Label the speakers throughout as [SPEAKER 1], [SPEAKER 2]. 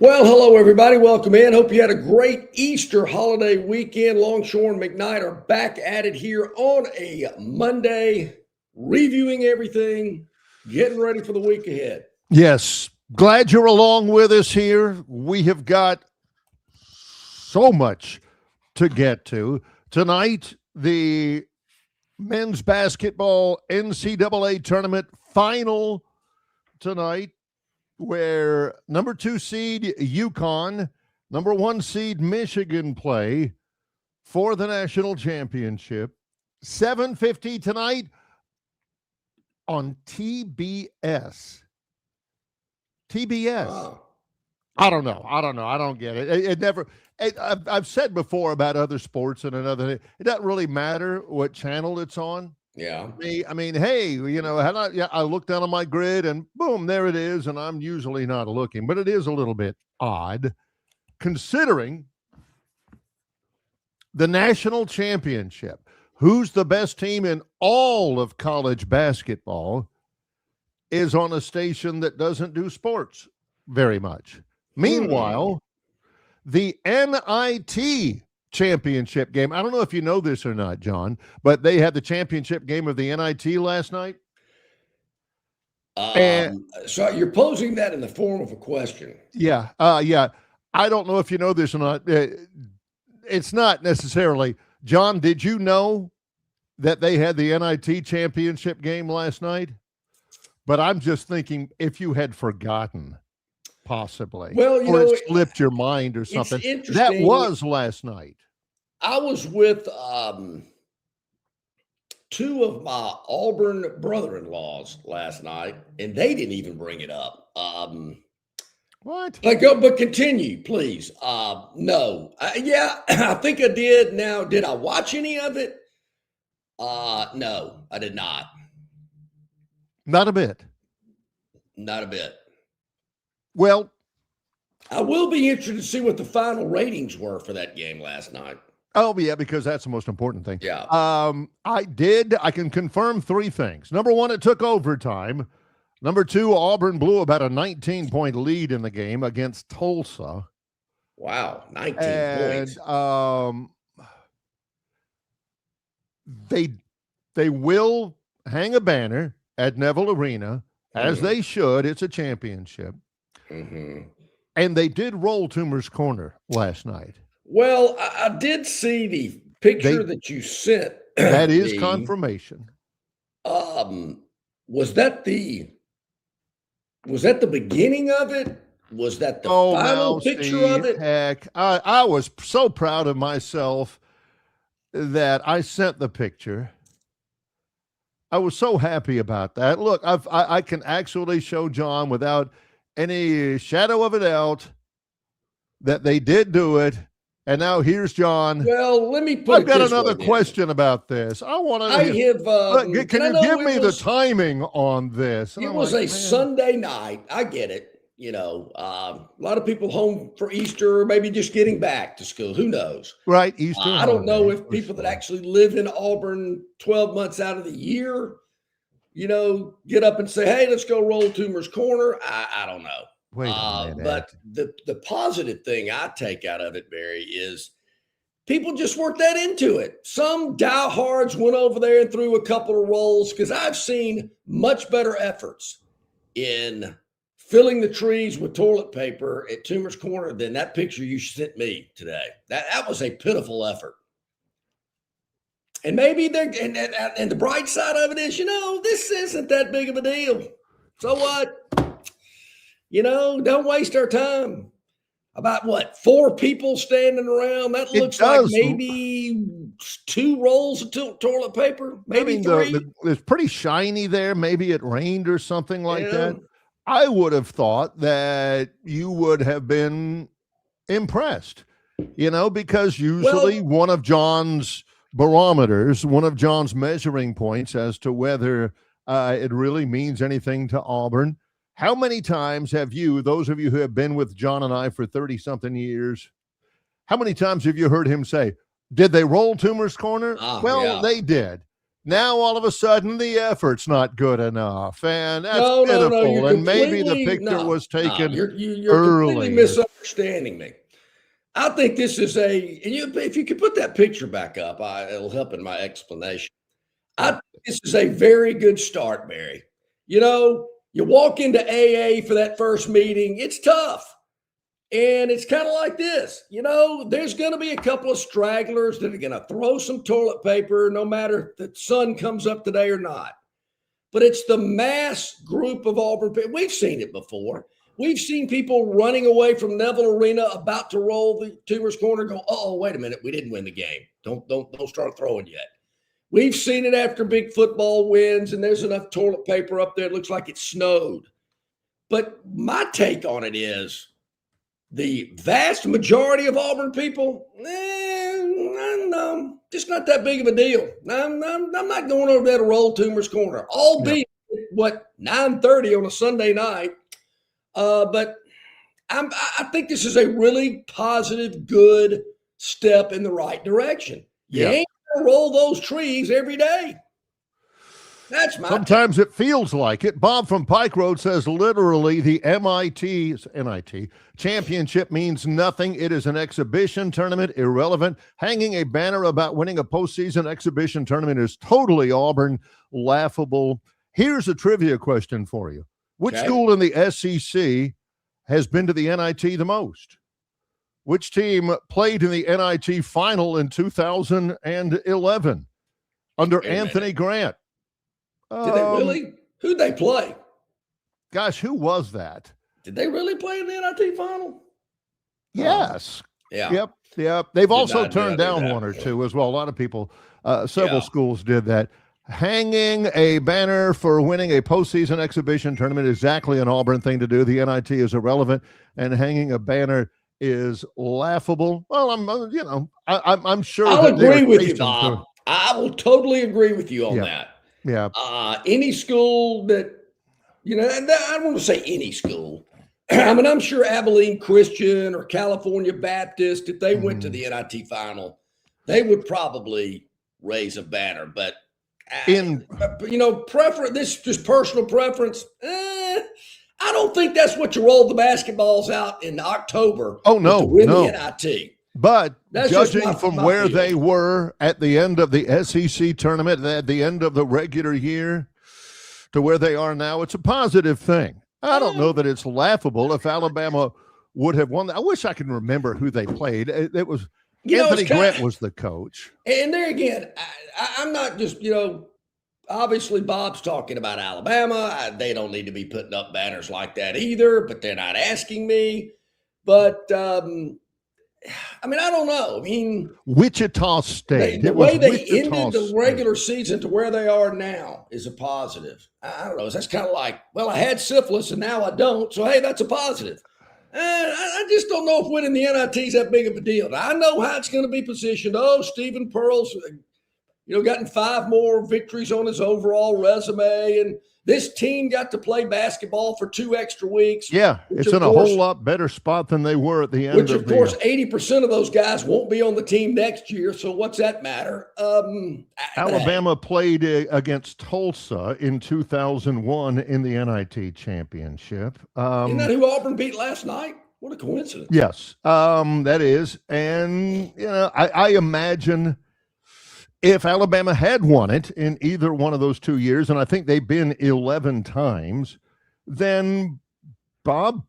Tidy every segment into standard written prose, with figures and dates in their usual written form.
[SPEAKER 1] Well, hello, everybody. Welcome in. Hope you had a great Easter holiday weekend. Longshore McKnight are back at it here on a Monday, reviewing everything, getting ready for the week ahead.
[SPEAKER 2] Yes. Glad you're along with us here. We have got so much to get to. Tonight, the men's basketball NCAA tournament final tonight, where number 2 seed UConn, number 1 seed Michigan play for the national championship. 7:50 tonight on TBS. TBS.
[SPEAKER 1] Wow.
[SPEAKER 2] I don't know. I don't get it. I've said before about other sports and another. It doesn't really matter what channel it's on.
[SPEAKER 1] Yeah.
[SPEAKER 2] I mean, hey, I look down on my grid and boom, there it is. And I'm usually not looking, but it is a little bit odd considering the national championship. Who's the best team in all of college basketball is on a station that doesn't do sports very much. Meanwhile, the NIT championship game. I don't know if you know this or not, John, but they had the championship game of the NIT last night.
[SPEAKER 1] So you're posing that in the form of a question.
[SPEAKER 2] Yeah. I don't know if you know this or not. It's not necessarily. John, did you know that they had the NIT championship game last night? But I'm just thinking if you had forgotten, possibly,
[SPEAKER 1] well,
[SPEAKER 2] it slipped your mind or something. That was last night.
[SPEAKER 1] I was with two of my Auburn brother-in-laws last night, and they didn't even bring it up.
[SPEAKER 2] What?
[SPEAKER 1] But continue, please. No. Yeah, I think I did. Now, did I watch any of it? No, I did not.
[SPEAKER 2] Not a bit.
[SPEAKER 1] Not a bit.
[SPEAKER 2] Well,
[SPEAKER 1] I will be interested to see what the final ratings were for that game last night.
[SPEAKER 2] Oh, yeah, because that's the most important thing.
[SPEAKER 1] Yeah.
[SPEAKER 2] I can confirm 3 things. Number 1, it took overtime. Number 2, Auburn blew about a 19-point lead in the game against Tulsa.
[SPEAKER 1] Wow, 19 points.
[SPEAKER 2] They will hang a banner at Neville Arena, as they should. It's a championship.
[SPEAKER 1] Mm-hmm.
[SPEAKER 2] And they did roll Toomer's Corner last night.
[SPEAKER 1] Well, I did see the picture that you sent.
[SPEAKER 2] That is confirmation.
[SPEAKER 1] Was that the beginning of it? Was that the final picture of it?
[SPEAKER 2] Heck, I was so proud of myself that I sent the picture. I was so happy about that. Look, I can actually show John without any shadow of a doubt that they did do it. And now here's John.
[SPEAKER 1] Well, let me put.
[SPEAKER 2] I've got another question about this. I want to. Can you give me the timing on this?
[SPEAKER 1] It was a Sunday night. I get it. A lot of people home for Easter, maybe just getting back to school. Who knows?
[SPEAKER 2] Right, Easter.
[SPEAKER 1] I don't know if people that actually live in Auburn 12 months out of the year, get up and say, "Hey, let's go roll Toomer's Corner." I don't know.
[SPEAKER 2] Wait a minute.
[SPEAKER 1] But the positive thing I take out of it, Barry, is people just work that into it. Some diehards went over there and threw a couple of rolls, because I've seen much better efforts in filling the trees with toilet paper at Toomer's Corner than that picture you sent me today. That was a pitiful effort. And maybe and the bright side of it is, this isn't that big of a deal. So what? Don't waste our time. About 4 people standing around? That looks like maybe 2 rolls of toilet paper, maybe 3.
[SPEAKER 2] It's pretty shiny there. Maybe it rained or something like that. I would have thought that you would have been impressed, because usually one of John's barometers, one of John's measuring points as to whether it really means anything to Auburn. How many times have you, those of you who have been with John and I for 30-something years, how many times have you heard him say, did they roll Toomer's Corner?
[SPEAKER 1] Yeah.
[SPEAKER 2] They did. Now all of a sudden the effort's not good enough, and that's
[SPEAKER 1] No,
[SPEAKER 2] pitiful.
[SPEAKER 1] you're
[SPEAKER 2] And maybe the
[SPEAKER 1] completely
[SPEAKER 2] picture was taken
[SPEAKER 1] you're completely
[SPEAKER 2] early.
[SPEAKER 1] misunderstanding me. I think this is if you could put that picture back up, it'll help in my explanation. I think this is a very good start, Barry. You walk into AA for that first meeting, it's tough. And it's kind of like this, there's going to be a couple of stragglers that are going to throw some toilet paper, no matter if the sun comes up today or not. But it's the mass group of Auburn people. We've seen it before. We've seen people running away from Neville Arena, about to roll the Tumors Corner, go, oh, wait a minute, we didn't win the game. Don't start throwing yet. We've seen it after big football wins, and there's enough toilet paper up there. It looks like it snowed. But my take on it is, the vast majority of Auburn people, no, just not that big of a deal. I'm not going over there to roll Tumors Corner, albeit 9:30 on a Sunday night. But I think this is a really positive, good step in the right direction. You ain't gonna roll those trees every day. That's my
[SPEAKER 2] Sometimes it feels like it. Bob from Pike Road says literally the NIT championship means nothing. It is an exhibition tournament, irrelevant. Hanging a banner about winning a postseason exhibition tournament is totally Auburn, laughable. Here's a trivia question for you. Which school in the SEC has been to the NIT the most? Which team played in the NIT final in 2011 under Anthony Grant?
[SPEAKER 1] Did they really? Who'd they play?
[SPEAKER 2] Gosh, who was that?
[SPEAKER 1] Did they really play in the NIT final?
[SPEAKER 2] Yes.
[SPEAKER 1] Yeah.
[SPEAKER 2] Yep. They've also turned down one or two as well. A lot of people, several schools did that. Hanging a banner for winning a postseason exhibition tournament is exactly an Auburn thing to do. The NIT is irrelevant, and hanging a banner is laughable. Well, I'm sure.
[SPEAKER 1] I'll agree with you, Bob. I will totally agree with you on that.
[SPEAKER 2] Yeah.
[SPEAKER 1] Any school that, I don't want to say any school. I mean, I'm sure Abilene Christian or California Baptist, if they went to the NIT final, they would probably raise a banner. But, preference, this is just personal preference. I don't think that's what you roll the basketballs out in October.
[SPEAKER 2] Oh, no.
[SPEAKER 1] To win the NIT.
[SPEAKER 2] But judging from where they were at the end of the SEC tournament, at the end of the regular year, to where they are now, it's a positive thing. I don't know that it's laughable if Alabama would have won. I wish I could remember who they played. It was Anthony Grant was the coach.
[SPEAKER 1] And there again, I'm not just, obviously Bob's talking about Alabama. They don't need to be putting up banners like that either, but they're not asking me. But, I don't know.
[SPEAKER 2] Wichita State.
[SPEAKER 1] The way they ended the regular season to where they are now is a positive. I don't know. That's kind of like, well, I had syphilis and now I don't. So, hey, that's a positive. I just don't know if winning the NIT is that big of a deal. Now, I know how it's going to be positioned. Oh, Stephen Pearl's, gotten 5 more victories on his overall resume. And this team got to play basketball for 2 extra weeks.
[SPEAKER 2] Yeah, it's in a whole lot better spot than they were at the end.
[SPEAKER 1] Which, of course, 80% of those guys won't be on the team next year. So what's that matter?
[SPEAKER 2] Alabama played against Tulsa in 2001 in the NIT championship.
[SPEAKER 1] Isn't that who Auburn beat last night? What a coincidence.
[SPEAKER 2] Yes, that is. And, I imagine if Alabama had won it in either one of those 2 years, and I think they've been 11 times, then Bob,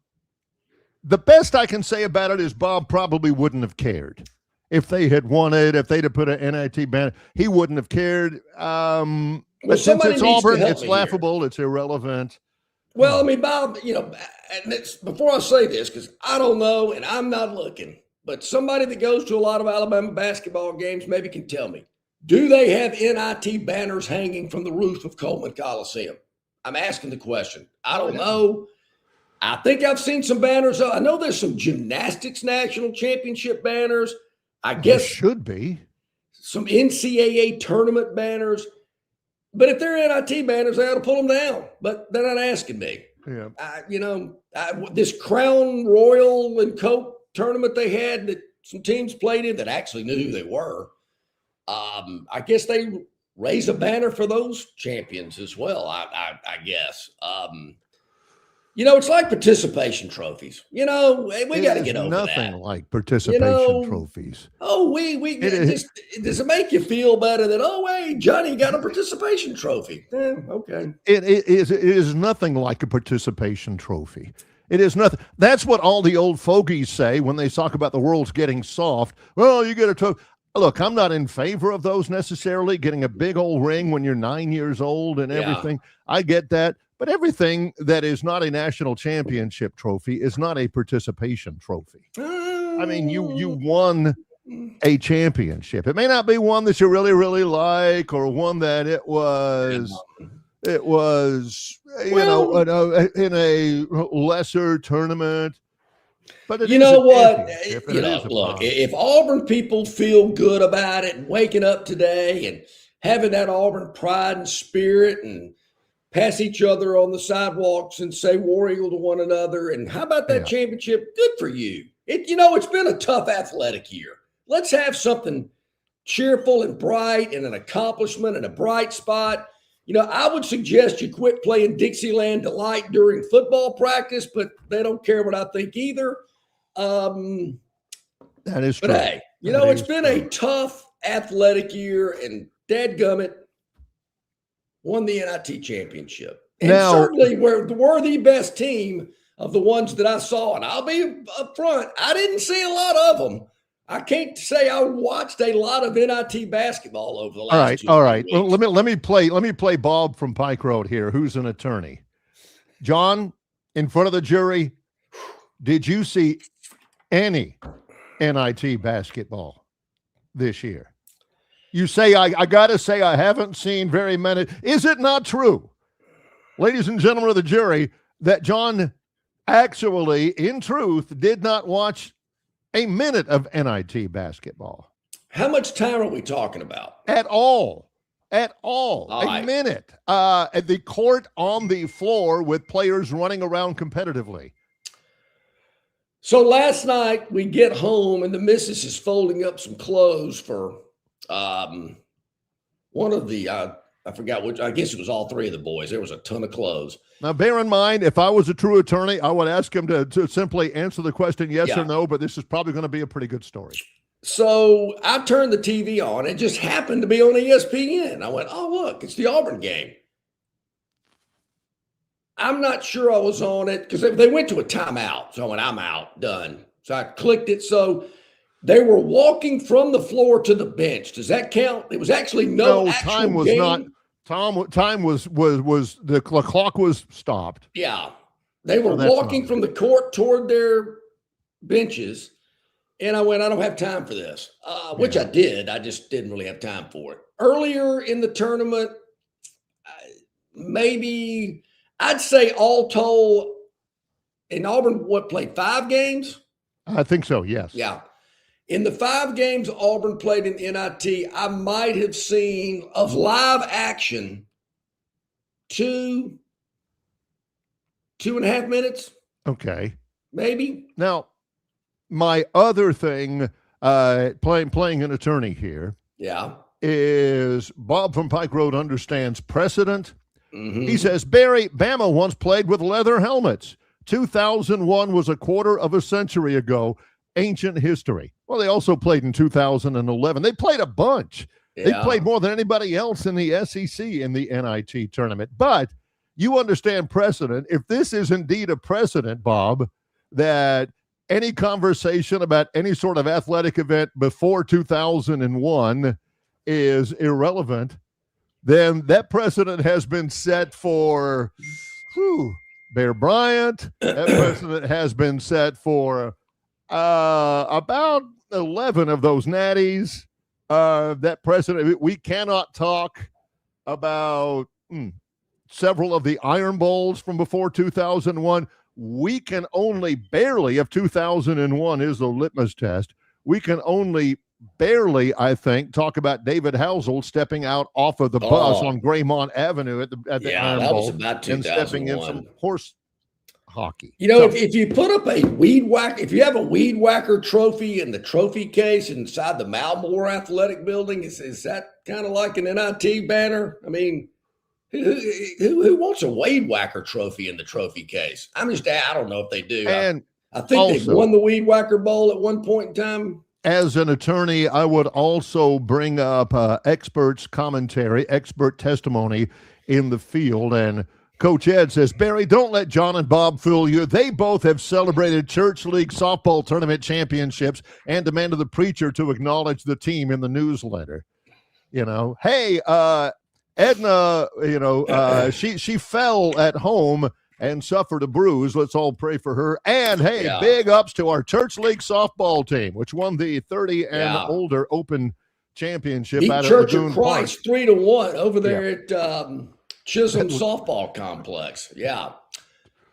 [SPEAKER 2] the best I can say about it is Bob probably wouldn't have cared. If they had won it, if they'd have put an NIT banner, he wouldn't have cared. But since it's Auburn, it's laughable, it's irrelevant.
[SPEAKER 1] Well, Bob, and before I say this, because I don't know and I'm not looking, but somebody that goes to a lot of Alabama basketball games maybe can tell me. Do they have NIT banners hanging from the roof of Coleman Coliseum? I'm asking the question. I don't know. I think I've seen some banners. I know there's some gymnastics national championship banners. I guess
[SPEAKER 2] there should be
[SPEAKER 1] some NCAA tournament banners. But if they're NIT banners, they ought to pull them down. But they're not asking me.
[SPEAKER 2] Yeah.
[SPEAKER 1] This Crown Royal and Coke tournament they had that some teams played in that actually knew who they were. I guess they raise a banner for those champions as well, I guess. It's like participation trophies. We got to get over that.
[SPEAKER 2] Nothing like participation trophies.
[SPEAKER 1] Oh, does it make you feel better that, hey, Johnny got a participation trophy? Okay.
[SPEAKER 2] It is nothing like a participation trophy. It is nothing. That's what all the old fogies say when they talk about the world's getting soft. Well, you get a trophy. Look, I'm not in favor of those necessarily, getting a big old ring when you're 9 years old and everything. Yeah. I get that. But everything that is not a national championship trophy is not a participation trophy. I mean, you won a championship. It may not be one that you really, really like, or one that it was, in a lesser tournament. But
[SPEAKER 1] you know what? Look, if Auburn people feel good about it and waking up today and having that Auburn pride and spirit and pass each other on the sidewalks and say War Eagle to one another. And how about that championship? Good for you. It's been a tough athletic year. Let's have something cheerful and bright and an accomplishment and a bright spot. I would suggest you quit playing Dixieland Delight during football practice, but they don't care what I think either.
[SPEAKER 2] That is true.
[SPEAKER 1] But hey, it's been a tough athletic year, and dadgummit, won the NIT championship. And certainly we're the best team of the ones that I saw. And I'll be up front, I didn't see a lot of them. I can't say I watched a lot of NIT basketball over the last 2
[SPEAKER 2] All right. Well, let me play Bob from Pike Road here, who's an attorney. John, in front of the jury, did you see any NIT basketball this year? You say, I got to say, I haven't seen very many. Is it not true, ladies and gentlemen of the jury, that John actually, in truth, did not watch a minute of NIT basketball?
[SPEAKER 1] How much time are we talking about?
[SPEAKER 2] At all. A
[SPEAKER 1] right.
[SPEAKER 2] Minute. At the court, on the floor, with players running around competitively.
[SPEAKER 1] So last night we get home and the missus is folding up some clothes for one of the I forgot which, I guess it was all three of the boys. There was a ton of clothes.
[SPEAKER 2] Now, bear in mind, if I was a true attorney, I would ask him to simply answer the question yes or no, but this is probably going to be a pretty good story.
[SPEAKER 1] So I turned the TV on. It just happened to be on ESPN. I went, oh, look, it's the Auburn game. I'm not sure I was on it because they went to a timeout. So I went, I'm out, done. So I clicked it. So they were walking from the floor to the bench. Does that count? It was actually no
[SPEAKER 2] time was
[SPEAKER 1] game.
[SPEAKER 2] Not. Time was the clock was stopped.
[SPEAKER 1] Yeah, they were walking from the court toward their benches, and I went, I don't have time for this, which I did. I just didn't really have time for it. Earlier in the tournament, maybe I'd say all told, in Auburn, played 5 games?
[SPEAKER 2] I think so, yes.
[SPEAKER 1] Yeah. In the 5 games Auburn played in NIT, I might have seen of live action 2.5 minutes.
[SPEAKER 2] Okay.
[SPEAKER 1] Maybe.
[SPEAKER 2] Now, my other thing, playing an attorney here, is Bob from Pike Road understands precedent. Mm-hmm. He says, Barry, Bama once played with leather helmets. 2001 was a quarter of a century ago. Ancient history. Well, they also played in 2011. They played a bunch. Yeah. They played more than anybody else in the SEC in the NIT tournament. But you understand precedent. If this is indeed a precedent, Bob, that any conversation about any sort of athletic event before 2001 is irrelevant, then that precedent has been set for Bear Bryant. That precedent has been set for about 11 of those natties. That precedent, we cannot talk about several of the Iron Bowls from before 2001. We can only barely, if 2001 is the litmus test, we can only barely, I think, talk about David Housel stepping out off of the bus on Graymont Avenue at the Iron Bowl
[SPEAKER 1] was about
[SPEAKER 2] and stepping in some hockey.
[SPEAKER 1] You know, if you put up a weed whack, if you have a weed whacker trophy in the trophy case inside the Malmore Athletic Building, is that kind of like an NIT banner? I mean, who wants a weed whacker trophy in the trophy case? I don't know if they do.
[SPEAKER 2] And
[SPEAKER 1] I think they've won the Weed Whacker Bowl at one point in time.
[SPEAKER 2] As an attorney, I would also bring up experts' commentary, expert testimony in the field. And Coach Ed says, Barry, don't let John and Bob fool you. They both have celebrated Church League softball tournament championships and demanded the preacher to acknowledge the team in the newsletter. You know, hey, Edna, she fell at home and suffered a bruise. Let's all pray for her. And, hey, big ups to our Church League softball team, which won the 30 and older Open Championship
[SPEAKER 1] at Church of Christ 3-1 over there at Chisholm Softball Complex. Yeah.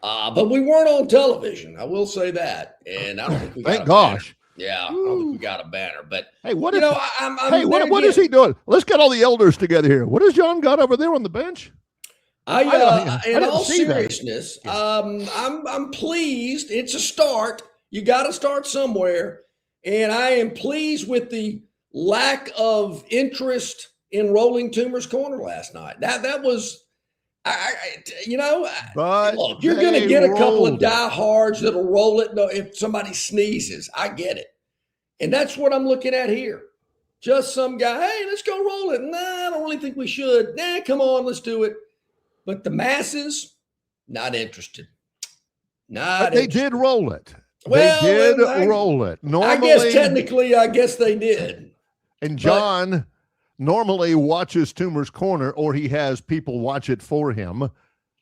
[SPEAKER 1] But we weren't on television. I will say that. And I don't think we got
[SPEAKER 2] Thank gosh.
[SPEAKER 1] Yeah, I don't think we got a banner. But,
[SPEAKER 2] hey, what is he doing? Let's get all the elders together here. What has John got over there on the bench?
[SPEAKER 1] In all seriousness, I'm pleased. It's a start. You got to start somewhere. And I am pleased with the lack of interest in rolling Toomer's Corner last night. That was, look, you're going to get a couple of diehards that'll roll it if somebody sneezes. I get it. And that's what I'm looking at here. Just some guy, hey, let's go roll it. Nah, I don't really think we should. Nah, come on, let's do it. But the masses, not interested.
[SPEAKER 2] They did roll it.
[SPEAKER 1] Well,
[SPEAKER 2] they did roll it. Normally,
[SPEAKER 1] I guess they did.
[SPEAKER 2] And John normally watches Toomer's Corner, or he has people watch it for him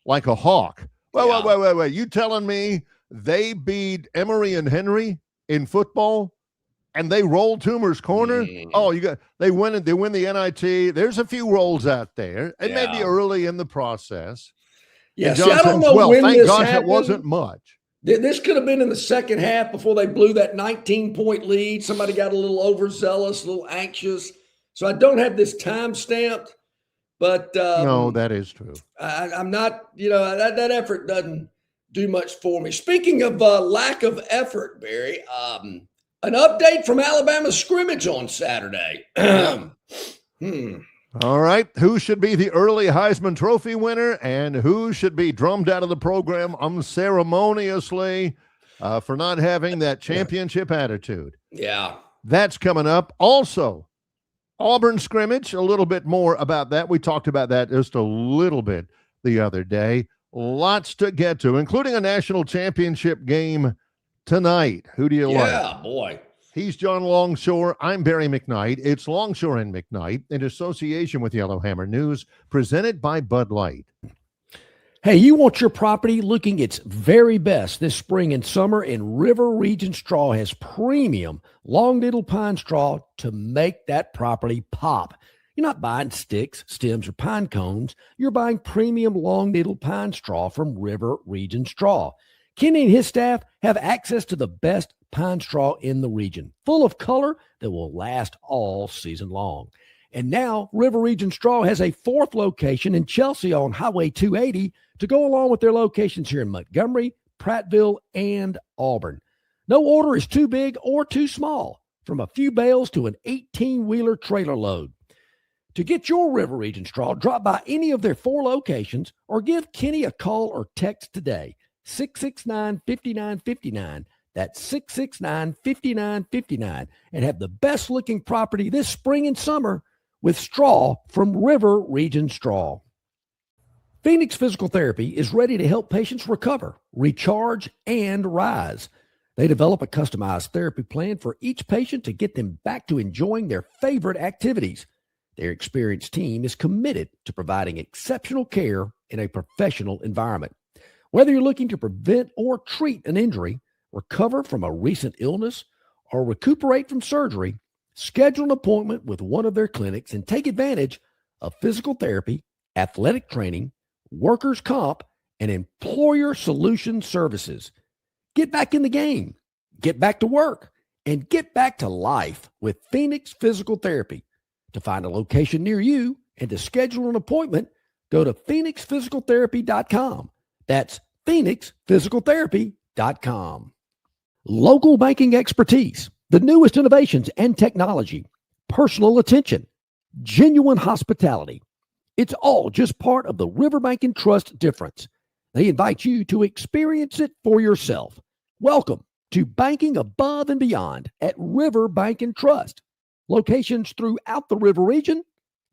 [SPEAKER 2] like a hawk. Wait. You telling me they beat Emory and Henry in football? And they roll Toomer's Corner. Oh, they win the NIT. There's a few rolls out there, and maybe early in the process.
[SPEAKER 1] Yeah, I don't know when
[SPEAKER 2] thank
[SPEAKER 1] this
[SPEAKER 2] gosh
[SPEAKER 1] happened.
[SPEAKER 2] It wasn't much.
[SPEAKER 1] This could have been in the second half before they blew that 19-point lead. Somebody got a little overzealous, a little anxious. So I don't have this time stamped, but
[SPEAKER 2] no, that is true.
[SPEAKER 1] I'm not. That effort doesn't do much for me. Speaking of lack of effort, Barry. An update from Alabama scrimmage on Saturday.
[SPEAKER 2] All right. Who should be the early Heisman Trophy winner and who should be drummed out of the program unceremoniously for not having that championship attitude?
[SPEAKER 1] Yeah.
[SPEAKER 2] That's coming up. Also, Auburn scrimmage, a little bit more about that. We talked about that just a little bit the other day. Lots to get to, including a national championship game tonight. Who do you like?
[SPEAKER 1] Yeah, boy.
[SPEAKER 2] He's John Longshore. I'm Barry McKnight. It's Longshore and McKnight in association with Yellowhammer News, presented by Bud Light.
[SPEAKER 3] Hey, you want your property looking its very best this spring and summer, and River Region Straw has premium long needle pine straw to make that property pop. You're not buying sticks, stems, or pine cones. You're buying premium long needle pine straw from River Region Straw. Kenny and his staff have access to the best pine straw in the region, full of color that will last all season long. And now River Region Straw has a fourth location in Chelsea on Highway 280 to go along with their locations here in Montgomery, Prattville, and Auburn. No order is too big or too small, from a few bales to an 18-wheeler trailer load. To get your River Region Straw, drop by any of their four locations or give Kenny a call or text today. 669-5959. That's 669-5959. And have the best looking property this spring and summer with straw from River Region Straw. Phoenix Physical Therapy is ready to help patients recover, recharge, and rise. They develop a customized therapy plan for each patient to get them back to enjoying their favorite activities. Their experienced team is committed to providing exceptional care in a professional environment. Whether you're looking to prevent or treat an injury, recover from a recent illness, or recuperate from surgery, schedule an appointment with one of their clinics and take advantage of physical therapy, athletic training, workers' comp, and employer solution services. Get back in the game, get back to work, and get back to life with Phoenix Physical Therapy. To find a location near you and to schedule an appointment, go to phoenixphysicaltherapy.com. That's PhoenixPhysicalTherapy.com. Local banking expertise, the newest innovations and technology, personal attention, genuine hospitality. It's all just part of the Riverbank and Trust difference. They invite you to experience it for yourself. Welcome to banking above and beyond at Riverbank and Trust. Locations throughout the River region,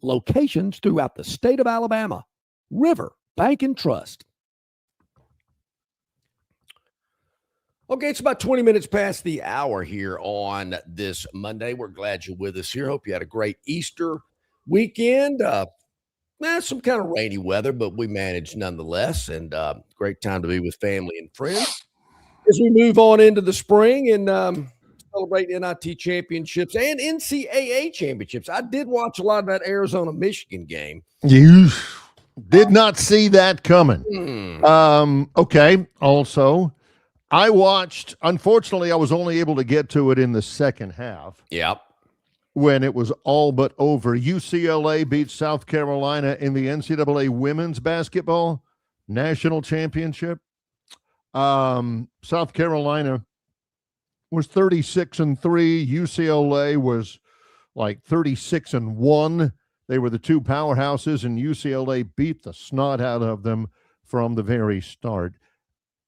[SPEAKER 3] locations throughout the state of Alabama. Riverbank and Trust. Okay, it's about 20 minutes past the hour here on this Monday. We're glad you're with us here. Hope you had a great Easter weekend. Some kind of rainy weather, but we managed nonetheless, and great time to be with family and friends. As we move on into the spring and celebrate NIT championships and NCAA championships. I did watch a lot of that Arizona-Michigan game.
[SPEAKER 2] You did not see that coming. Okay. Also, I watched, unfortunately, I was only able to get to it in the second half.
[SPEAKER 1] Yep.
[SPEAKER 2] When it was all but over. UCLA beat South Carolina in the NCAA women's basketball national championship. South Carolina was 36-3. UCLA was like 36-1. They were the two powerhouses, and UCLA beat the snot out of them from the very start.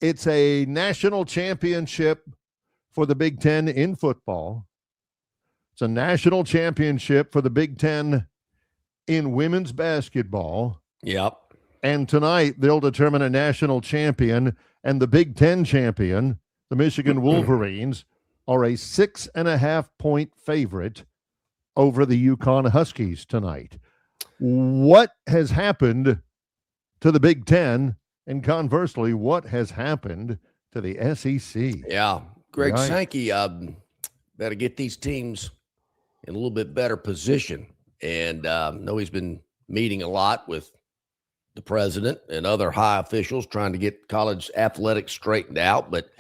[SPEAKER 2] It's a national championship for the Big Ten in football. It's a national championship for the Big Ten in women's basketball.
[SPEAKER 1] Yep.
[SPEAKER 2] And tonight they'll determine a national champion, and the Big Ten champion, the Michigan Wolverines, are a 6.5-point favorite over the UConn Huskies tonight. What has happened to the Big Ten, and conversely, what has happened to the SEC?
[SPEAKER 1] Yeah. Greg Sankey better get these teams in a little bit better position. And I know he's been meeting a lot with the president and other high officials trying to get college athletics straightened out. But,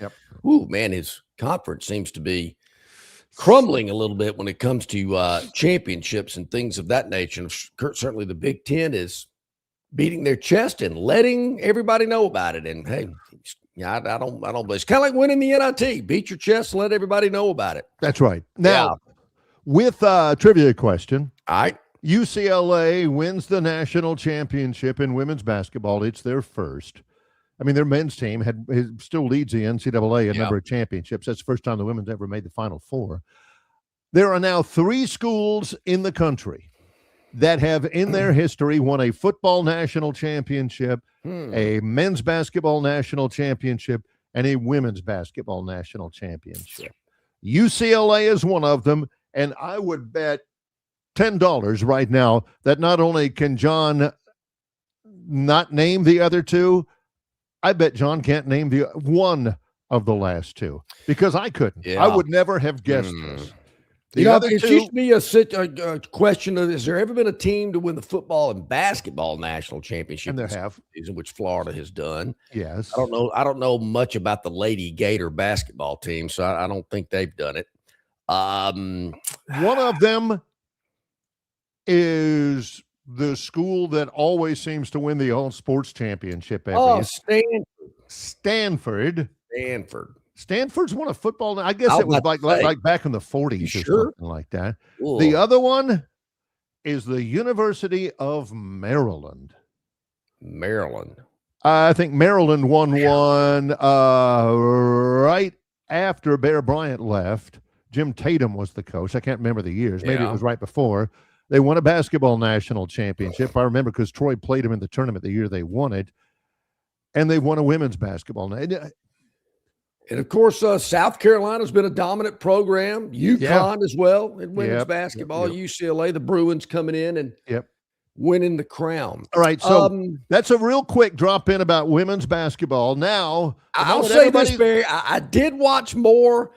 [SPEAKER 1] his conference seems to be crumbling a little bit when it comes to championships and things of that nature. And certainly the Big Ten is beating their chest and letting everybody know about it. And, hey, I don't. It's kind of like winning the NIT. Beat your chest, let everybody know about it.
[SPEAKER 2] That's right. Now, with a trivia question.
[SPEAKER 1] All right.
[SPEAKER 2] UCLA wins the national championship in women's basketball. It's their first. I mean, their men's team still leads the NCAA a number of championships. That's the first time the women's ever made the Final Four. There are now 3 schools in the country that have in their history won a football national championship, a men's basketball national championship, and a women's basketball national championship. UCLA is one of them, and I would bet $10 right now that not only can John not name the other 2, I bet John can't name the one of the last 2 because I couldn't. Yeah. I would never have guessed this.
[SPEAKER 3] It used to be a question of, has there ever been a team to win the football and basketball national championship?
[SPEAKER 2] And there have.
[SPEAKER 3] Season, which Florida has done.
[SPEAKER 2] Yes.
[SPEAKER 3] I don't know much about the Lady Gator basketball team, so I don't think they've done it.
[SPEAKER 2] One of them is the school that always seems to win the all sports championship. Stanford. Stanford's won a football. I guess it was like back in the 40s or something like that. Ooh. The other one is the University of Maryland. I think Maryland won one right after Bear Bryant left. Jim Tatum was the coach. I can't remember the years. Maybe it was right before. They won a basketball national championship. I remember because Troy played them in the tournament the year they won it. And they won a women's basketball. And,
[SPEAKER 3] of course, South Carolina's been a dominant program. UConn as well in women's basketball. UCLA, the Bruins coming in and winning the crown.
[SPEAKER 2] All right, so that's a real quick drop in about women's basketball. Now,
[SPEAKER 3] I'll say this, Barry. I did watch more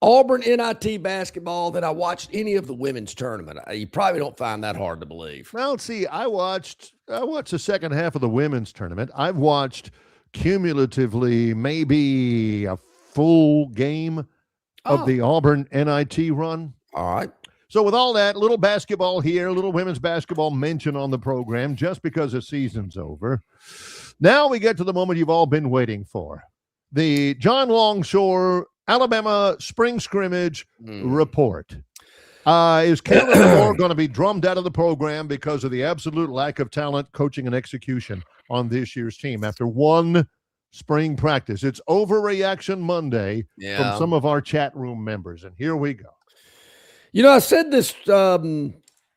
[SPEAKER 3] Auburn NIT basketball than I watched any of the women's tournament. You probably don't find that hard to believe.
[SPEAKER 2] Well, see, I watched the second half of the women's tournament. I've watched cumulatively maybe a full game of the Auburn NIT run.
[SPEAKER 3] All right.
[SPEAKER 2] So with all that, little basketball here, little women's basketball mention on the program just because the season's over. Now we get to the moment you've all been waiting for. The John Longshore, Alabama Spring Scrimmage report. Is Kalen Moore going to be drummed out of the program because of the absolute lack of talent, coaching, and execution on this year's team after one spring practice? It's Overreaction Monday from some of our chat room members, and here we go.
[SPEAKER 3] I said this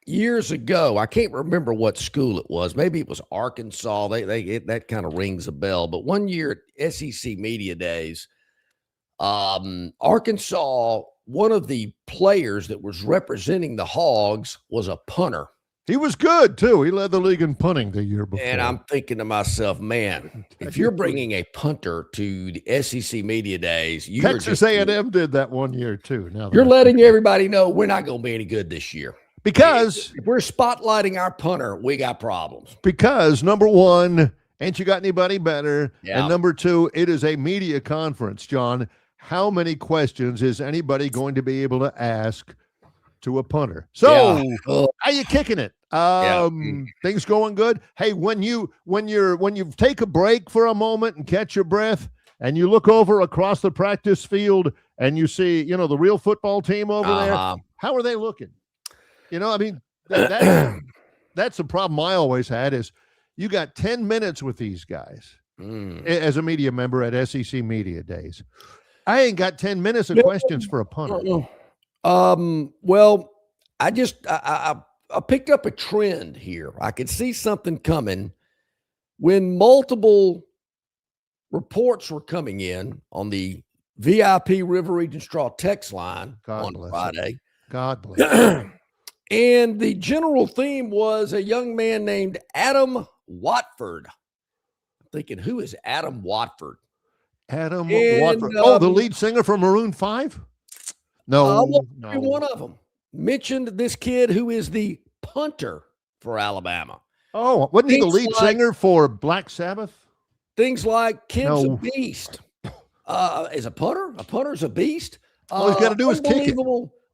[SPEAKER 3] years ago. I can't remember what school it was. Maybe it was Arkansas. That kind of rings a bell. But one year at SEC Media Days, Arkansas, one of the players that was representing the Hogs was a punter.
[SPEAKER 2] He was good, too. He led the league in punting the year before.
[SPEAKER 3] And I'm thinking to myself, man, if you're bringing a punter to the SEC Media Days,
[SPEAKER 2] Texas A&M did that one year, too. Now
[SPEAKER 3] you're letting everybody know we're not going to be any good this year.
[SPEAKER 2] Because
[SPEAKER 3] if we're spotlighting our punter, we got problems.
[SPEAKER 2] Because, number one, ain't you got anybody better? Yeah. And number two, it is a media conference, John. How many questions is anybody going to be able to ask to a punter? So, how you kicking it? Things going good? Hey, when you take a break for a moment and catch your breath and you look over across the practice field and you see, the real football team over there, how are they looking? That's the problem I always had is you got 10 minutes with these guys as a media member at SEC Media Days. I ain't got 10 minutes of questions for a punter.
[SPEAKER 3] Well, I picked up a trend here. I could see something coming when multiple reports were coming in on the VIP River Region Straw text line on Friday.
[SPEAKER 2] God bless you.
[SPEAKER 3] And the general theme was a young man named Adam Watford. I'm thinking, who is Adam Watford?
[SPEAKER 2] Watford. The lead singer from Maroon 5? No.
[SPEAKER 3] One of them mentioned this kid who is the punter for Alabama.
[SPEAKER 2] Oh, wasn't he the lead singer for Black Sabbath?
[SPEAKER 3] Things like Kid's a beast. Is a punter? A punter's a beast?
[SPEAKER 2] All he's got to do is kick it.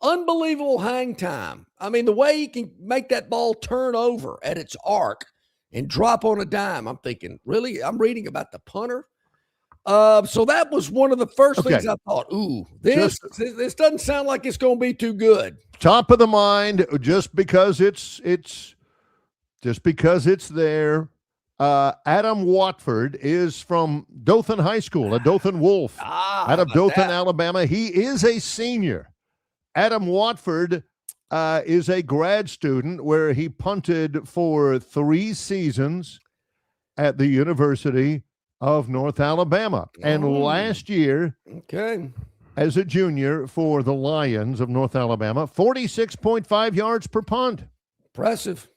[SPEAKER 3] Unbelievable hang time. I mean, the way he can make that ball turn over at its arc and drop on a dime. I'm thinking, really? I'm reading about the punter? So that was one of the first things I thought, this doesn't sound like it's going to be too good.
[SPEAKER 2] Top of the mind, just because it's there. Adam Watford is from Dothan High School, a Dothan Wolf out of Dothan, Alabama. He is a senior. Adam Watford is a grad student where he punted for 3 seasons at the University of North Alabama. And last year, as a junior for the Lions of North Alabama, 46.5 yards per punt.
[SPEAKER 3] Impressive.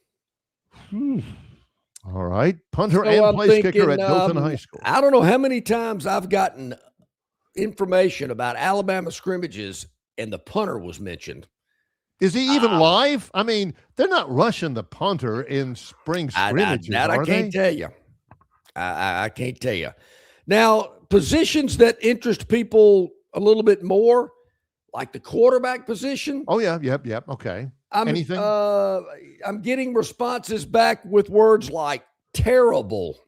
[SPEAKER 2] All right. Punter and place kicker at Dothan High School.
[SPEAKER 3] I don't know how many times I've gotten information about Alabama scrimmages and the punter was mentioned.
[SPEAKER 2] Is he even live? I mean, they're not rushing the punter in spring scrimmages,
[SPEAKER 3] I can't tell you. I can't tell you. Now, positions that interest people a little bit more, like the quarterback position.
[SPEAKER 2] Oh, yeah. Yep. Okay. Anything?
[SPEAKER 3] I'm getting responses back with words like terrible,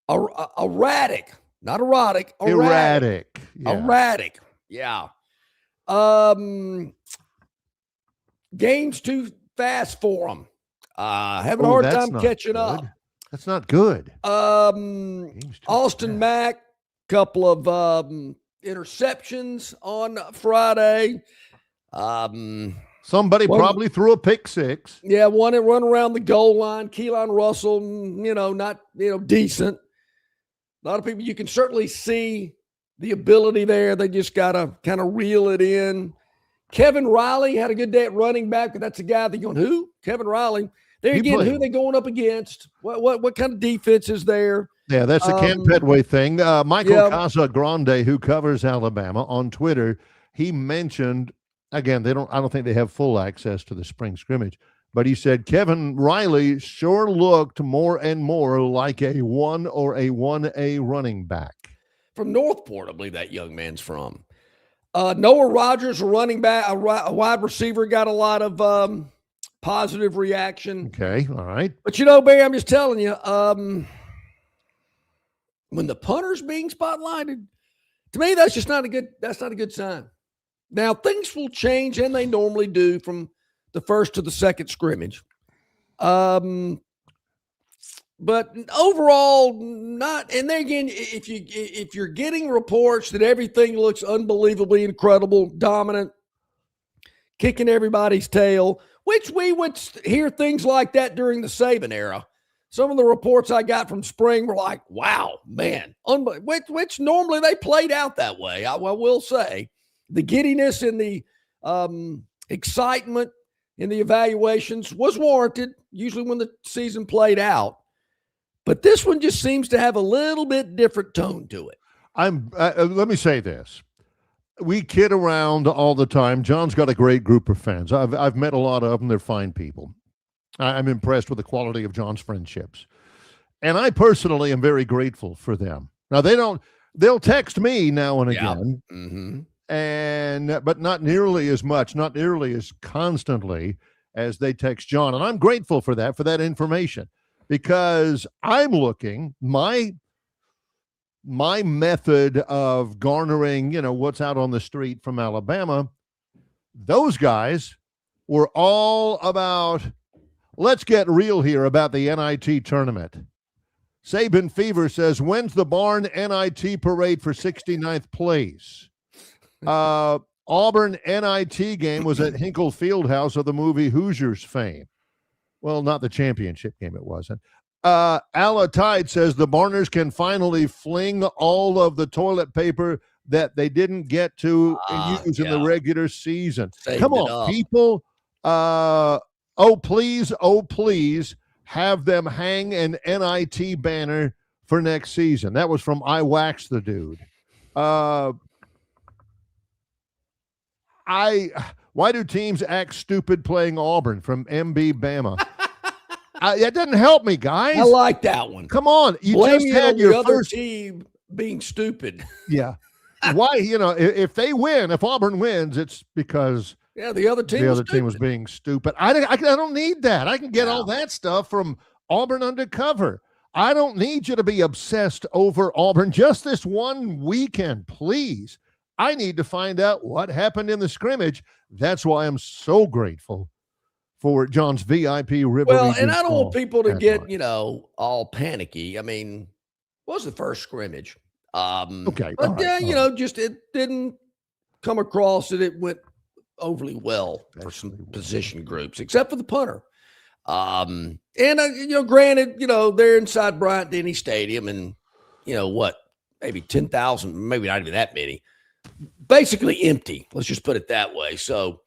[SPEAKER 3] erratic, not erotic,
[SPEAKER 2] erratic.
[SPEAKER 3] Erratic. Yeah. Game's too fast for them. Having a hard time catching up.
[SPEAKER 2] That's not good.
[SPEAKER 3] Austin Mack, couple of interceptions on Friday.
[SPEAKER 2] Somebody probably threw a pick 6.
[SPEAKER 3] Yeah, one that run around the goal line. Keelan Russell, not decent. A lot of people, you can certainly see the ability there. They just got to kind of reel it in. Kevin Riley had a good day at running back, but that's a guy that going, who? Kevin Riley. There again, who are they going up against? What kind of defense is there?
[SPEAKER 2] Yeah, that's the Cam Petway thing. Michael Casagrande, who covers Alabama on Twitter, he mentioned, again, I don't think they have full access to the spring scrimmage, but he said Kevin Riley sure looked more and more like a 1 or a 1A running back.
[SPEAKER 3] From Northport, I believe that young man's from.
[SPEAKER 1] Noah Rogers, a running back, a wide receiver, got a lot of positive reaction.
[SPEAKER 2] Okay, all right.
[SPEAKER 1] But Barry, I'm just telling you, when the punter's being spotlighted, to me, that's not a good sign. Now, things will change, and they normally do from the first to the second scrimmage. But overall, not. And then again, if you're getting reports that everything looks unbelievably incredible, dominant, kicking everybody's tail, which we would hear things like that during the Saban era. Some of the reports I got from spring were like, "Wow, man!" Which normally they played out that way. I will say, the giddiness and the excitement in the evaluations was warranted. Usually, when the season played out. But this one just seems to have a little bit different tone to it.
[SPEAKER 2] Let me say this. We kid around all the time. John's got a great group of fans. I've met a lot of them. They're fine people. I'm impressed with the quality of John's friendships. And I personally am very grateful for them. Now, they'll text me now and again.
[SPEAKER 1] Mm-hmm.
[SPEAKER 2] But not nearly as much, not nearly as constantly as they text John. And I'm grateful for that information. Because I'm looking, my method of garnering, what's out on the street from Alabama, those guys were all about, let's get real here about the NIT tournament. Saban Fever says, when's the Barn NIT parade for 69th place? Auburn NIT game was at Hinkle Fieldhouse of the movie Hoosiers fame. Well, not the championship game, it wasn't. Ala Tide says the Barners can finally fling all of the toilet paper that they didn't get to use in the regular season. Come on, people. Oh, please, have them hang an NIT banner for next season. That was from I Wax the Dude. Why do teams act stupid playing Auburn from MB Bama? That doesn't help me, guys.
[SPEAKER 1] I like that one.
[SPEAKER 2] Come on. You
[SPEAKER 1] Blame
[SPEAKER 2] just had your
[SPEAKER 1] other
[SPEAKER 2] first
[SPEAKER 1] team being stupid.
[SPEAKER 2] Yeah. Why, if they win, if Auburn wins, it's because
[SPEAKER 1] the other team
[SPEAKER 2] was being stupid. I don't need that. I can get all that stuff from Auburn Undercover. I don't need you to be obsessed over Auburn just this one weekend, please. I need to find out what happened in the scrimmage. That's why I'm so grateful for John's VIP River.
[SPEAKER 1] Well, and I don't want people to get, all panicky. I mean, what was the first scrimmage?
[SPEAKER 2] Okay.
[SPEAKER 1] But just it didn't come across that it went overly well for some position groups, except for the punter. Granted, they're inside Bryant-Denny Stadium and, maybe 10,000, maybe not even that many, basically empty. Let's just put it that way. So,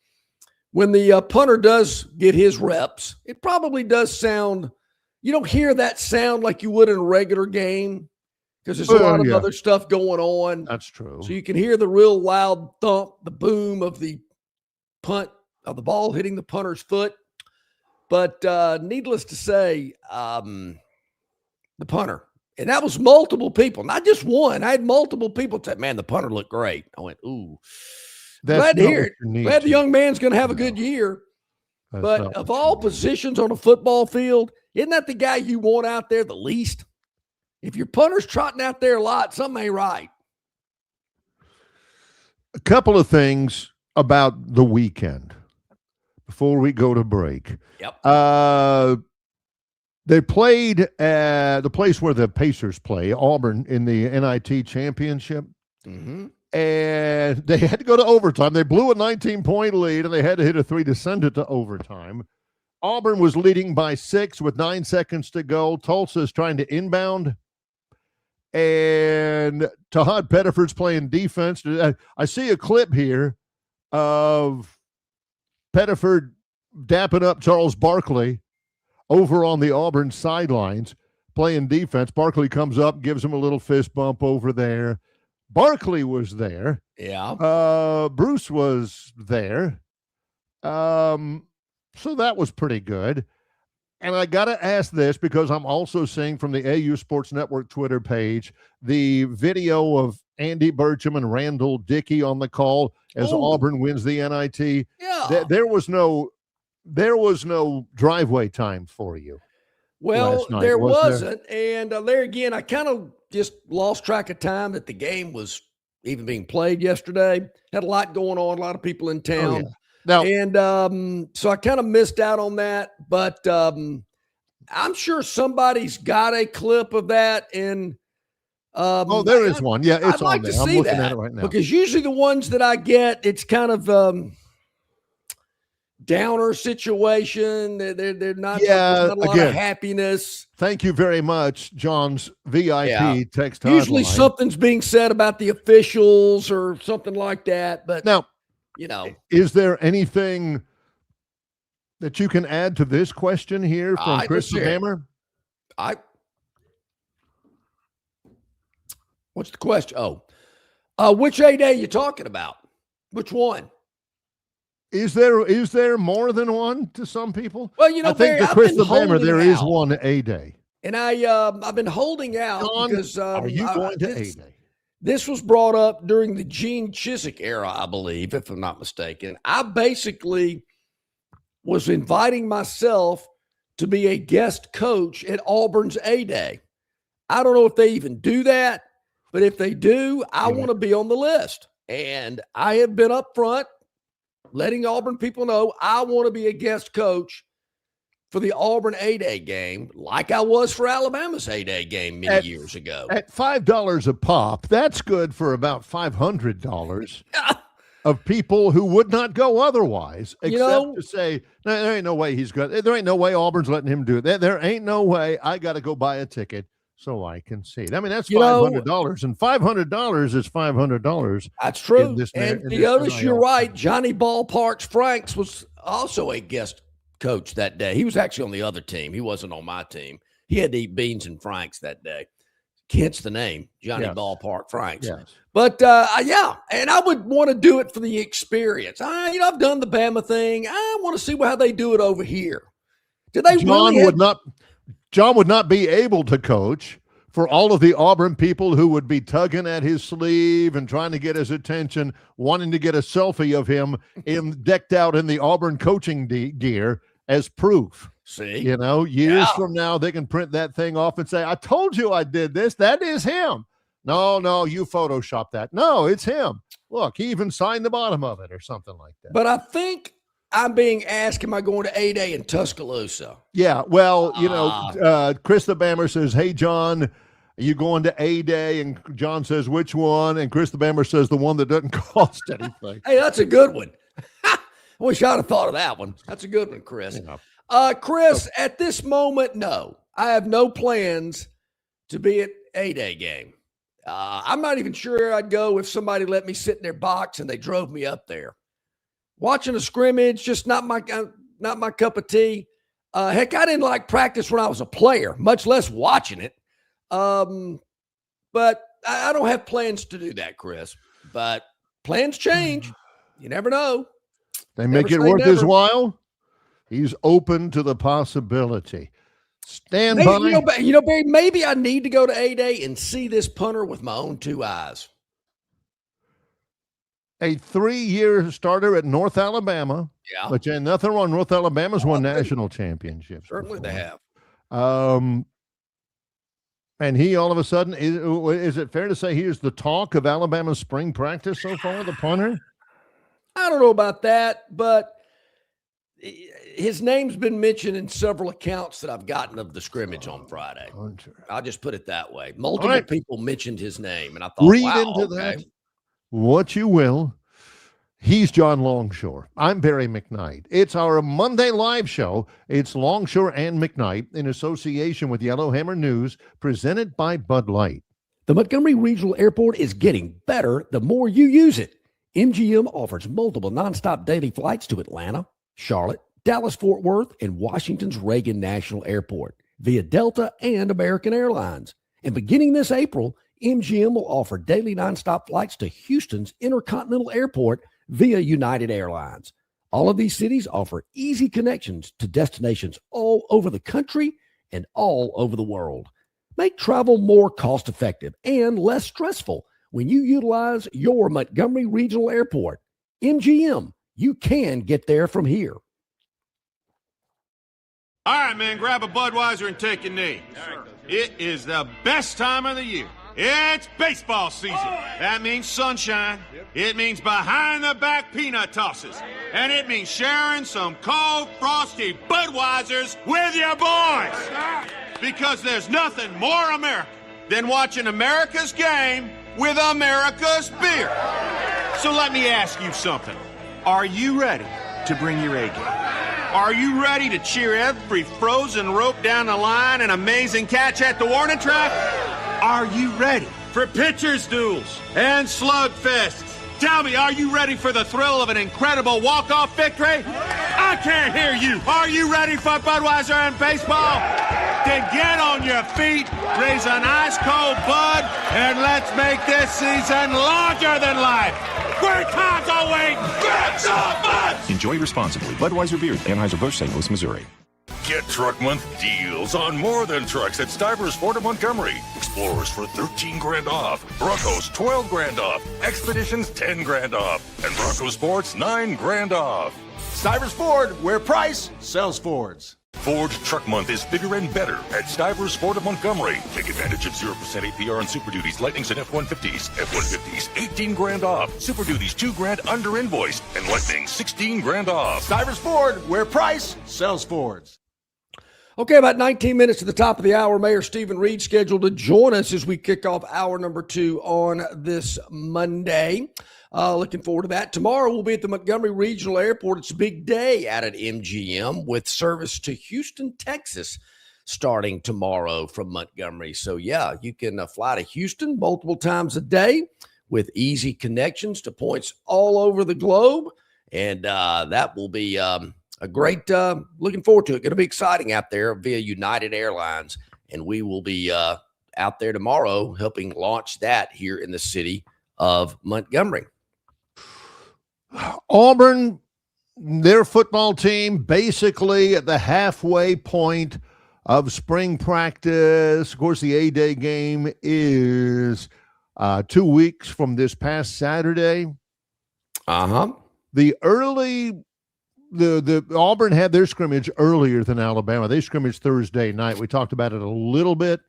[SPEAKER 1] when the punter does get his reps, it probably does sound, you don't hear that sound like you would in a regular game because there's a lot of other stuff going on.
[SPEAKER 2] That's true.
[SPEAKER 1] So you can hear the real loud thump, the boom of the punt, of the ball hitting the punter's foot. But needless to say, the punter, and that was multiple people, not just one. I had multiple people say, man, the punter looked great. I went, ooh. Glad to hear it. Glad the young man's going to have a good year. But of all positions on a football field, isn't that the guy you want out there the least? If your punter's trotting out there a lot, something ain't right.
[SPEAKER 2] A couple of things about the weekend before we go to break.
[SPEAKER 1] Yep.
[SPEAKER 2] They played at the place where the Pacers play, Auburn, in the NIT championship.
[SPEAKER 1] Mm-hmm.
[SPEAKER 2] And they had to go to overtime. They blew a 19-point lead, and they had to hit a 3 to send it to overtime. Auburn was leading by 6 with 9 seconds to go. Tulsa is trying to inbound. And Tahad Pettiford's playing defense. I see a clip here of Pettiford dapping up Charles Barkley over on the Auburn sidelines playing defense. Barkley comes up, gives him a little fist bump over there. Barkley was there.
[SPEAKER 1] Yeah.
[SPEAKER 2] Bruce was there. So that was pretty good. And I got to ask this because I'm also seeing from the AU Sports Network Twitter page the video of Andy Burcham and Randall Dickey on the call as Auburn wins the NIT.
[SPEAKER 1] Yeah.
[SPEAKER 2] There was no driveway time for you.
[SPEAKER 1] Well, there wasn't. And there again, I kind of just lost track of time that the game was even being played yesterday. Had a lot going on, a lot of people in town.
[SPEAKER 2] Oh, yeah. Now,
[SPEAKER 1] and so I kind of missed out on that. But I'm sure somebody's got a clip of that. And
[SPEAKER 2] there is one. Yeah, it's
[SPEAKER 1] I'd like
[SPEAKER 2] on there.
[SPEAKER 1] to
[SPEAKER 2] I'm
[SPEAKER 1] see
[SPEAKER 2] looking
[SPEAKER 1] that
[SPEAKER 2] at it right now.
[SPEAKER 1] because usually the ones that I get, it's kind of downer situation. They're not, there's not a lot of happiness.
[SPEAKER 2] Thank you very much, John's VIP text hotline.
[SPEAKER 1] Usually something's being said about the officials or something like that. But
[SPEAKER 2] now,
[SPEAKER 1] is
[SPEAKER 2] there anything that you can add to this question here from Chris the Hammer?
[SPEAKER 1] What's the question? Which A-Day are you talking about? Which one?
[SPEAKER 2] Is there more than one to some people?
[SPEAKER 1] Well,
[SPEAKER 2] I think the Chris the Hammer, there is one A-Day.
[SPEAKER 1] And I've been holding out
[SPEAKER 2] John,
[SPEAKER 1] because
[SPEAKER 2] are you going to A-Day?
[SPEAKER 1] This was brought up during the Gene Chizik era, I believe, if I'm not mistaken. I basically was inviting myself to be a guest coach at Auburn's A-Day. I don't know if they even do that, but if they do, I want to be on the list. And I have been up front letting Auburn people know I want to be a guest coach for the Auburn A-Day game, like I was for Alabama's A-Day game many years ago.
[SPEAKER 2] At $5 a pop, that's good for about $500 of people who would not go otherwise, except to say, no, there ain't no way he's good. There ain't no way Auburn's letting him do it. There ain't no way I got to go buy a ticket so I can see it. I mean, that's $500, and $500 is $500.
[SPEAKER 1] That's true. And Theodis, you're right. Johnny Ballparks Franks was also a guest coach that day. He was actually on the other team. He wasn't on my team. He had to eat beans and Franks that day. Hence the name, Johnny Ballpark Franks.
[SPEAKER 2] Yes.
[SPEAKER 1] But and I would want to do it for the experience. I've done the Bama thing. I want to see how they do it over here. Do they
[SPEAKER 2] John would not be able to coach for all of the Auburn people who would be tugging at his sleeve and trying to get his attention, wanting to get a selfie of him decked out in the Auburn coaching gear as proof.
[SPEAKER 1] See,
[SPEAKER 2] years from now, they can print that thing off and say, I told you I did this. That is him. No, you Photoshopped that. No, it's him. Look, he even signed the bottom of it or something like that.
[SPEAKER 1] But I think I'm being asked, am I going to A-Day in Tuscaloosa?
[SPEAKER 2] Yeah, well, Chris the Bammer says, hey, John, are you going to A-Day? And John says, which one? And Chris the Bammer says, the one that doesn't cost anything.
[SPEAKER 1] Hey, that's a good one. I wish I'd have thought of that one. That's a good one, Chris. Yeah. Chris, at this moment, no. I have no plans to be at A-Day game. I'm not even sure I'd go if somebody let me sit in their box and they drove me up there. Watching a scrimmage, just not my cup of tea. Heck, I didn't like practice when I was a player, much less watching it. But I don't have plans to do that, Chris. But plans change. You never know.
[SPEAKER 2] They make it worth his while. He's open to the possibility. Stand by.
[SPEAKER 1] Barry, maybe I need to go to A-Day and see this punter with my own two eyes.
[SPEAKER 2] A 3-year starter at North Alabama.
[SPEAKER 1] Yeah.
[SPEAKER 2] But nothing wrong. North Alabama's won national championships.
[SPEAKER 1] Certainly they have.
[SPEAKER 2] And he all of a sudden, is it fair to say he is the talk of Alabama's spring practice so far, the punter?
[SPEAKER 1] I don't know about that, but his name's been mentioned in several accounts that I've gotten of the scrimmage on Friday. Hunter. I'll just put it that way. Multiple people mentioned his name, and I thought,
[SPEAKER 2] read into that what you will. He's John Longshore. I'm Barry McKnight. It's our Monday live show. It's Longshore and McKnight in association with Yellowhammer News, presented by Bud Light.
[SPEAKER 3] The Montgomery Regional Airport is getting better the more you use it. MGM offers multiple nonstop daily flights to Atlanta, Charlotte, Dallas-Fort Worth, and Washington's Reagan National Airport via Delta and American Airlines. And beginning this April, MGM will offer daily nonstop flights to Houston's Intercontinental Airport via United Airlines. All of these cities offer easy connections to destinations all over the country and all over the world. Make travel more cost-effective and less stressful when you utilize your Montgomery Regional Airport. MGM, you can get there from here.
[SPEAKER 4] All right, man, grab a Budweiser and take a knee. It is the best time of the year. It's baseball season. That means sunshine. It means behind-the-back peanut tosses. And it means sharing some cold, frosty Budweisers with your boys. Because there's nothing more American than watching America's game with America's beer. So let me ask you something. Are you ready to bring your A game? Are you ready to cheer every frozen rope down the line and amazing catch at the warning track? Are you ready for pitchers' duels and slugfests? Tell me, are you ready for the thrill of an incredible walk-off victory? I can't hear you. Are you ready for Budweiser and baseball? Then get on your feet, raise an ice-cold Bud, and let's make this season larger than life. Great times are waiting. Grab some Buds!
[SPEAKER 5] Enjoy responsibly. Budweiser Beer, Anheuser-Busch, St. Louis, Missouri.
[SPEAKER 6] Get Truck Month deals on more than trucks at Stivers Ford of Montgomery. Explorers for 13 grand off. Broncos 12 grand off. Expeditions 10 grand off. And Bronco Sports 9 grand off.
[SPEAKER 7] Stivers Ford, where price sells Fords.
[SPEAKER 6] Ford Truck Month is bigger and better at Stivers Ford of Montgomery. Take advantage of 0% APR on Super Duties, Lightnings, and F-150s. F-150s 18 grand off. Super Duties 2 grand under invoice. And Lightning 16 grand off.
[SPEAKER 7] Stivers Ford, where price sells Fords.
[SPEAKER 3] Okay, about 19 minutes to the top of the hour. Mayor Stephen Reed scheduled to join us as we kick off hour number 2 on this Monday. Looking forward to that. Tomorrow we'll be at the Montgomery Regional Airport. It's a big day out at MGM with service to Houston, Texas, starting tomorrow from Montgomery. So, yeah, you can fly to Houston multiple times a day with easy connections to points all over the globe. And that will be a great, looking forward to it. Going to be exciting out there via United Airlines. And we will be out there tomorrow helping launch that here in the city of Montgomery.
[SPEAKER 2] Auburn, their football team, basically at the halfway point of spring practice. Of course, the A-Day game is 2 weeks from this past Saturday. The Auburn had their scrimmage earlier than Alabama. They scrimmaged Thursday night. We talked about it a little bit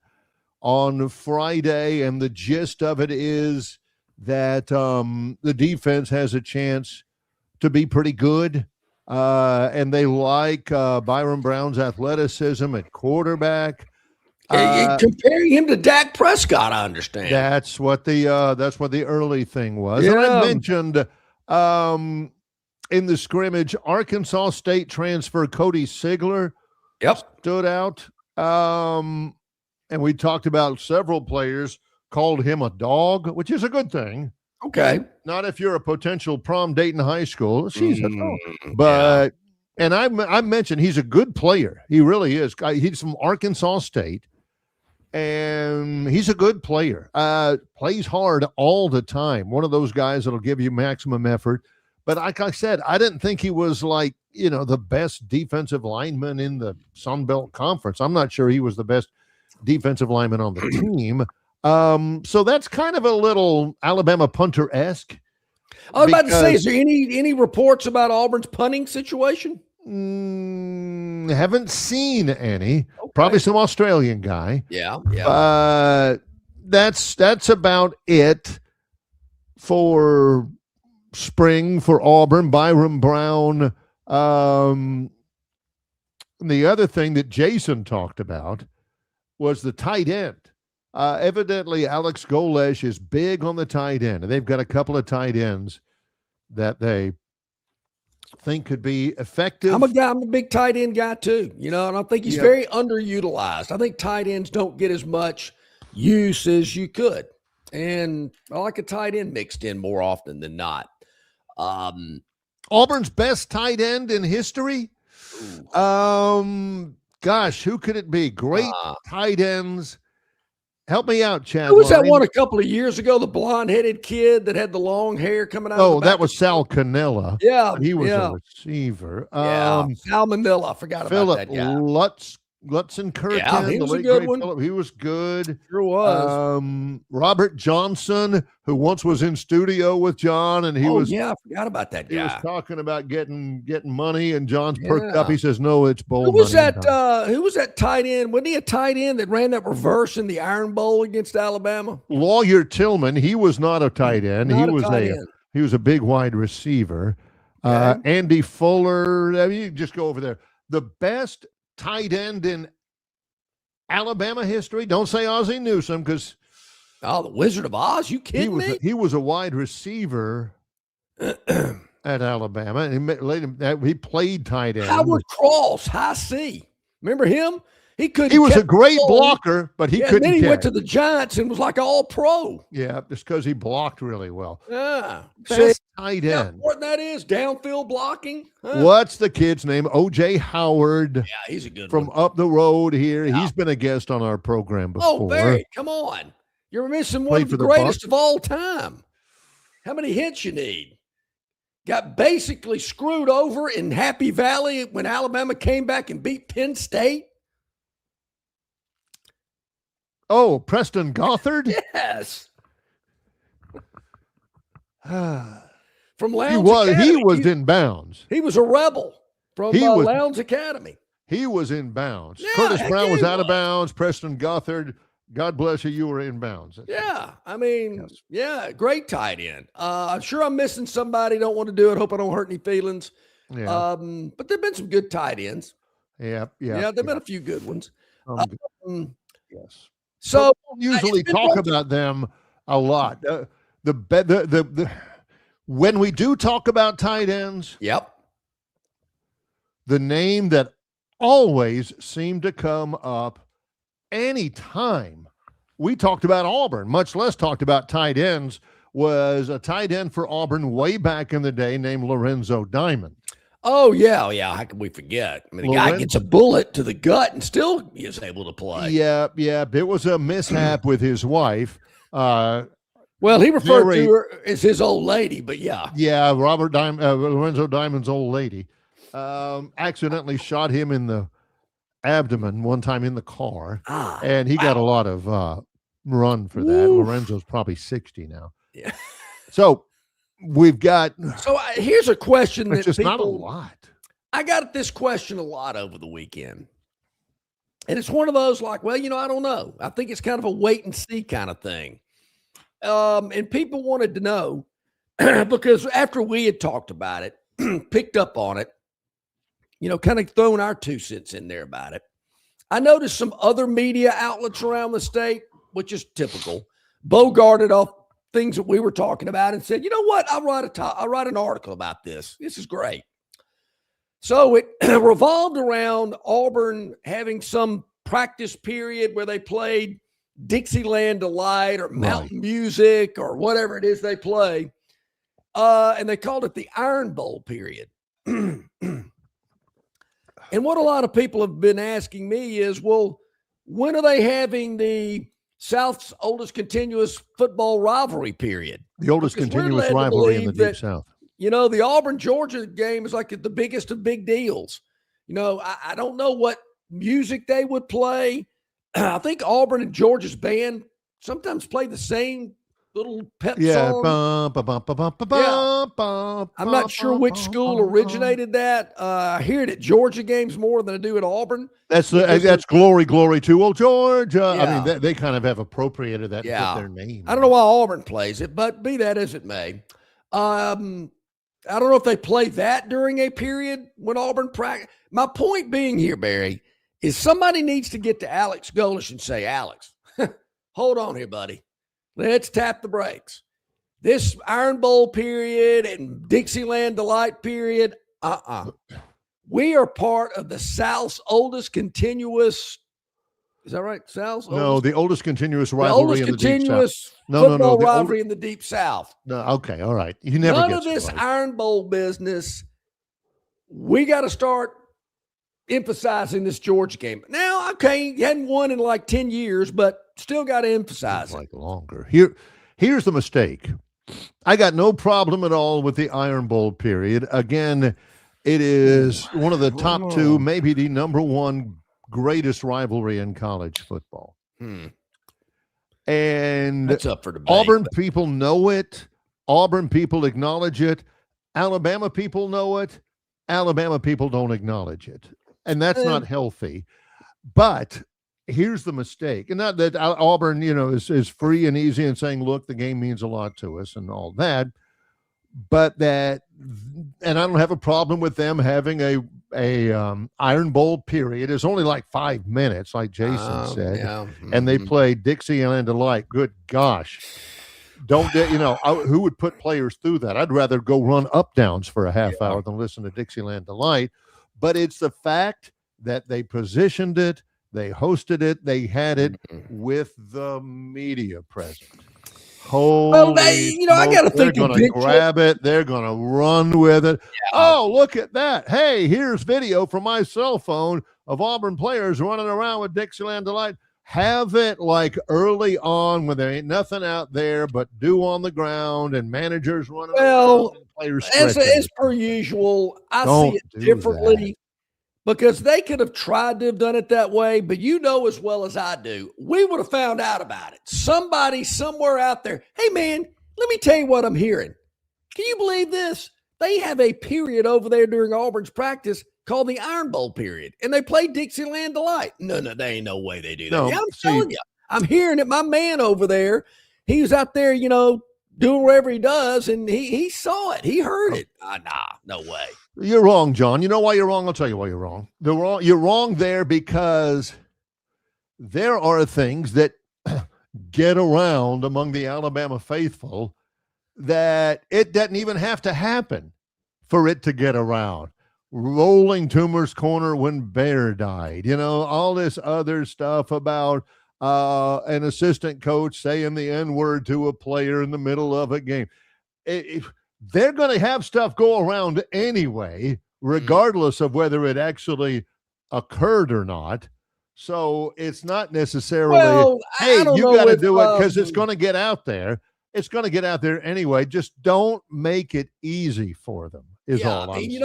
[SPEAKER 2] on Friday, and the gist of it is that the defense has a chance to be pretty good, and they like Byron Brown's athleticism at quarterback.
[SPEAKER 3] Comparing him to Dak Prescott, I understand.
[SPEAKER 2] That's what the early thing was. Yeah. And I mentioned in the scrimmage, Arkansas State transfer Cody Sigler stood out, and we talked about several players called him a dog, which is a good thing.
[SPEAKER 3] Okay.
[SPEAKER 2] Not if you're a potential prom date in high school. She's a dog. But, and I mentioned he's a good player. He really is. He's from Arkansas State, and he's a good player. Plays hard all the time. One of those guys that'll give you maximum effort. But like I said, I didn't think he was like, the best defensive lineman in the Sun Belt Conference. I'm not sure he was the best defensive lineman on the team. So that's kind of a little Alabama punter-esque.
[SPEAKER 3] I was about to say, is there any reports about Auburn's punting situation?
[SPEAKER 2] Haven't seen any. Okay. Probably some Australian guy.
[SPEAKER 3] Yeah.
[SPEAKER 2] That's about it for spring for Auburn. Byron Brown. The other thing that Jason talked about was the tight end. Evidently, Alex Golesh is big on the tight end, and they've got a couple of tight ends that they think could be effective.
[SPEAKER 3] I'm a big tight end guy too, and I think he's very underutilized. I think tight ends don't get as much use as you could, and I like a tight end mixed in more often than not.
[SPEAKER 2] Auburn's best tight end in history? Gosh, who could it be? Great tight ends. Help me out, Chad.
[SPEAKER 3] Who was that one a couple of years ago? The blonde-headed kid that had the long hair coming out.
[SPEAKER 2] Oh, that was Sal Cannella.
[SPEAKER 3] Yeah,
[SPEAKER 2] he was a receiver.
[SPEAKER 3] Sal Manila. I forgot about that guy.
[SPEAKER 2] Lutsen Kirkin,
[SPEAKER 3] Yeah, he was
[SPEAKER 2] the
[SPEAKER 3] a
[SPEAKER 2] late
[SPEAKER 3] good
[SPEAKER 2] great
[SPEAKER 3] one.
[SPEAKER 2] Philip, he was good.
[SPEAKER 3] Sure was.
[SPEAKER 2] Robert Johnson, who once was in studio with John, and he
[SPEAKER 3] I forgot about that
[SPEAKER 2] he was
[SPEAKER 3] guy.
[SPEAKER 2] talking about getting money, and John's perked up.
[SPEAKER 3] Yeah.
[SPEAKER 2] He says, "No, it's bowl
[SPEAKER 3] Who was
[SPEAKER 2] money."
[SPEAKER 3] that? Who was that tight end? Wasn't he a tight end that ran that reverse in the Iron Bowl against Alabama?
[SPEAKER 2] Lawyer Tillman, he was not a tight end.
[SPEAKER 3] Not a tight end.
[SPEAKER 2] He was a big wide receiver.
[SPEAKER 3] Okay.
[SPEAKER 2] Andy Fuller. I mean, you just go over there. The best tight end in Alabama history. Don't say Ozzie Newsome, because
[SPEAKER 3] the Wizard of Oz. You kidding me?
[SPEAKER 2] He was a wide receiver at Alabama, and he played tight end.
[SPEAKER 3] Howard Cross, high C. Remember him? He
[SPEAKER 2] was a great blocker, but he couldn't.
[SPEAKER 3] And then he went to
[SPEAKER 2] catch.
[SPEAKER 3] the Giants and was like all pro.
[SPEAKER 2] Yeah, just because he blocked really well.
[SPEAKER 3] Yeah.
[SPEAKER 2] Best tight
[SPEAKER 3] Yeah,
[SPEAKER 2] end.
[SPEAKER 3] what that is, downfield blocking. Huh?
[SPEAKER 2] What's the kid's name? O.J. Howard.
[SPEAKER 3] Yeah, he's a good
[SPEAKER 2] from
[SPEAKER 3] one.
[SPEAKER 2] up the road here.
[SPEAKER 3] Yeah.
[SPEAKER 2] He's been a guest on our program before.
[SPEAKER 3] Oh, Barry, come on. You're missing one
[SPEAKER 2] Played
[SPEAKER 3] of
[SPEAKER 2] for
[SPEAKER 3] the
[SPEAKER 2] the
[SPEAKER 3] greatest
[SPEAKER 2] Bucs.
[SPEAKER 3] of all time. How many hits you need? Got basically screwed over in Happy Valley when Alabama came back and beat Penn State.
[SPEAKER 2] Oh, Preston Gothard?
[SPEAKER 3] Yes. From
[SPEAKER 2] he
[SPEAKER 3] Lowndes
[SPEAKER 2] was
[SPEAKER 3] Academy.
[SPEAKER 2] in bounds.
[SPEAKER 3] He was a rebel from Lowndes Academy.
[SPEAKER 2] He was in bounds.
[SPEAKER 3] Yeah,
[SPEAKER 2] Curtis
[SPEAKER 3] heck
[SPEAKER 2] Brown
[SPEAKER 3] yeah,
[SPEAKER 2] was
[SPEAKER 3] he
[SPEAKER 2] out of
[SPEAKER 3] was.
[SPEAKER 2] bounds. Preston Gothard, God bless you, you were in bounds.
[SPEAKER 3] Yeah, I mean, great tight end. I'm sure I'm missing somebody. Don't want to do it. Hope I don't hurt any feelings.
[SPEAKER 2] Yeah.
[SPEAKER 3] But there've been some good tight ends.
[SPEAKER 2] Yeah.
[SPEAKER 3] There've been a few good ones.
[SPEAKER 2] Yes.
[SPEAKER 3] So
[SPEAKER 2] we don't usually talk about them a lot. When we do talk about tight ends, the name that always seemed to come up anytime we talked about Auburn, much less talked about tight ends, was a tight end for Auburn way back in the day named Lorenzo Diamond.
[SPEAKER 3] Oh, yeah. How can we forget? I mean, the guy gets a bullet to the gut and still is able to play.
[SPEAKER 2] Yeah. It was a mishap with his wife.
[SPEAKER 3] Well, he referred to her as his old lady, but yeah.
[SPEAKER 2] Yeah, Lorenzo Diamond's old lady accidentally shot him in the abdomen one time in the car, and he got a lot of run for that.
[SPEAKER 3] Oof.
[SPEAKER 2] Lorenzo's probably 60 now.
[SPEAKER 3] Yeah.
[SPEAKER 2] So we've got.
[SPEAKER 3] So here's a question that
[SPEAKER 2] just
[SPEAKER 3] people,
[SPEAKER 2] not a lot.
[SPEAKER 3] I got this question a lot over the weekend. And it's one of those like, well, I don't know. I think it's kind of a wait and see kind of thing. And people wanted to know because after we had talked about it, picked up on it, kind of thrown our 2 cents in there about it. I noticed some other media outlets around the state, which is typical, bogarted off things that we were talking about and said, you know what? I'll write an article about this. This is great. So it revolved around Auburn having some practice period where they played Dixieland Delight or Mountain Music or whatever it is they play. And they called it the Iron Bowl period. And what a lot of people have been asking me is, well, when are they having the South's oldest continuous football rivalry period?
[SPEAKER 2] The oldest continuous rivalry in the Deep South.
[SPEAKER 3] The Auburn-Georgia game is like the biggest of big deals. I don't know what music they would play. I think Auburn and Georgia's band sometimes play the same little pep song. I'm not sure which school originated that. I hear it at Georgia games more than I do at Auburn.
[SPEAKER 2] That's glory to old Georgia. Yeah. I mean, they kind of have appropriated that and put their name.
[SPEAKER 3] I don't know why Auburn plays it, but be that as it may. I don't know if they play that during a period when Auburn practice. My point being here, Barry, is somebody needs to get to Alex Golish and say, Alex, hold on here, buddy. Let's tap the brakes. This Iron Bowl period and Dixieland Delight period, we are part of the South's oldest continuous. Is that right? South's oldest?
[SPEAKER 2] No, the oldest continuous rivalry in the Deep South.
[SPEAKER 3] Football rivalry in the Deep South.
[SPEAKER 2] No, okay, all right. You never
[SPEAKER 3] none
[SPEAKER 2] get
[SPEAKER 3] of this
[SPEAKER 2] right.
[SPEAKER 3] Iron Bowl business. We got to start emphasizing this Georgia game. Now, okay, you hadn't won in like 10 years, but still got to emphasize it.
[SPEAKER 2] Longer. Here's the mistake. I got no problem at all with the Iron Bowl period. Again, it is one of the top 2, maybe the number 1 greatest rivalry in college football. And
[SPEAKER 1] that's up for debate.
[SPEAKER 2] Auburn people know it. Auburn people acknowledge it. Alabama people know it. Alabama people don't acknowledge it. And that's not healthy. But here's the mistake. And not that Auburn, is free and easy and saying, look, the game means a lot to us and all that. But and I don't have a problem with them having a Iron Bowl period. It's only like 5 minutes, like Jason said.
[SPEAKER 1] Yeah.
[SPEAKER 2] And they play Dixieland Delight. Good gosh. Who would put players through that? I'd rather go run up downs for a half hour than listen to Dixieland Delight. But it's the fact that they positioned it, they hosted it, they had it with the media present. Holy
[SPEAKER 1] I got to think
[SPEAKER 2] they're going to grab it. They're going to run with it. Yeah. Oh, look at that. Hey, here's video from my cell phone of Auburn players running around with Dixieland Delight. Have it like early on when there ain't nothing out there but dew on the ground and managers running around and players
[SPEAKER 1] as per usual, I see it differently because they could have tried to have done it that way, but as well as I do, we would have found out about it. Somebody somewhere out there, hey man, let me tell you what I'm hearing. Can you believe this? They have a period over there during Auburn's practice called the Iron Bowl period, and they play Dixieland Delight. No, there ain't no way they do that. I'm telling you, I'm hearing it. My man over there, he was out there, doing whatever he does, and he saw it. He heard it. Nah, no way.
[SPEAKER 2] You're wrong, John. You know why you're wrong? I'll tell you why you're wrong. You're wrong there because there are things that get around among the Alabama faithful that it doesn't even have to happen for it to get around. Rolling Toomer's corner when Bear died, all this other stuff about an assistant coach saying the N-word to a player in the middle of a game. They're going to have stuff go around anyway, regardless of whether it actually occurred or not. So it's not necessarily, hey, you got to do it because it's going to get out there. It's going to get out there anyway. Just don't make it easy for them. All I'm saying.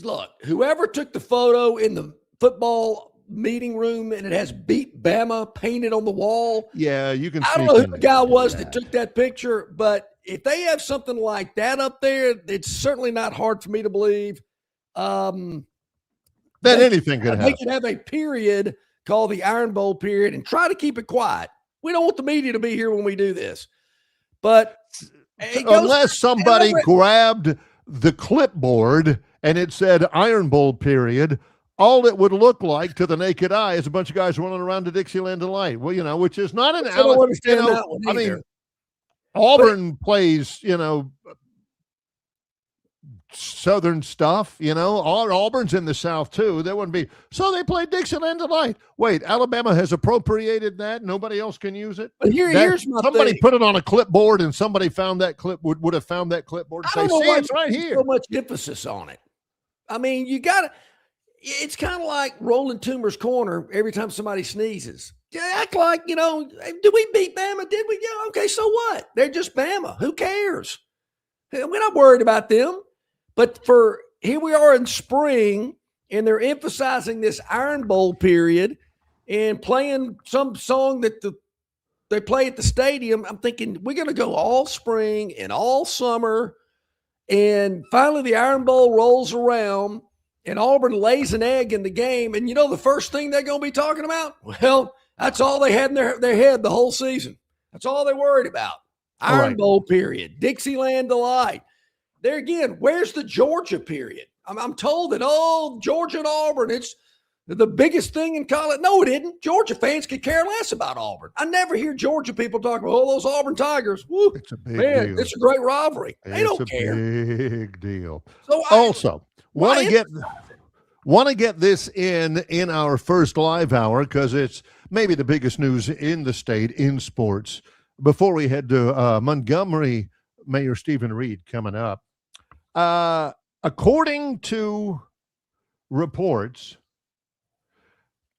[SPEAKER 1] Look, whoever took the photo in the football meeting room and it has "Beat Bama" painted on the wall.
[SPEAKER 2] Yeah, you can.
[SPEAKER 1] I don't know who the guy was that took that picture, but if they have something like that up there, it's certainly not hard for me to believe
[SPEAKER 2] that anything could happen.
[SPEAKER 1] They could have a period called the Iron Bowl period and try to keep it quiet. We don't want the media to be here when we do this, but
[SPEAKER 2] unless somebody grabbed the clipboard and it said Iron Bowl period, all it would look like to the naked eye is a bunch of guys running around to Dixieland Delight. Well, which is not an I mean, Auburn plays, Southern stuff, Auburn's in the South too. There wouldn't be. So they play Dixieland Delight. Wait, Alabama has appropriated that. Nobody else can use it.
[SPEAKER 1] But here's my
[SPEAKER 2] somebody
[SPEAKER 1] thing.
[SPEAKER 2] Put it on a clipboard, and somebody found that clip would have found that clipboard. And say, see, it's right here.
[SPEAKER 1] So much emphasis on it. I mean, you got to. It's kind of like rolling Toomer's corner every time somebody sneezes. You act like did we beat Bama? Did we? Yeah. Okay. So what? They're just Bama. Who cares? We're not worried about them. But here we are in spring, and they're emphasizing this Iron Bowl period and playing some song that they play at the stadium. I'm thinking we're going to go all spring and all summer, and finally the Iron Bowl rolls around, and Auburn lays an egg in the game. And the first thing they're going to be talking about? Well, that's all they had in their head the whole season. That's all they're worried about. Iron Bowl period, Dixieland Delight. There again, where's the Georgia period? I'm told that, Georgia and Auburn, it's the biggest thing in college. No, it isn't. Georgia fans could care less about Auburn. I never hear Georgia people talk about, those Auburn Tigers. Woo,
[SPEAKER 2] it's a big deal.
[SPEAKER 1] It's a great rivalry. They don't care.
[SPEAKER 2] Big deal.
[SPEAKER 1] So
[SPEAKER 2] also, want to get this in our first live hour because it's maybe the biggest news in the state in sports. Before we head to Montgomery, Mayor Stephen Reed coming up. According to reports,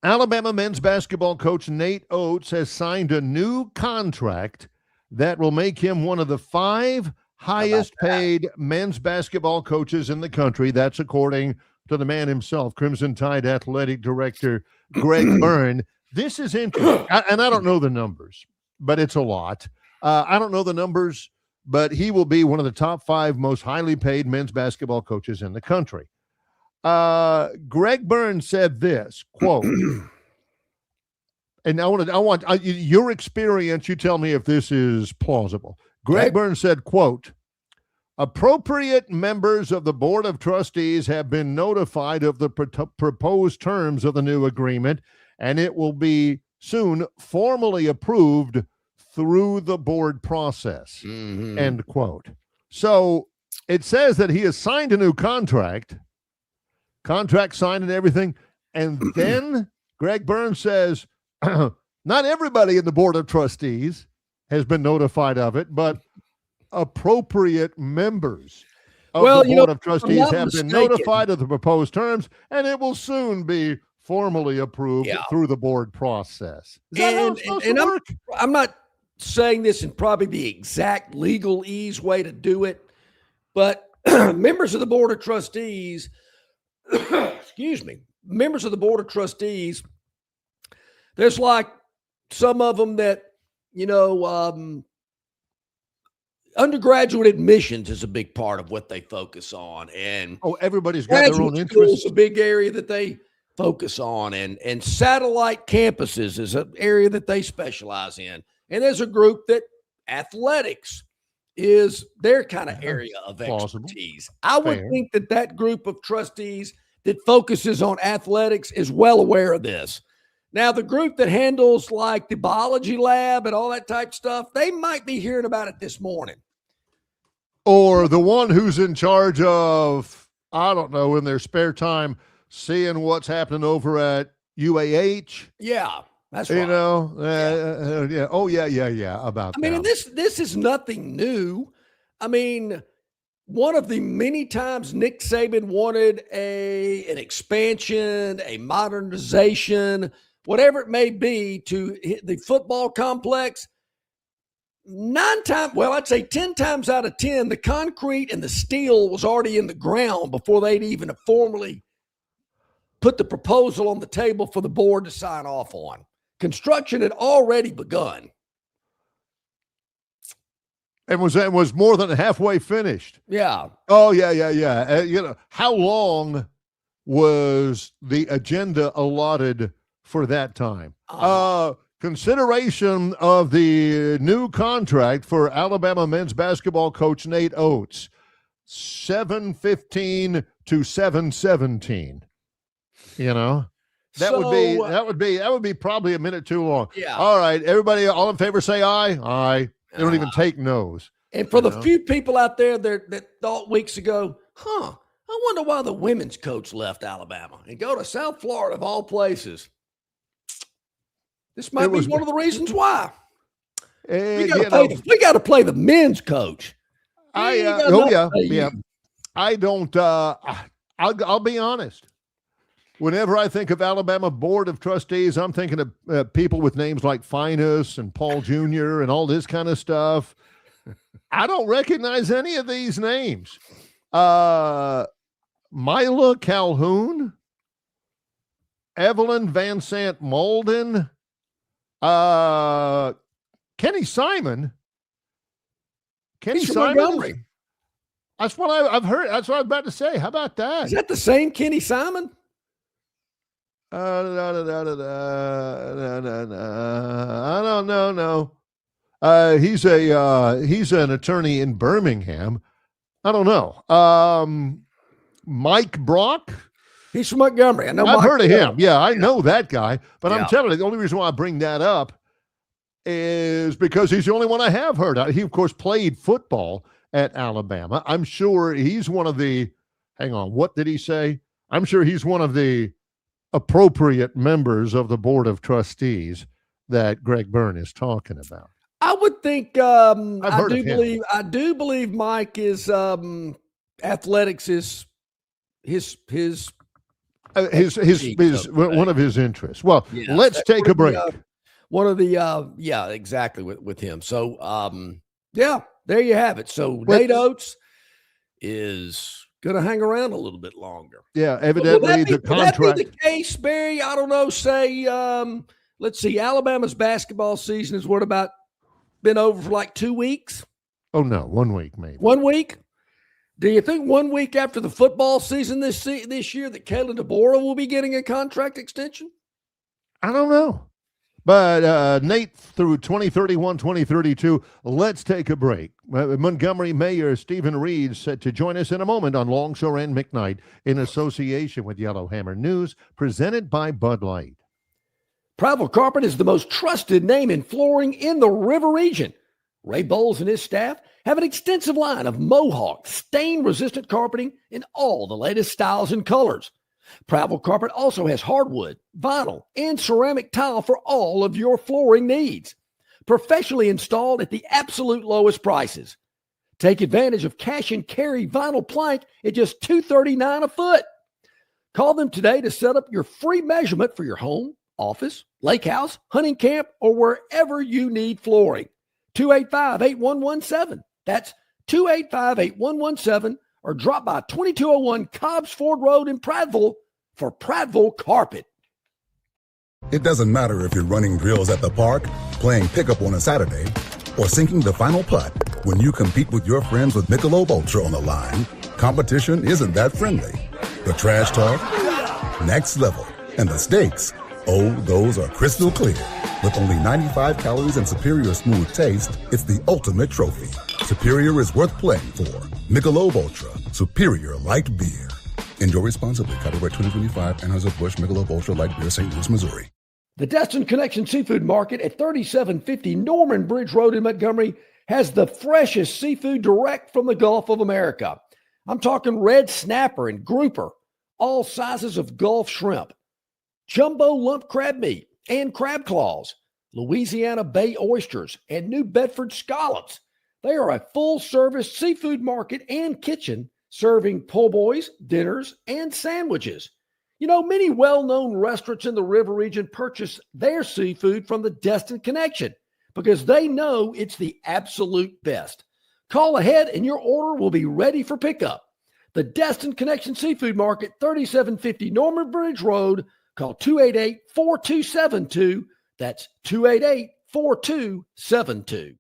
[SPEAKER 2] Alabama men's basketball coach Nate Oates has signed a new contract that will make him one of the 5 highest paid men's basketball coaches in the country. That's according to the man himself, Crimson Tide Athletic Director Greg Gurn. This is interesting. And I don't know the numbers, but it's a lot. I don't know the numbers, but he will be one of the top 5 most highly paid men's basketball coaches in the country. Greg Gurn said this, quote, and I want your experience. You tell me if this is plausible. Greg Gurn said, quote, appropriate members of the Board of Trustees have been notified of the proposed terms of the new agreement, and it will be soon formally approved through the board process, end quote. So it says that he has signed a new contract signed and everything, and then Greg Gurn says, not everybody in the Board of Trustees has been notified of it, but appropriate members of the Board of Trustees have been notified of the proposed terms, and it will soon be formally approved through the board process. Is that how it's supposed to work?
[SPEAKER 3] I'm not saying this in probably the exact legalese way to do it, but members of the Board of Trustees, members of the Board of Trustees, there's like some of them that, undergraduate admissions is a big part of what they focus on. And
[SPEAKER 2] everybody's got their own interests.
[SPEAKER 3] It's a big area that they focus on. And satellite campuses is an area that they specialize in. And there's a group that athletics is their kind of area of expertise. I would think that group of trustees that focuses on athletics is well aware of this. Now, the group that handles like the biology lab and all that type stuff, they might be hearing about it this morning.
[SPEAKER 2] Or the one who's in charge of, I don't know, in their spare time, seeing what's happening over at UAH.
[SPEAKER 3] Yeah, that's right.
[SPEAKER 2] About that.
[SPEAKER 3] I mean, and this is nothing new. I mean, one of the many times Nick Saban wanted an expansion, a modernization, whatever it may be, to hit the football complex, 10 times out of 10, the concrete and the steel was already in the ground before they'd even formally put the proposal on the table for the board to sign off on. Construction had already begun.
[SPEAKER 2] And was more than halfway finished.
[SPEAKER 3] Yeah.
[SPEAKER 2] Oh, yeah. How long was the agenda allotted for that time? Consideration of the new contract for Alabama men's basketball coach Nate Oates, 7:15 to 7:17. That would be probably a minute too long.
[SPEAKER 3] Yeah.
[SPEAKER 2] All right, everybody, all in favor, say aye. Aye. They don't even take no's.
[SPEAKER 3] And for the few people out there that thought weeks ago, I wonder why the women's coach left Alabama and go to South Florida of all places. This might be one of the reasons why. We got to play the men's coach.
[SPEAKER 2] I don't. I'll be honest. Whenever I think of Alabama Board of Trustees, I'm thinking of people with names like Finus and Paul Jr. and all this kind of stuff. I don't recognize any of these names. Mila Calhoun, Evelyn Van Sant Malden, Kenny Simon. Kenny Simon. That's what I've heard. That's what I was about to say. How about that?
[SPEAKER 3] Is that the same Kenny Simon?
[SPEAKER 2] I don't know. No. He's an attorney in Birmingham. I don't know. Mike Brock.
[SPEAKER 3] He's from Montgomery.
[SPEAKER 2] I've heard of him. Yeah, I know that guy. But I'm telling you, the only reason why I bring that up is because he's the only one I have heard of. He, of course, played football at Alabama. I'm sure he's one of the, hang on, what did he say? I'm sure he's one of the appropriate members of the Board of Trustees that Greg Gurn is talking about.
[SPEAKER 3] I would think, I do believe Mike is, athletics is his
[SPEAKER 2] one of his interests. Well, let's take a break.
[SPEAKER 3] Exactly with him. So, there you have it. So Nate Oates is going to hang around a little bit longer.
[SPEAKER 2] Yeah, evidently the contract.
[SPEAKER 3] Would that be the case, Barry? I don't know. Say, let's see, Alabama's basketball season is been over for like 2 weeks?
[SPEAKER 2] Oh, no, 1 week maybe.
[SPEAKER 3] 1 week? Do you think 1 week after the football season this year that Kalen DeBoer will be getting a contract extension?
[SPEAKER 2] I don't know. But Nate, through 2031, 2032, let's take a break. Montgomery Mayor Stephen Reed set to join us in a moment on Longshore and McKnight in association with Yellowhammer News, presented by Bud Light.
[SPEAKER 3] Prattville Carpet is the most trusted name in flooring in the River region. Ray Bowles and his staff have an extensive line of Mohawk, stain-resistant carpeting in all the latest styles and colors. Prattville Carpet also has hardwood, vinyl, and ceramic tile for all of your flooring needs. Professionally installed at the absolute lowest prices. Take advantage of cash and carry vinyl plank at just $239 a foot. Call them today to set up your free measurement for your home, office, lake house, hunting camp, or wherever you need flooring. 285-8117. That's 285-8117. Or drop by 2201 Cobbs Ford Road in Prattville for Prattville Carpet.
[SPEAKER 8] It doesn't matter if you're running drills at the park, playing pickup on a Saturday, or sinking the final putt. When you compete with your friends with Michelob Ultra on the line, competition isn't that friendly. The trash talk, next level. And the stakes, oh, those are crystal clear. With only 95 calories and superior smooth taste, it's the ultimate trophy. Superior is worth playing for. Michelob Ultra, superior light beer. Enjoy responsibly. Copyright 2025, Anheuser-Busch Michelob Ultra Light Beer, St. Louis, Missouri.
[SPEAKER 3] The Destin Connection Seafood Market at 3750 Norman Bridge Road in Montgomery has the freshest seafood direct from the Gulf of America. I'm talking red snapper and grouper, all sizes of Gulf shrimp, jumbo lump crab meat and crab claws, Louisiana Bay oysters, and New Bedford scallops. They are a full-service seafood market and kitchen serving po' boys, dinners, and sandwiches. You know, many well-known restaurants in the River region purchase their seafood from the Destin Connection because they know it's the absolute best. Call ahead and your order will be ready for pickup. The Destin Connection Seafood Market, 3750 Norman Bridge Road. Call 288-4272. That's 288-4272.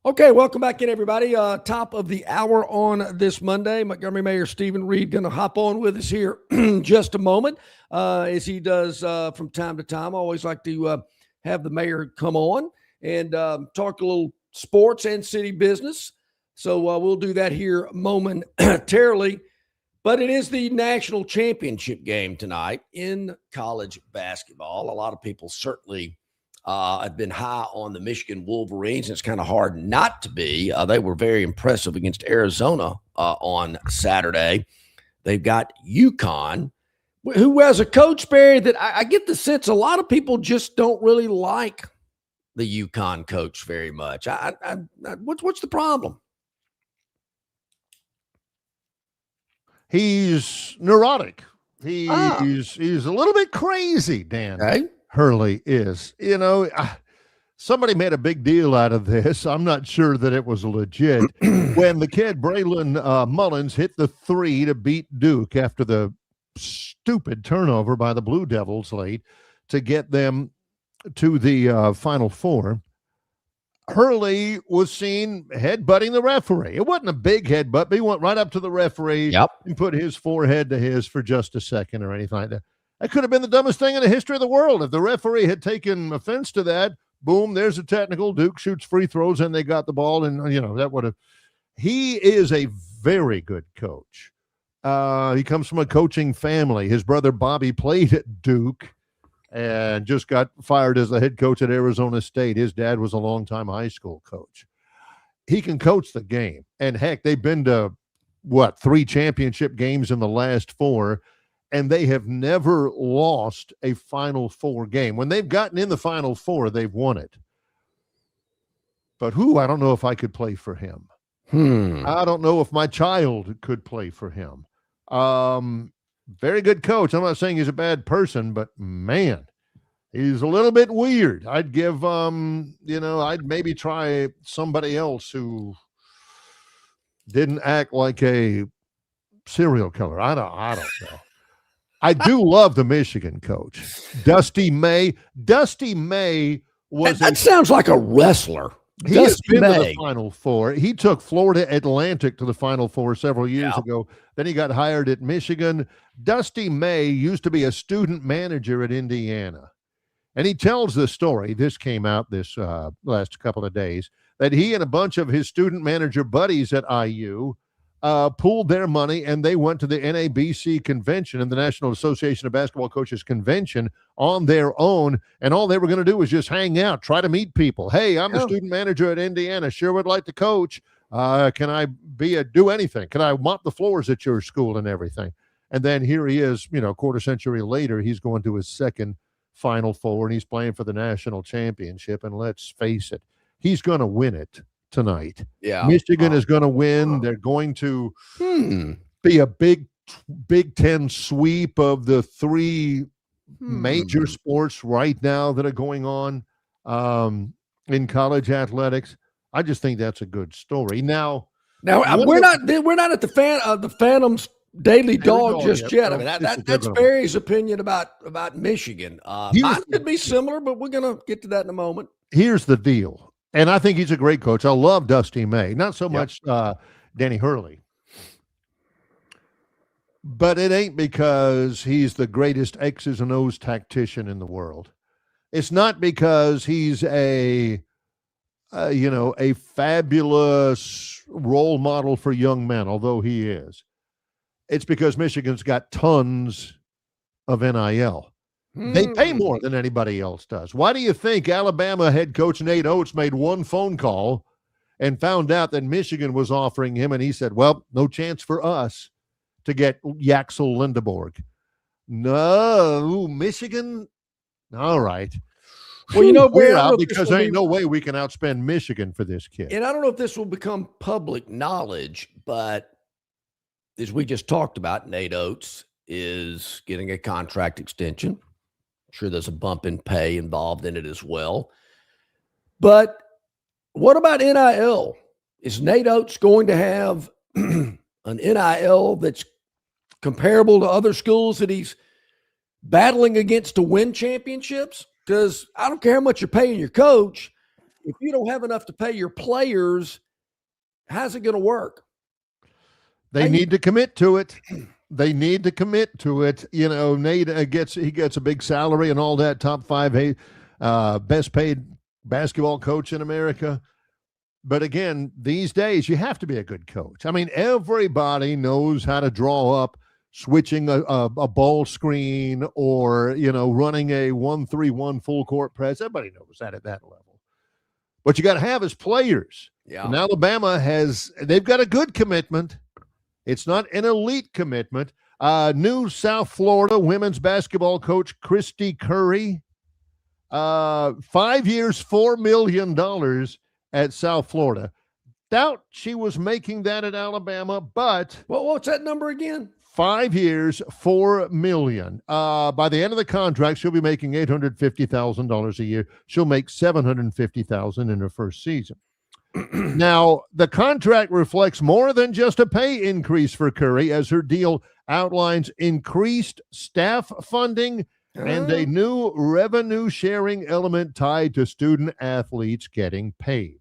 [SPEAKER 3] Okay, welcome back in, everybody. Top of the hour on this Monday. Montgomery Mayor Stephen Reed going to hop on with us here in just a moment, as he does from time to time. I always like to have the mayor come on and talk a little sports and city business. So we'll do that here momentarily. But it is the national championship game tonight in college basketball. A lot of people certainly have been high on the Michigan Wolverines. It's kind of hard not to be. They were very impressive against Arizona on Saturday. They've got UConn, who has a coach, Barry, that I get the sense a lot of people just don't really like the UConn coach very much. What's the problem?
[SPEAKER 2] He's neurotic. He's a little bit crazy, Dan.
[SPEAKER 3] Okay.
[SPEAKER 2] Hurley is. You know, somebody made a big deal out of this. I'm not sure that it was legit. When the kid Braylon Mullins hit the three to beat Duke after the stupid turnover by the Blue Devils late to get them to the Final Four, Hurley was seen headbutting the referee. It wasn't a big headbutt, but he went right up to the referee and put his forehead to his for just a second or anything like that. That could have been the dumbest thing in the history of the world. If the referee had taken offense to that, boom, there's a technical. Duke shoots free throws, and they got the ball, and, you know, that would have. He is a very good coach. He comes from a coaching family. His brother Bobby played at Duke and just got fired as the head coach at Arizona State. His dad was a longtime high school coach. He can coach the game. And, heck, they've been to, 3 championship games in the last 4, and they have never lost a Final Four game. When they've gotten in the Final Four, they've won it. But I don't know if I could play for him. I don't know if my child could play for him. Very good coach. I'm not saying he's a bad person, but, man, he's a little bit weird. I'd give, I'd maybe try somebody else who didn't act like a serial killer. I don't know. I do love the Michigan coach, Dusty May. Dusty May was
[SPEAKER 3] that sounds like a wrestler.
[SPEAKER 2] He has been to the Final Four. He took Florida Atlantic to the Final Four several years ago. Then he got hired at Michigan. Dusty May used to be a student manager at Indiana. And he tells the story, this came out this last couple of days, that he and a bunch of his student manager buddies at IU pooled their money, and they went to the NABC convention and the National Association of Basketball Coaches convention on their own. And all they were going to do was just hang out, try to meet people. Hey, I'm a student manager at Indiana. Sure would like to coach. Can I do anything? Can I mop the floors at your school and everything? And then here he is, quarter century later, he's going to his second Final Four, and he's playing for the national championship. And let's face it, he's going to win it tonight.
[SPEAKER 3] Yeah.
[SPEAKER 2] Michigan is going to win. They're going to be a Big Ten sweep of the three major sports right now that are going on in college athletics. I just think that's a good story. Now
[SPEAKER 3] we're not at the Phantom's Daily Dog just yet. I mean, that's Barry's opinion about Michigan. Mine could be similar, but we're going to get to that in a moment.
[SPEAKER 2] Here's the deal. And I think he's a great coach. I love Dusty May. Not so much Danny Hurley. But it ain't because he's the greatest X's and O's tactician in the world. It's not because he's a fabulous role model for young men, although he is. It's because Michigan's got tons of NIL. They pay more than anybody else does. Why do you think Alabama head coach Nate Oates made one phone call and found out that Michigan was offering him, and he said, well, no chance for us to get Yaxel Lindeborg? No, Michigan? All right.
[SPEAKER 3] Well,
[SPEAKER 2] we're out because there ain't no way we can outspend Michigan for this kid.
[SPEAKER 3] And I don't know if this will become public knowledge, but as we just talked about, Nate Oates is getting a contract extension. Sure, there's a bump in pay involved in it as well. But what about NIL? Is Nate Oates going to have an NIL that's comparable to other schools that he's battling against to win championships? Because I don't care how much you're paying your coach. If you don't have enough to pay your players, how's it going to work?
[SPEAKER 2] They need to commit to it. They need to commit to it. Nate gets a big salary and all that, top 5 best paid basketball coach in America. But again, these days you have to be a good coach. I mean, everybody knows how to draw up switching a ball screen or, running a 1-3-1 full court press. Everybody knows that at that level. What you got to have is players. Yeah. And Alabama they've got a good commitment. It's not an elite commitment. New South Florida women's basketball coach Christy Curry, 5 years, $4 million at South Florida. Doubt she was making that at Alabama, but
[SPEAKER 3] what's that number again?
[SPEAKER 2] 5 years, $4 million. By the end of the contract, she'll be making $850,000 a year. She'll make $750,000 in her first season. Now, the contract reflects more than just a pay increase for Curry, as her deal outlines increased staff funding and a new revenue sharing element tied to student athletes getting paid.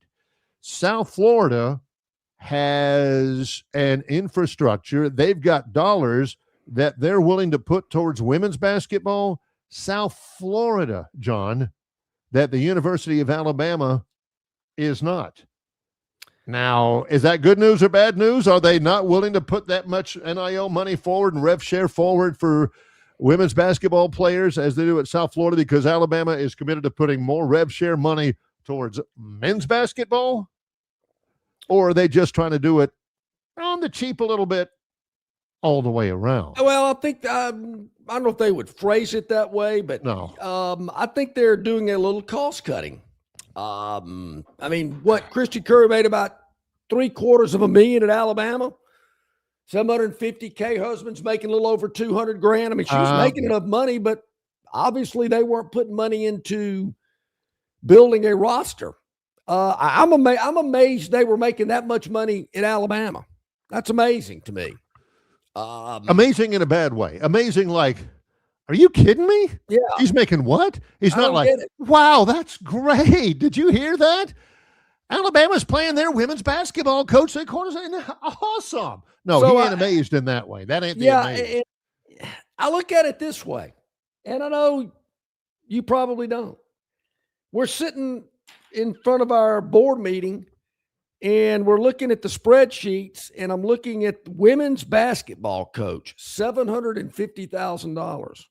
[SPEAKER 2] South Florida has an infrastructure. They've got dollars that they're willing to put towards women's basketball. South Florida, John, that the University of Alabama is not. Now, is that good news or bad news? Are they not willing to put that much NIL money forward and rev share forward for women's basketball players as they do at South Florida because Alabama is committed to putting more rev share money towards men's basketball? Or are they just trying to do it on the cheap a little bit all the way around?
[SPEAKER 3] Well, I think, I don't know if they would phrase it that way, but
[SPEAKER 2] no.
[SPEAKER 3] I think they're doing a little cost cutting. I mean, Christy Curry made about $750,000 at Alabama. 750K. Husband's making a little over $200,000. I mean, she was making enough money, but obviously they weren't putting money into building a roster. I'm amazed they were making that much money in Alabama. That's amazing to me.
[SPEAKER 2] Amazing in a bad way. Amazing, like, are you kidding me?
[SPEAKER 3] Yeah.
[SPEAKER 2] He's making what? He's not like,
[SPEAKER 3] get it.
[SPEAKER 2] wow, that's great. Did you hear that? Alabama's playing their women's basketball coach. They called us awesome. No,
[SPEAKER 3] So
[SPEAKER 2] he ain't amazed in that way. That ain't the amazing.
[SPEAKER 3] I look at it this way, and I know you probably don't. We're sitting in front of our board meeting, and we're looking at the spreadsheets, and I'm looking at women's basketball coach, $750,000.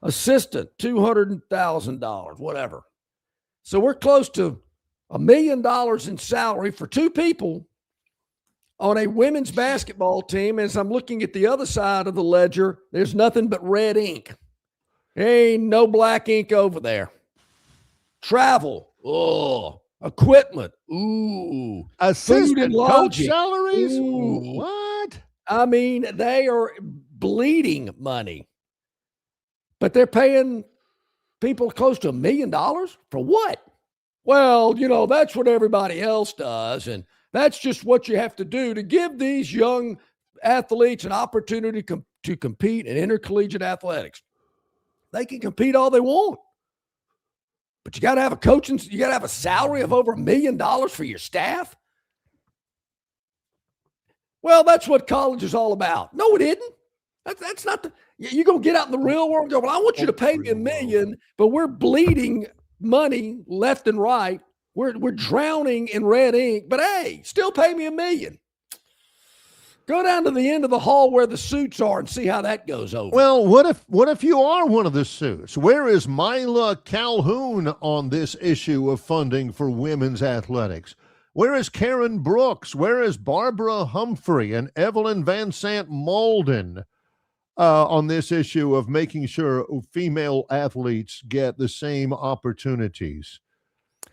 [SPEAKER 3] Assistant, $200,000, whatever. So we're close to $1 million in salary for two people on a women's basketball team. As I'm looking at the other side of the ledger, there's nothing but red ink. Ain't no black ink over there. Travel, equipment,
[SPEAKER 2] assistant coach salaries.
[SPEAKER 3] Ooh.
[SPEAKER 2] What?
[SPEAKER 3] I mean, they are bleeding money. But they're paying people close to $1 million for what? Well, that's what everybody else does. And that's just what you have to do to give these young athletes an opportunity to compete in intercollegiate athletics. They can compete all they want. But you got to have a coach and you got to have a salary of over $1 million for your staff. Well, that's what college is all about. No, it isn't. That's not the. You're going to get out in the real world and go, well, I want you to pay me $1 million, but we're bleeding money left and right. We're drowning in red ink, but hey, still pay me $1 million. Go down to the end of the hall where the suits are and see how that goes over.
[SPEAKER 2] Well, what if you are one of the suits? Where is Mila Calhoun on this issue of funding for women's athletics? Where is Karen Brooks? Where is Barbara Humphrey and Evelyn Van Sant Malden on this issue of making sure female athletes get the same opportunities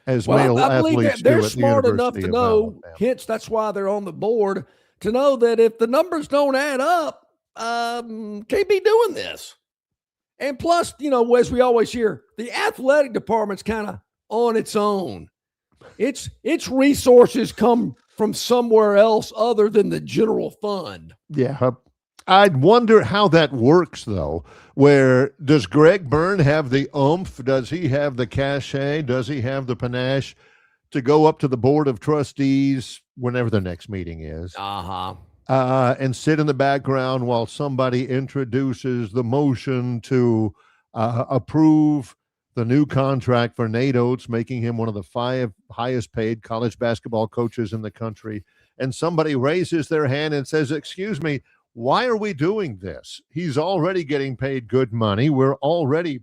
[SPEAKER 2] as male athletes do?
[SPEAKER 3] They're smart enough to know, hence that's why they're on the board, to know that if the numbers don't add up, can't be doing this. And plus, as we always hear, the athletic department's kind of on its own. Its resources come from somewhere else other than the general fund.
[SPEAKER 2] Yeah. I'd wonder how that works, though. Where does Greg Byrne have the oomph? Does he have the cachet? Does he have the panache to go up to the board of trustees whenever the next meeting is? And sit in the background while somebody introduces the motion to approve the new contract for Nate Oates, making him one of the 5 highest paid college basketball coaches in the country. And somebody raises their hand and says, excuse me, why are we doing this? He's already getting paid good money. We're already,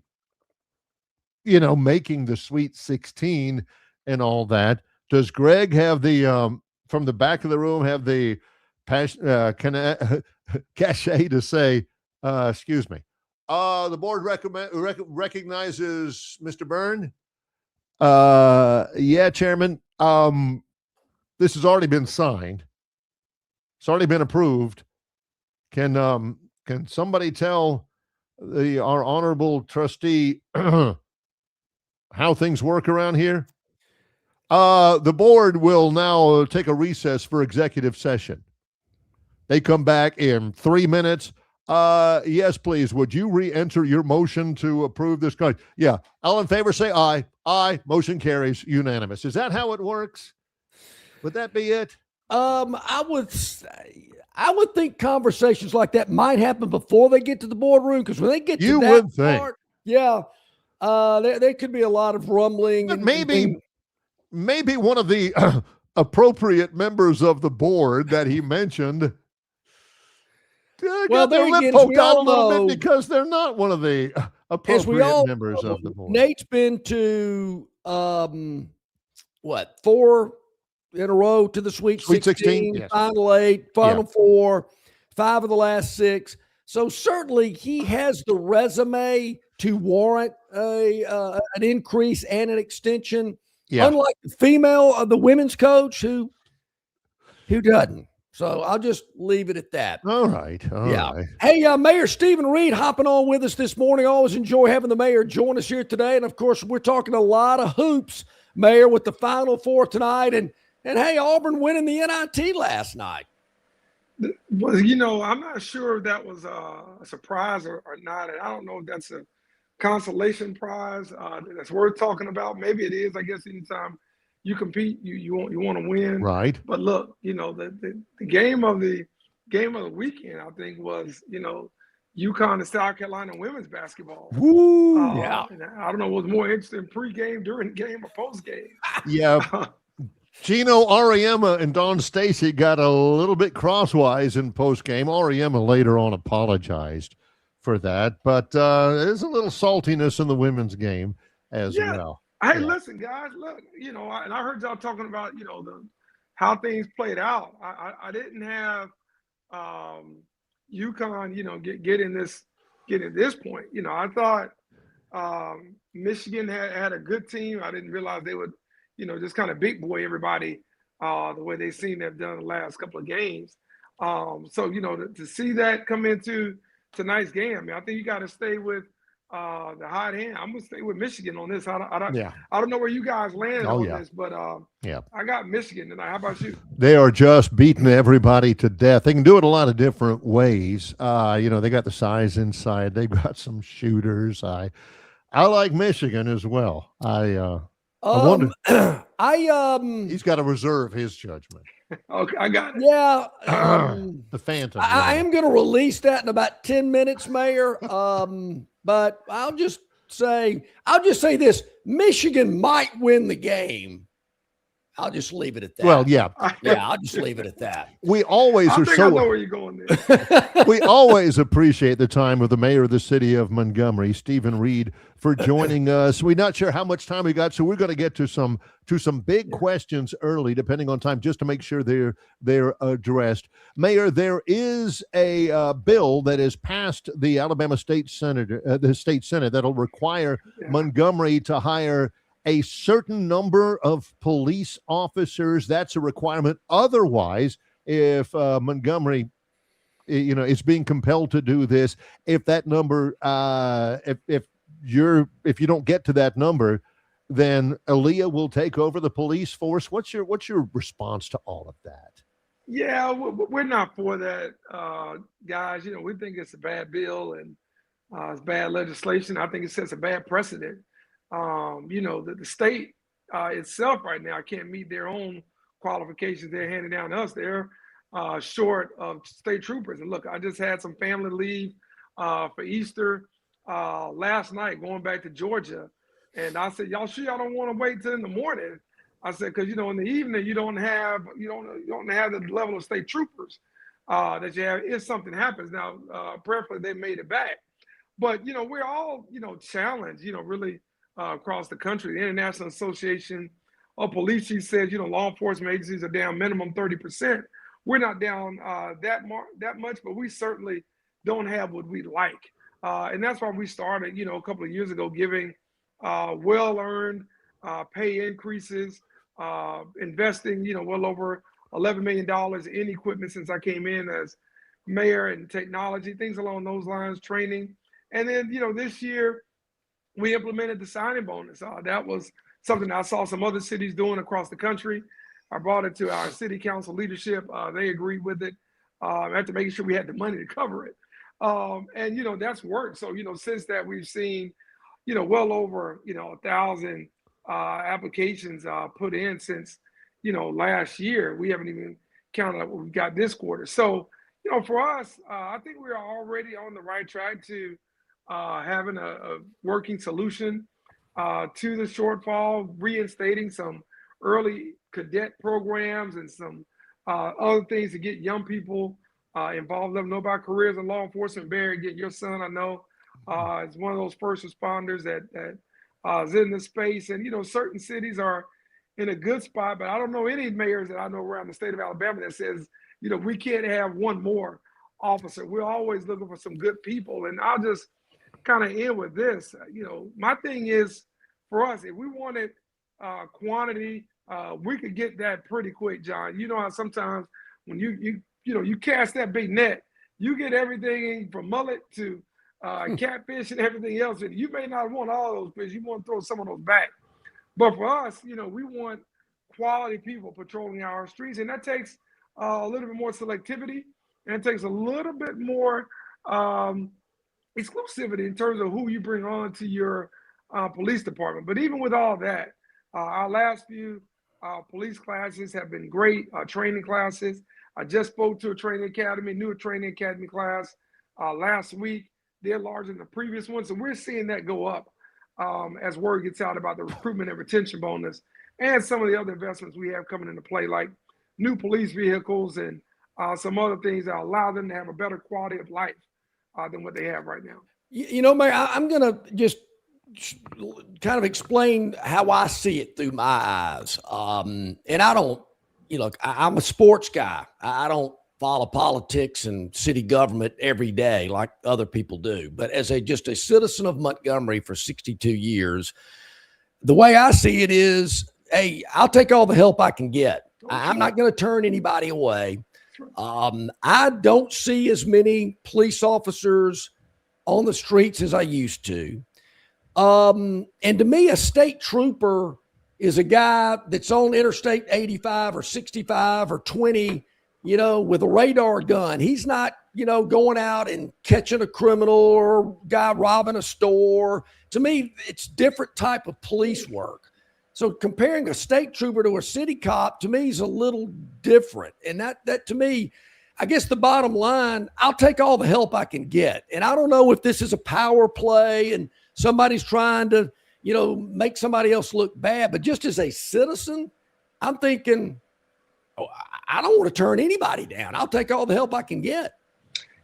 [SPEAKER 2] making the Sweet 16 and all that. Does Greg have the, from the back of the room, have the cachet to say, excuse me, the board recognizes Mr. Byrne? Yeah, Chairman. This has already been signed. It's already been approved. Can somebody tell our honorable trustee how things work around here? The board will now take a recess for executive session. They come back in 3 minutes. Yes, please. Would you re-enter your motion to approve this? Yeah. All in favor, say aye. Aye. Motion carries unanimous. Is that how it works? Would that be it?
[SPEAKER 3] I would think conversations like that might happen before they get to the boardroom, because when they get to that part, there could be a lot of rumbling.
[SPEAKER 2] But maybe one of the appropriate members of the board that he mentioned got their lip poked out a little bit because they're not one of the appropriate members of the board.
[SPEAKER 3] Nate's been to 4 in a row to the Sweet 16,
[SPEAKER 2] yes.
[SPEAKER 3] Final 8, Final 4, 5 of the last 6. So certainly he has the resume to warrant an increase and an extension. Yeah. Unlike the women's coach who doesn't. So I'll just leave it at that.
[SPEAKER 2] All right. All right.
[SPEAKER 3] Hey, Mayor Stephen Reed hopping on with us this morning. Always enjoy having the mayor join us here today. And of course, we're talking a lot of hoops, Mayor, with the Final 4 tonight. And hey, Auburn winning the NIT last night.
[SPEAKER 9] Well, you know, I'm not sure if that was a surprise or not. And I don't know if that's a consolation prize that's worth talking about. Maybe it is. I guess anytime you compete, you want to win.
[SPEAKER 2] Right.
[SPEAKER 9] But look, you know, the game of the weekend, I think, was, you know, UConn and South Carolina women's basketball.
[SPEAKER 2] Woo!
[SPEAKER 3] Yeah.
[SPEAKER 9] And I don't know what was more interesting, pre-game, during the game, or post-game.
[SPEAKER 2] Yeah. Gino Auriemma and Dawn Stacy got a little bit crosswise in post-game. Auriemma later on apologized for that, but there's a little saltiness in the women's game as well.
[SPEAKER 9] Hey, listen, guys, look, you know, and I heard y'all talking about, you know, how things played out. I didn't have UConn, you know, getting this point. You know, I thought Michigan had a good team. I didn't realize they would, you know, just kind of big boy everybody the way they seem to have done the last couple of games. So, you know, to see that come into tonight's game, I mean, I think you got to stay with the hot hand. I'm gonna stay with Michigan on this. I don't know where you guys landed on this, but I got Michigan tonight. How about you?
[SPEAKER 2] They are just beating everybody to death. They can do it a lot of different ways. You know, they got the size inside. They've got some shooters. I like Michigan as well. I wonder. He's got to reserve his judgment.
[SPEAKER 9] Okay, I got it.
[SPEAKER 3] Yeah.
[SPEAKER 2] The Phantom.
[SPEAKER 3] I am going to release that in about 10 minutes, Mayor. But I'll just say this: Michigan might win the game. I'll just leave it at that.
[SPEAKER 2] Well, yeah.
[SPEAKER 3] I'll just leave it at that.
[SPEAKER 2] We always
[SPEAKER 9] I know where you're going there.
[SPEAKER 2] We always appreciate the time of the mayor of the city of Montgomery, Stephen Reed, for joining us. We're not sure how much time we got, so we're going to get to some big questions early, depending on time, just to make sure they're addressed. Mayor, there is a bill that has passed the Alabama State Senate, that'll require Montgomery to hire a certain number of police officers. That's a requirement. Otherwise, if Montgomery, you know, is being compelled to do this, if that number, if you don't get to that number, then Aaliyah will take over the police force. What's your response to all of that?
[SPEAKER 9] Yeah, we're not for that, guys. You know, we think it's a bad bill and it's bad legislation. I think it sets a bad precedent. You know, the state itself right now can't meet their own qualifications they're handing down to us. They're short of state troopers. And look, I just had some family leave for Easter last night, going back to Georgia. And I said, y'all sure y'all don't want to wait till in the morning? I said, because, you know, in the evening, you don't have the level of state troopers that you have if something happens. Now, prayerfully, they made it back. But, you know, we're all, you know, challenged, you know, really across the country. The International Association of Police Chiefs says, you know, law enforcement agencies are down minimum 30%. We're not down that much, but we certainly don't have what we'd like. And that's why we started, you know, a couple of years ago, giving well-earned pay increases, investing, you know, well over $11 million in equipment since I came in as mayor, and technology, things along those lines, training. And then, you know, this year we implemented the signing bonus. That was something I saw some other cities doing across the country. I brought it to our city council leadership. They agreed with it after making sure we had the money to cover it. And, you know, that's worked. So, you know, since that, we've seen, you know, well over, you know, 1,000 applications put in since, you know, last year. We haven't even counted up what we got this quarter. So, you know, for us, I think we're already on the right track to having a working solution to the shortfall, reinstating some early cadet programs and some other things to get young people involved, let them know about careers in law enforcement. Barry, get your son, I know, is one of those first responders that is in this space. And, you know, certain cities are in a good spot, but I don't know any mayors that I know around the state of Alabama that says, you know, we can't have one more officer. We're always looking for some good people. And I'll just kind of end with this. You know, my thing is, for us, if we wanted quantity, we could get that pretty quick, John. You know how sometimes when you cast that big net, you get everything from mullet to catfish and everything else. And you may not want all those fish. You want to throw some of those back. But for us, you know, we want quality people patrolling our streets, and that takes a little bit more selectivity. and it takes a little bit more exclusivity in terms of who you bring on to your police department. But even with all that, our last few police classes have been great, training classes. I just spoke to a training academy, new training academy class last week. They're larger than the previous one. So we're seeing that go up as word gets out about the recruitment and retention bonus and some of the other investments we have coming into play, like new police vehicles and some other things that allow them to have a better quality of life than what they have right now.
[SPEAKER 3] You know, Mayor, I'm going to just kind of explain how I see it through my eyes. And I don't, I'm a sports guy. I don't follow politics and city government every day like other people do. But as just a citizen of Montgomery for 62 years, the way I see it is, hey, I'll take all the help I can get. I'm not going to turn anybody away. I don't see as many police officers on the streets as I used to. And to me, a state trooper is a guy that's on Interstate 85 or 65 or 20, with a radar gun. He's not, going out and catching a criminal or guy robbing a store. To me, it's different type of police work. So comparing a state trooper to a city cop, to me, is a little different. And that to me, I guess the bottom line, I'll take all the help I can get. And I don't know if this is a power play and somebody's trying to, make somebody else look bad. But just as a citizen, I'm thinking, I don't want to turn anybody down. I'll take all the help I can get.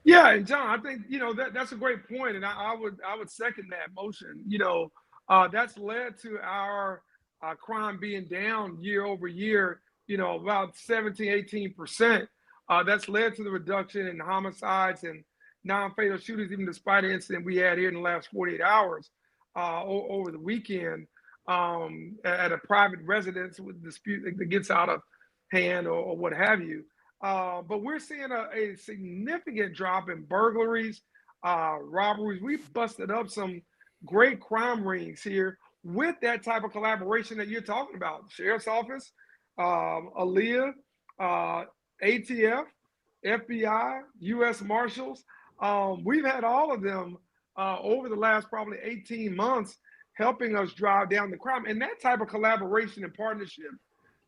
[SPEAKER 9] Yeah, and John, I think that's a great point, and I would second that motion. That's led to our crime being down year over year. About 17-18%. That's led to the reduction in homicides and non-fatal shootings, even despite the incident we had here in the last 48 hours over the weekend at a private residence with a dispute that gets out of hand or what have you. But we're seeing a significant drop in burglaries, robberies. We've busted up some great crime rings here with that type of collaboration that you're talking about. Sheriff's Office, ALEA, ATF, FBI, U.S. Marshals. We've had all of them over the last probably 18 months helping us drive down the crime. And that type of collaboration and partnership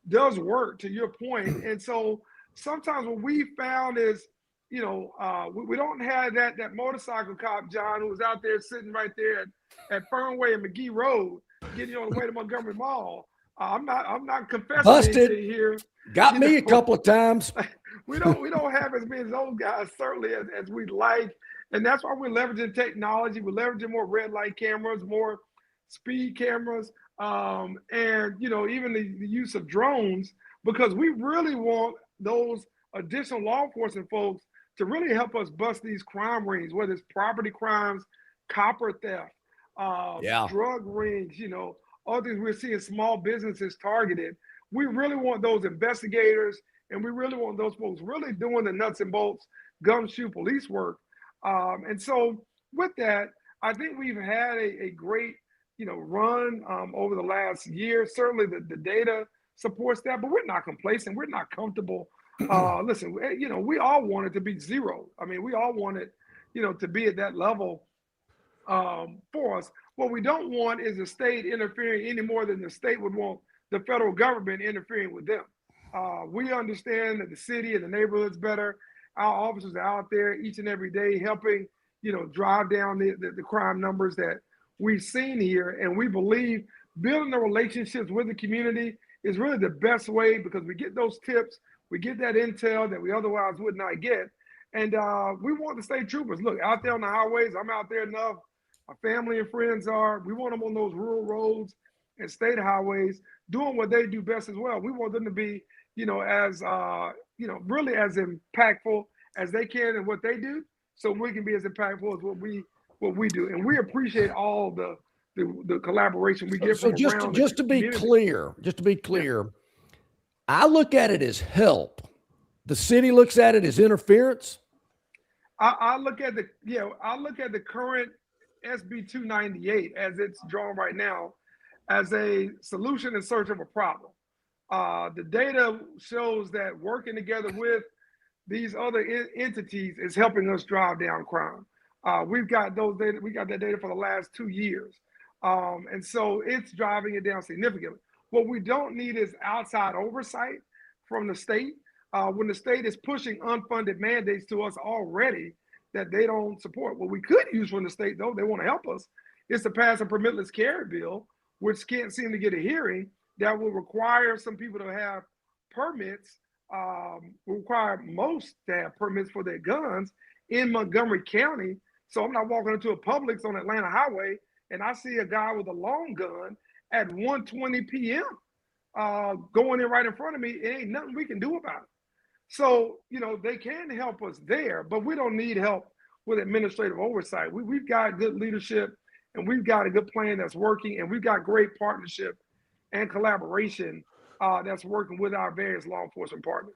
[SPEAKER 9] does work, to your point. And so sometimes what we found is, we don't have that motorcycle cop, John, who was out there sitting right there at Fernway and McGee Road, getting on the way to Montgomery Mall. I'm not confessing
[SPEAKER 3] Busted.
[SPEAKER 9] anything here.
[SPEAKER 3] Got me a couple of times.
[SPEAKER 9] We don't have as many of those guys certainly as we'd like, and that's why we're leveraging technology. We're leveraging more red light cameras, more speed cameras, and even the use of drones, because we really want those additional law enforcement folks to really help us bust these crime rings, whether it's property crimes, copper theft, drug rings, all things. We're seeing small businesses targeted. We really want those investigators, and we really want those folks really doing the nuts and bolts gumshoe police work. And so with that, I think we've had a great, run over the last year. Certainly the data supports that, but we're not complacent. We're not comfortable. Listen, we all want it to be zero. I mean, we all want it, to be at that level for us. What we don't want is the state interfering any more than the state would want the federal government interfering with them. We understand that the city and the neighborhood's better. Our officers are out there each and every day helping, drive down the crime numbers that we've seen here. And we believe building the relationships with the community is really the best way, because we get those tips, we get that intel that we otherwise would not get. And we want the state troopers, look, out there on the highways. I'm out there enough. My family and friends are. We want them on those rural roads and state highways doing what they do best as well. We want them to be, as, really as impactful as they can in what they do, so we can be as impactful as what we do. And we appreciate all the collaboration we get from around.
[SPEAKER 3] Just to be clear, I look at it as help. The city looks at it as interference.
[SPEAKER 9] I look at the current SB 298 as it's drawn right now as a solution in search of a problem. The data shows that working together with these other entities is helping us drive down crime. We've got those data. We got that data for the last 2 years. And so it's driving it down significantly. What we don't need is outside oversight from the state. When the state is pushing unfunded mandates to us already that they don't support. What we could use from the state, though, they want to help us, is to pass a permitless carry bill, which can't seem to get a hearing, that will require some people to have permits, require most to have permits for their guns in Montgomery County. So I'm not walking into a Publix on Atlanta Highway and I see a guy with a long gun at 1:20 p.m. Going in right in front of me. It ain't nothing we can do about it. So, they can help us there, but we don't need help with administrative oversight. We've got good leadership and we've got a good plan that's working, and we've got great partnership and collaboration that's working with our various law enforcement partners.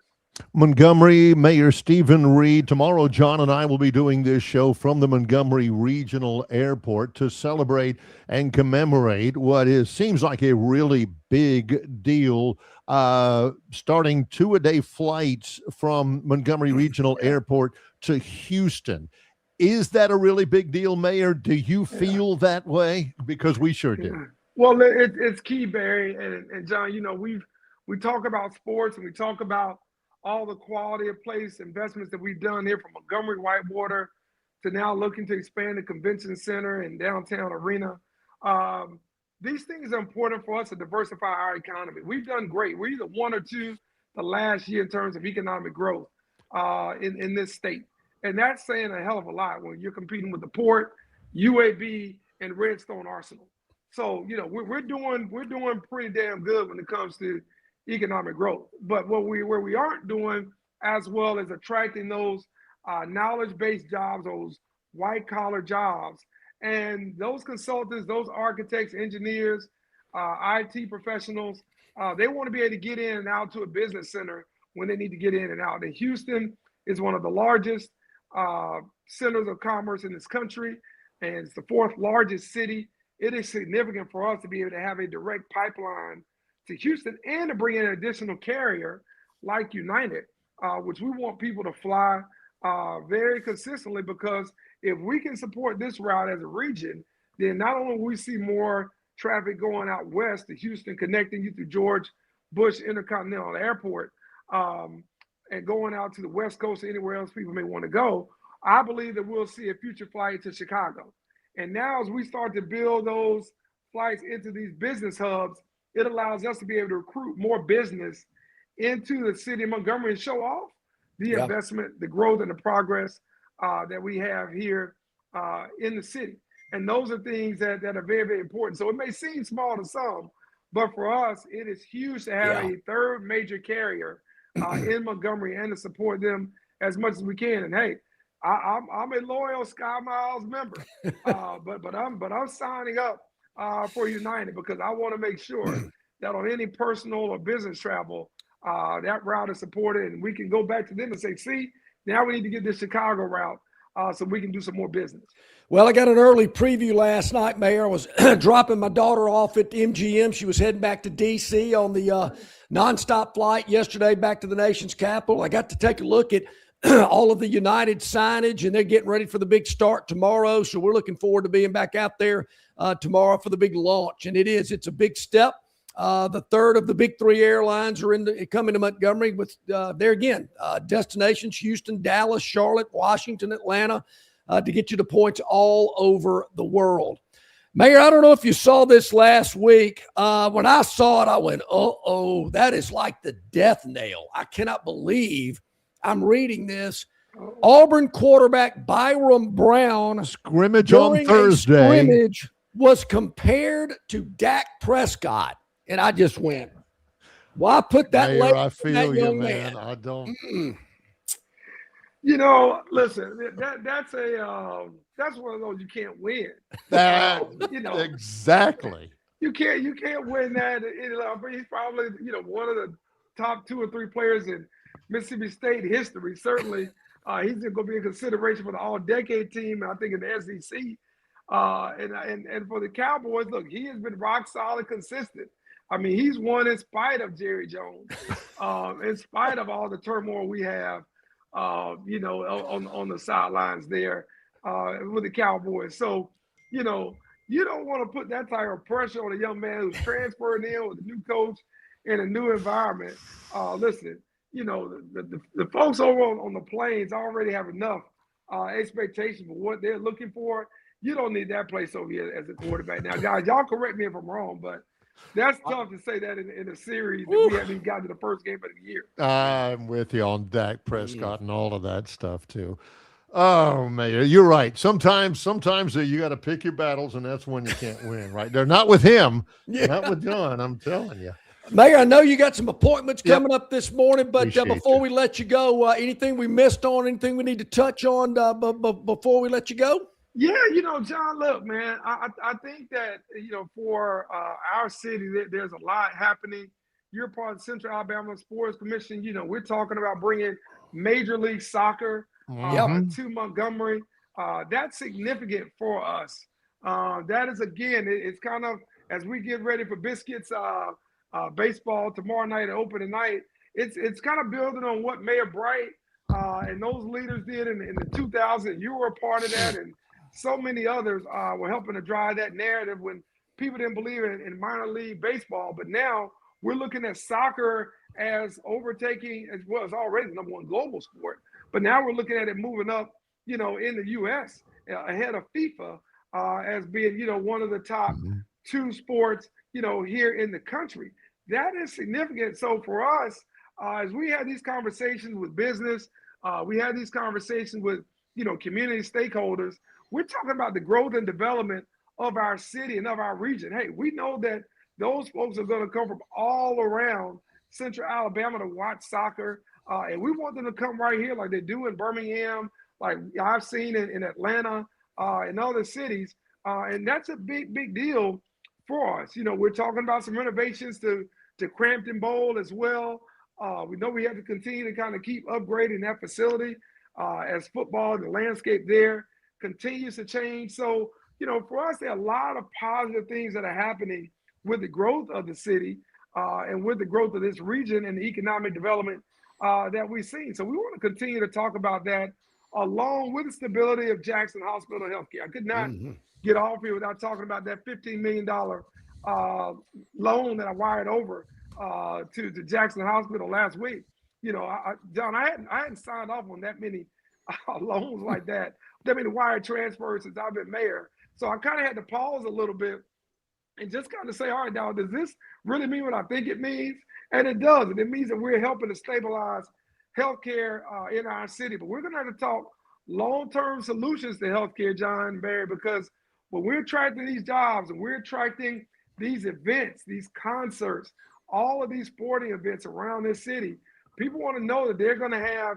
[SPEAKER 2] Montgomery Mayor Stephen Reed. Tomorrow, John and I will be doing this show from the Montgomery Regional Airport to celebrate and commemorate what seems like a really big deal, starting 2-a-day flights from Montgomery Regional Airport to Houston. Is that a really big deal, Mayor? Do you feel that way? Because we sure do.
[SPEAKER 9] Well, it's key, Barry. And John, we talk about sports and we talk about all the quality of place investments that we've done here from Montgomery Whitewater to now looking to expand the convention center and downtown arena. These things are important for us to diversify our economy. We've done great. We're either 1 or 2 the last year in terms of economic growth in this state. And that's saying a hell of a lot when you're competing with the Port, UAB, and Redstone Arsenal. So, we're doing pretty damn good when it comes to economic growth. But where we aren't doing as well as attracting those knowledge-based jobs, those white-collar jobs, and those consultants, those architects, engineers, IT professionals, they want to be able to get in and out to a business center when they need to get in and out. And Houston is one of the largest centers of commerce in this country, and it's the 4th largest city. It is significant for us to be able to have a direct pipeline to Houston and to bring in an additional carrier like United, which we want people to fly very consistently, because if we can support this route as a region, then not only will we see more traffic going out west to Houston, connecting you to George Bush Intercontinental Airport, and going out to the West Coast or anywhere else people may want to go, I believe that we'll see a future flight to Chicago. And now as we start to build those flights into these business hubs, it allows us to be able to recruit more business into the city of Montgomery and show off the investment, the growth, and the progress that we have here in the city. And those are things that are very, very important. So it may seem small to some, but for us, it is huge to have a third major carrier in Montgomery and to support them as much as we can. And hey, I'm a loyal Sky Miles member, but I'm signing up for United because I want to make sure that on any personal or business travel, that route is supported, and we can go back to them and say, see, now we need to get this Chicago route so we can do some more business.
[SPEAKER 3] Well, I got an early preview last night, Mayor. I was dropping my daughter off at MGM. She was heading back to D.C. on the nonstop flight yesterday back to the nation's capital. I got to take a look at all of the United signage, and they're getting ready for the big start tomorrow. So we're looking forward to being back out there tomorrow for the big launch. And it's a big step. The third of the big 3 airlines are coming to Montgomery with there again, destinations, Houston, Dallas, Charlotte, Washington, Atlanta, to get you to points all over the world. Mayor, I don't know if you saw this last week. When I saw it, I went, uh-oh, that is like the death nail. I cannot believe I'm reading this. Auburn quarterback Byram Brown
[SPEAKER 2] scrimmage on Thursday
[SPEAKER 3] scrimmage was compared to Dak Prescott. And I just went, why put that
[SPEAKER 2] Mayor, I feel
[SPEAKER 3] that
[SPEAKER 2] you,
[SPEAKER 3] young
[SPEAKER 2] man.
[SPEAKER 3] man?
[SPEAKER 2] I don't.
[SPEAKER 9] Listen, that's one of those you can't win.
[SPEAKER 2] Exactly.
[SPEAKER 9] You can't win that. He's probably one of the top 2 or 3 players in Mississippi State history. Certainly, he's going to be a consideration for the All-Decade team. I think in the SEC, and for the Cowboys, look, he has been rock solid, consistent. I mean, he's won in spite of Jerry Jones, in spite of all the turmoil we have on the sidelines there with the Cowboys. So, you don't want to put that type of pressure on a young man who's transferred in with a new coach in a new environment. Listen, the folks over on the Plains already have enough expectation for what they're looking for. You don't need that place over here as a quarterback. Now, guys, y'all correct me if I'm wrong, but that's tough to say that in a series that we haven't even gotten to the first game of the year.
[SPEAKER 2] I'm with you on Dak Prescott and all of that stuff too. Oh, Mayor, you're right. Sometimes you got to pick your battles, and that's when you can't win, right? They're not with him, not with John, I'm telling you.
[SPEAKER 3] Mayor, I know you got some appointments coming up this morning, but before we let you go, anything we missed on, anything we need to touch on before we let you go?
[SPEAKER 9] Yeah, John, look, man, I think that, for our city, there's a lot happening. You're part of the Central Alabama Sports Commission. We're talking about bringing Major League Soccer to Montgomery. That's significant for us. That is, again, it's kind of, as we get ready for Biscuits baseball tomorrow night, opening night, it's kind of building on what Mayor Bright and those leaders did in the 2000s. You were a part of that, and so many others were helping to drive that narrative when people didn't believe in minor league baseball. But now we're looking at soccer as overtaking, as well as already the number one global sport. But now we're looking at it moving up, in the U.S. Ahead of FIFA as being, one of the top two sports, here in the country. That is significant. So for us, as we have these conversations with business, we have these conversations with, community stakeholders, we're talking about the growth and development of our city and of our region. Hey, we know that those folks are going to come from all around Central Alabama to watch soccer. And we want them to come right here like they do in Birmingham, like I've seen in Atlanta and other cities. And that's a big, big deal for us. We're talking about some renovations to Crampton Bowl as well. We know we have to continue to kind of keep upgrading that facility as football, the landscape there continues to change. So, for us, there are a lot of positive things that are happening with the growth of the city and with the growth of this region and the economic development that we've seen. So we want to continue to talk about that along with the stability of Jackson Hospital Healthcare. I could not get off here without talking about that $15 million loan that I wired over to Jackson Hospital last week. John, I hadn't signed off on that many loans like that many wire transfers since I've been mayor. So I kind of had to pause a little bit and just kind of say, all right, now, does this really mean what I think it means? And it does. And it means that we're helping to stabilize healthcare in our city. But we're going to have to talk long-term solutions to healthcare, John and Barry, because when we're attracting these jobs and we're attracting these events, these concerts, all of these sporting events around this city, people want to know that they're going to have,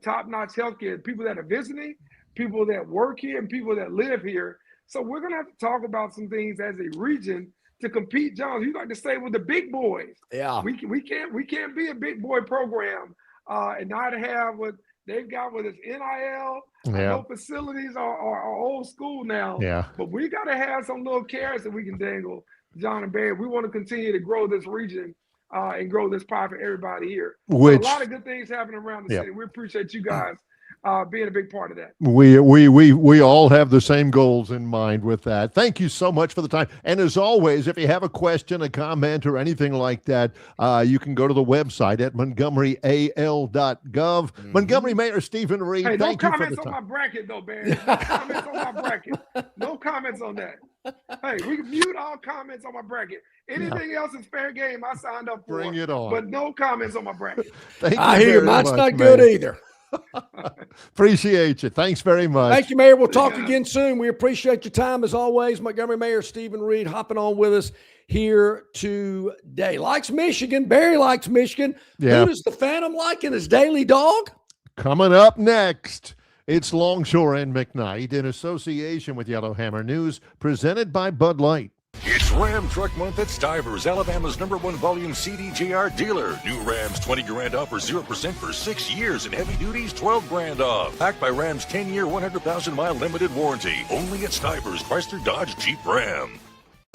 [SPEAKER 9] top-notch healthcare. People that are visiting, people that work here, and people that live here. So we're going to have to talk about some things as a region to compete, John. You like to say with the big boys. Yeah. We can't be a big boy program and not have what they've got with its NIL. I know facilities are old school now. Yeah. But we got to have some little carrots that we can dangle, John and Barry. We want to continue to grow this region and grow this pie for everybody here. So a lot of good things happening around the city. We appreciate you guys being a big part of that.
[SPEAKER 2] We all have the same goals in mind with that. Thank you so much for the time. And as always, if you have a question, a comment, or anything like that, you can go to the website at montgomeryal.gov. Montgomery Mayor Stephen Reed,
[SPEAKER 9] hey,
[SPEAKER 2] thank you for the time.
[SPEAKER 9] No comments on my bracket, though, Barry. No comments on my bracket. No comments on that. Hey, we can mute all comments on my bracket. Anything else is fair game. I signed up for.
[SPEAKER 2] Bring it on.
[SPEAKER 9] But no comments on my bracket.
[SPEAKER 3] I hear mine's not good either.
[SPEAKER 2] Appreciate you. Thanks very much.
[SPEAKER 3] Thank you, Mayor. We'll talk again soon. We appreciate your time as always. Montgomery Mayor Stephen Reed hopping on with us here today. Likes Michigan. Barry likes Michigan.
[SPEAKER 2] Yeah.
[SPEAKER 3] Who does the Phantom like in his daily dog?
[SPEAKER 2] Coming up next, it's Longshore and McKnight in association with Yellowhammer News, presented by Bud Light.
[SPEAKER 6] It's Ram Truck Month at Stivers, Alabama's #1 volume CDJR dealer. New Rams $20,000 off or 0% for 6 years, and heavy duties $12,000 off. Backed by Ram's 10-year, 100,000-mile limited warranty. Only at Stivers, Chrysler Dodge Jeep Ram.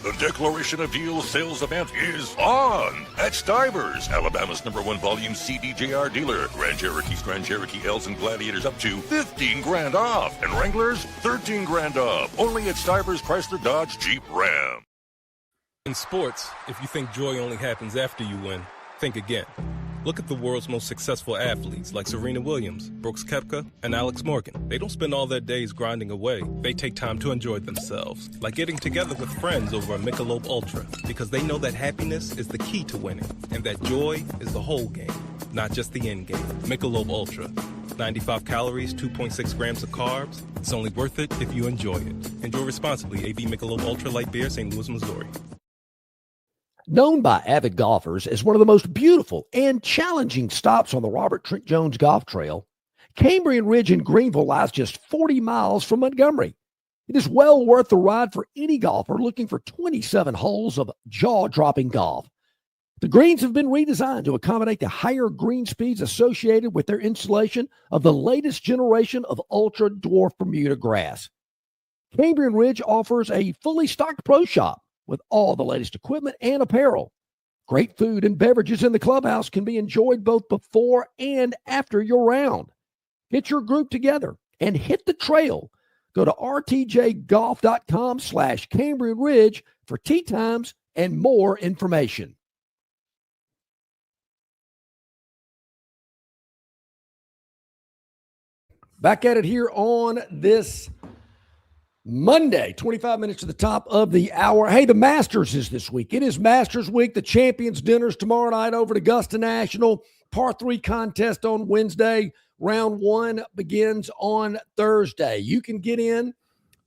[SPEAKER 6] The Declaration of Deal sales event is on at Stivers, Alabama's #1 volume CDJR dealer. Grand Cherokees, Grand Cherokee L's, and Gladiators up to 15 grand off, and Wranglers 13 grand off. Only at Stivers, Chrysler, Dodge, Jeep, Ram.
[SPEAKER 10] In sports, if you think joy only happens after you win, think again. Look at the world's most successful athletes like Serena Williams, Brooks Koepka, and Alex Morgan. They don't spend all their days grinding away. They take time to enjoy themselves, like getting together with friends over a Michelob Ultra, because they know that happiness is the key to winning, and that joy is the whole game, not just the end game. Michelob Ultra. 95 calories, 2.6 grams of carbs. It's only worth it if you enjoy it. Enjoy responsibly. AB Michelob Ultra Light Beer, St. Louis, Missouri.
[SPEAKER 3] Known by avid golfers as one of the most beautiful and challenging stops on the Robert Trent Jones Golf Trail, Cambrian Ridge in Greenville lies just 40 miles from Montgomery. It is well worth the ride for any golfer looking for 27 holes of jaw-dropping golf. The greens have been redesigned to accommodate the higher green speeds associated with their installation of the latest generation of ultra-dwarf Bermuda grass. Cambrian Ridge offers a fully stocked pro shop with all the latest equipment and apparel. Great food and beverages in the clubhouse can be enjoyed both before and after your round. Get your group together and hit the trail. Go to rtjgolf.com/Cambrian Ridge for tee times and more information. Back at it here on this Monday, 25 minutes to the top of the hour. Hey, the Masters is this week. It is Masters week. The Champions Dinner's tomorrow night over at Augusta National. Par 3 contest on Wednesday. Round 1 begins on Thursday. You can get in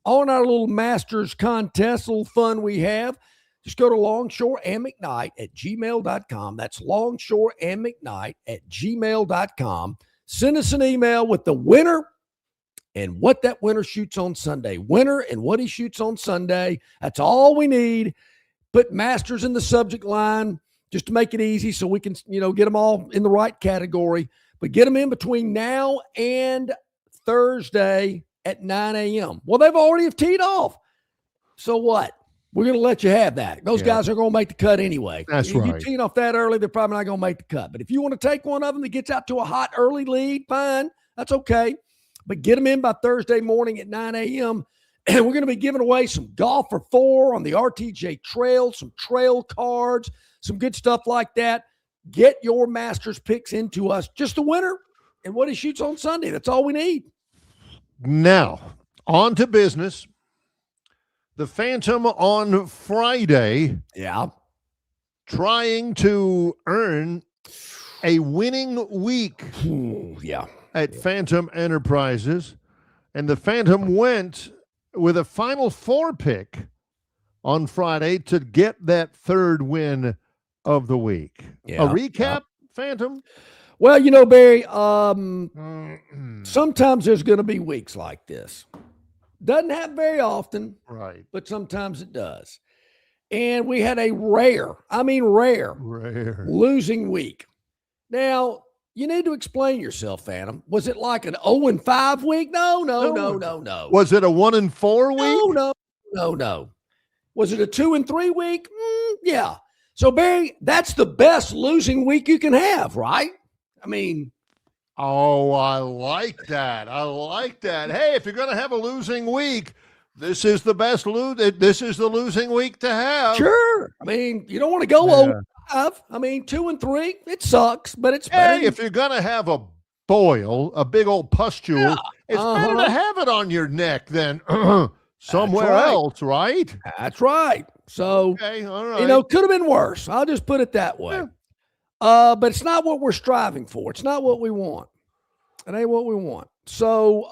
[SPEAKER 3] on our little Masters contest, a little fun we have. Just go to Longshore and McKnight at gmail.com. That's Longshore and McKnight at gmail.com. Send us an email with the winner and what that winner shoots on Sunday. Winner and what he shoots on Sunday. That's all we need. Put Masters in the subject line just to make it easy so we can, get them all in the right category. But get them in between now and Thursday at 9 a.m. Well, they've already have teed off. So what? We're going to let you have that. Those guys are going to make the cut anyway.
[SPEAKER 2] That's
[SPEAKER 3] if
[SPEAKER 2] right.
[SPEAKER 3] you teeing off that early, they're probably not going to make the cut. But if you want to take one of them that gets out to a hot early lead, fine. That's okay. But get them in by Thursday morning at 9 a.m. And we're going to be giving away some golf for 4 on the RTJ Trail, some trail cards, some good stuff like that. Get your Masters picks into us. Just the winner and what he shoots on Sunday. That's all we need.
[SPEAKER 2] Now, on to business. The Phantom on Friday.
[SPEAKER 3] Yeah.
[SPEAKER 2] Trying to earn a winning week.
[SPEAKER 3] Yeah.
[SPEAKER 2] At Phantom Enterprises, and the Phantom went with a Final Four pick on Friday to get that third win of the week.
[SPEAKER 3] Yeah.
[SPEAKER 2] A recap, Phantom?
[SPEAKER 3] Well, Barry, sometimes there's going to be weeks like this. Doesn't happen very often,
[SPEAKER 2] right?
[SPEAKER 3] But sometimes it does. And we had a rare losing week. Now, you need to explain yourself, Phantom. Was it like an 0-5 week? No.
[SPEAKER 2] Was it a 1-4 week?
[SPEAKER 3] No. Was it a 2-3 week? Yeah. So, Barry, that's the best losing week you can have, right? I mean.
[SPEAKER 2] Oh, I like that. Hey, if you're going to have a losing week, this is the best this is the losing week to have.
[SPEAKER 3] Sure. I mean, you don't want to go 0-5. I mean, 2-3, it sucks, but it's better.
[SPEAKER 2] Hey, if you're going to have a boil, a big old pustule, it's better to have it on your neck than somewhere else, right?
[SPEAKER 3] That's right. So,
[SPEAKER 2] okay, all right.
[SPEAKER 3] Could have been worse. I'll just put it that way. Yeah. But it's not what we're striving for. It's not what we want. It ain't what we want. So,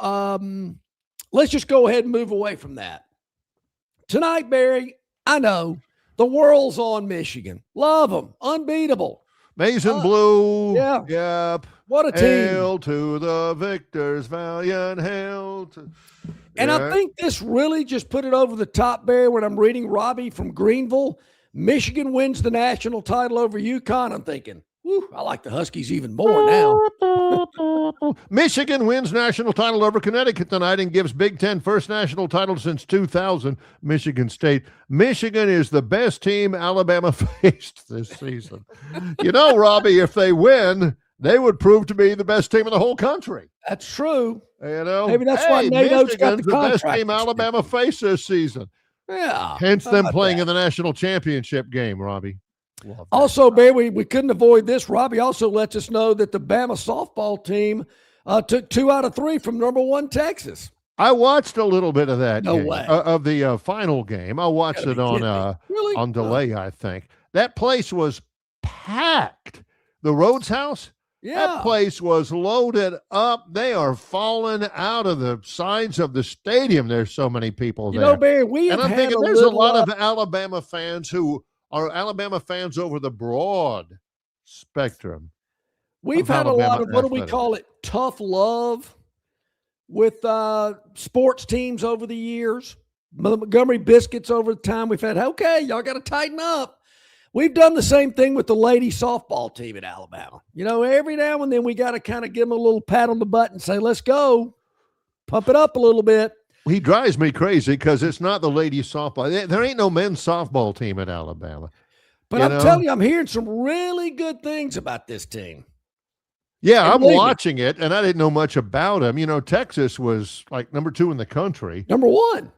[SPEAKER 3] let's just go ahead and move away from that. Tonight, Barry, I know the world's on Michigan. Love them. Unbeatable.
[SPEAKER 2] Maize and blue.
[SPEAKER 3] Yeah.
[SPEAKER 2] Yep.
[SPEAKER 3] What a team.
[SPEAKER 2] Hail to the victors, valiant hail to...
[SPEAKER 3] And I think this really just put it over the top, Barry, when I'm reading Robbie from Greenville. Michigan wins the national title over UConn. I'm thinking, Whew, I like the Huskies even more now.
[SPEAKER 2] Michigan wins national title over Connecticut tonight and gives Big Ten first national title since 2000. Michigan State. Michigan is the best team Alabama faced this season. You know, Robbie, if they win, they would prove to be the best team in the whole country.
[SPEAKER 3] That's true.
[SPEAKER 2] You know,
[SPEAKER 3] maybe that's why Nate Oates got the
[SPEAKER 2] best team Alabama faced this season.
[SPEAKER 3] Yeah.
[SPEAKER 2] Hence them playing in the national championship game, Robbie.
[SPEAKER 3] Also, Barry, we couldn't avoid this. Robbie also lets us know that the Bama softball team took 2 out of 3 from number 1 Texas.
[SPEAKER 2] I watched a little bit of that
[SPEAKER 3] No
[SPEAKER 2] game,
[SPEAKER 3] way.
[SPEAKER 2] Of the final game. I watched it on delay, I think. That place was packed. The Rhodes House?
[SPEAKER 3] Yeah.
[SPEAKER 2] That place was loaded up. They are falling out of the sides of the stadium. There's so many people there.
[SPEAKER 3] You know, Barry, I'm
[SPEAKER 2] thinking there's a lot of Alabama fans who are Alabama fans over the broad spectrum.
[SPEAKER 3] We've had a lot of, what do we call it, tough love with sports teams over the years. Montgomery Biscuits over the time. We've had, okay, y'all got to tighten up. We've done the same thing with the lady softball team at Alabama. You know, every now and then we got to kind of give them a little pat on the butt and say, let's go, pump it up a little bit.
[SPEAKER 2] He drives me crazy because it's not the ladies softball. There ain't no men's softball team at Alabama.
[SPEAKER 3] But I'm telling you, I'm hearing some really good things about this team.
[SPEAKER 2] Yeah, I'm watching it, and I didn't know much about them. You know, Texas was like number 2 in the country.
[SPEAKER 3] Number 1.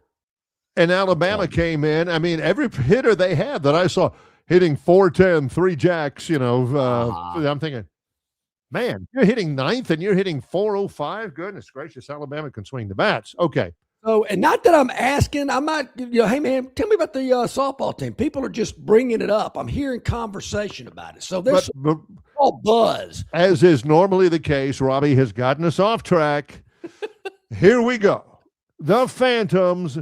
[SPEAKER 2] And Alabama came in. I mean, every hitter they had that I saw hitting 410, 3 jacks, you know, I'm thinking, man, you're hitting 9th and you're hitting 405. Goodness gracious, Alabama can swing the bats. Okay.
[SPEAKER 3] So, and not that I'm asking, I'm not, hey man, tell me about the softball team. People are just bringing it up. I'm hearing conversation about it. So there's all buzz.
[SPEAKER 2] As is normally the case, Robbie has gotten us off track. Here we go. The Phantoms.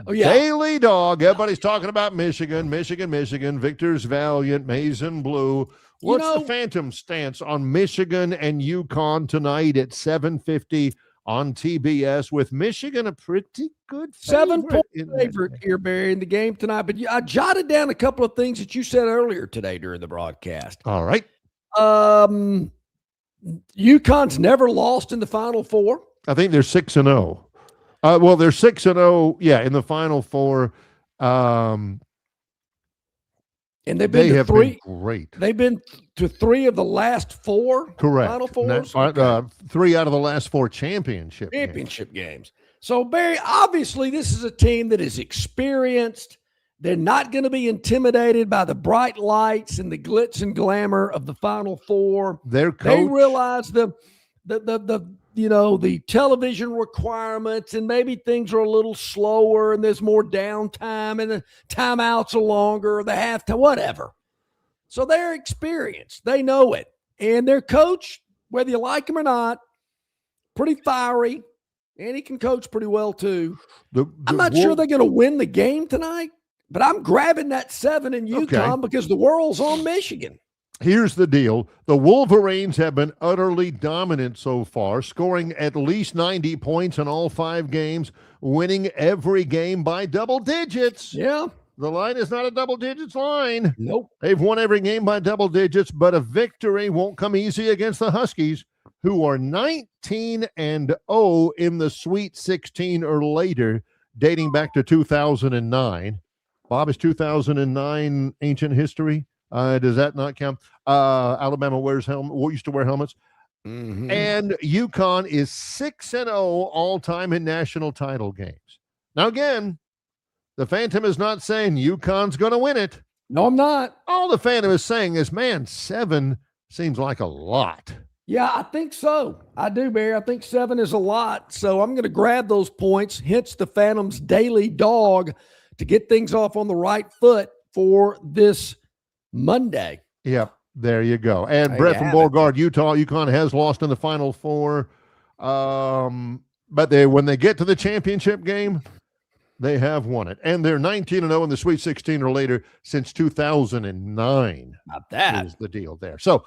[SPEAKER 2] Daily Dog. Everybody's talking about Michigan. Victor's Valiant, Maize and Blue. What's the Phantom stance on Michigan and UConn tonight at 7:50 on TBS, with Michigan a pretty good
[SPEAKER 3] 7-point favorite here, Barry, in the game tonight? But I jotted down a couple of things that you said earlier today during the broadcast.
[SPEAKER 2] All right.
[SPEAKER 3] UConn's never lost in the Final Four.
[SPEAKER 2] I think they're 6-0. Well, they're 6-0, yeah, in the Final Four.
[SPEAKER 3] And they've been to 3.
[SPEAKER 2] Been great.
[SPEAKER 3] They've been to 3 of the last 4 Final Fours.
[SPEAKER 2] 3 out of the last 4 championship
[SPEAKER 3] games. So, Barry, obviously this is a team that is experienced. They're not going to be intimidated by the bright lights and the glitz and glamour of the Final Four.
[SPEAKER 2] They
[SPEAKER 3] realize the television requirements, and maybe things are a little slower and there's more downtime and the timeouts are longer, the halftime, whatever. So they're experienced. They know it. And their coach, whether you like him or not, pretty fiery, and he can coach pretty well too. I'm not sure they're going to win the game tonight, but I'm grabbing that 7 in UConn because the world's on Michigan.
[SPEAKER 2] Here's the deal. The Wolverines have been utterly dominant so far, scoring at least 90 points in all 5 games, winning every game by double digits.
[SPEAKER 3] Yeah.
[SPEAKER 2] The line is not a double digits line.
[SPEAKER 3] Nope.
[SPEAKER 2] They've won every game by double digits, but a victory won't come easy against the Huskies, who are 19-0 in the Sweet 16 or later, dating back to 2009. Bob, is 2009 ancient history? Does that not count? Alabama used to wear helmets.
[SPEAKER 3] Mm-hmm.
[SPEAKER 2] And UConn is 6-0 all-time in national title games. Now, again, the Phantom is not saying UConn's going to win it.
[SPEAKER 3] No, I'm not.
[SPEAKER 2] All the Phantom is saying is, man, 7 seems like a lot.
[SPEAKER 3] Yeah, I think so. I do, Barry. I think 7 is a lot. So I'm going to grab those points, hence the Phantom's daily dog, to get things off on the right foot for this Monday.
[SPEAKER 2] Yep, there you go. And Brett from Beauregard, Utah, UConn has lost in the Final Four. But when they get to the championship game, they have won it. And they're 19-0 in the Sweet 16 or later since 2009.
[SPEAKER 3] Not that
[SPEAKER 2] is the deal there. So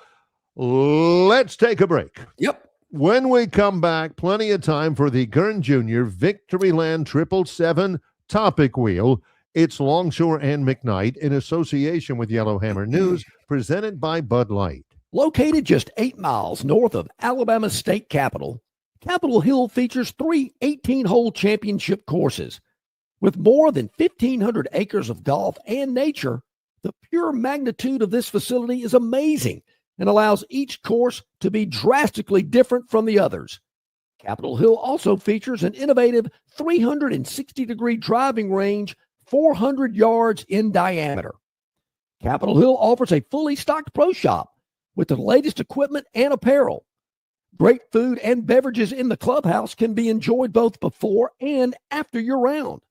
[SPEAKER 2] let's take a break.
[SPEAKER 3] Yep.
[SPEAKER 2] When we come back, plenty of time for the Gurn Jr. Victoryland 777 topic wheel. It's Longshore and McKnight in association with Yellowhammer News, presented by Bud Light.
[SPEAKER 3] Located just 8 miles north of Alabama's state capital, Capitol Hill features 3 18-hole championship courses. With more than 1,500 acres of golf and nature, the pure magnitude of this facility is amazing and allows each course to be drastically different from the others. Capitol Hill also features an innovative 360-degree driving range 400 yards in diameter. Capitol Hill offers a fully stocked pro shop with the latest equipment and apparel. Great food and beverages in the clubhouse can be enjoyed both before and after your round.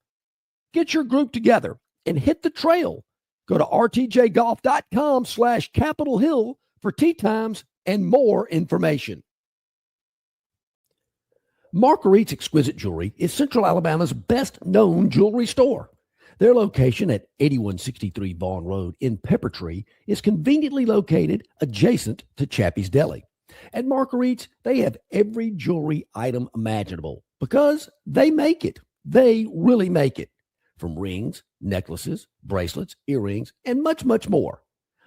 [SPEAKER 3] Get your group together and hit the trail. Go to rtjgolf.com/Capitol Hill for tee times and more information. Marguerite's Exquisite Jewelry is Central Alabama's best-known jewelry store. Their location at 8163 Vaughn Road in Peppertree is conveniently located adjacent to Chappie's Deli. At Marguerite's, they have every jewelry item imaginable because they make it. They really make it. From rings, necklaces, bracelets, earrings, and much, much more.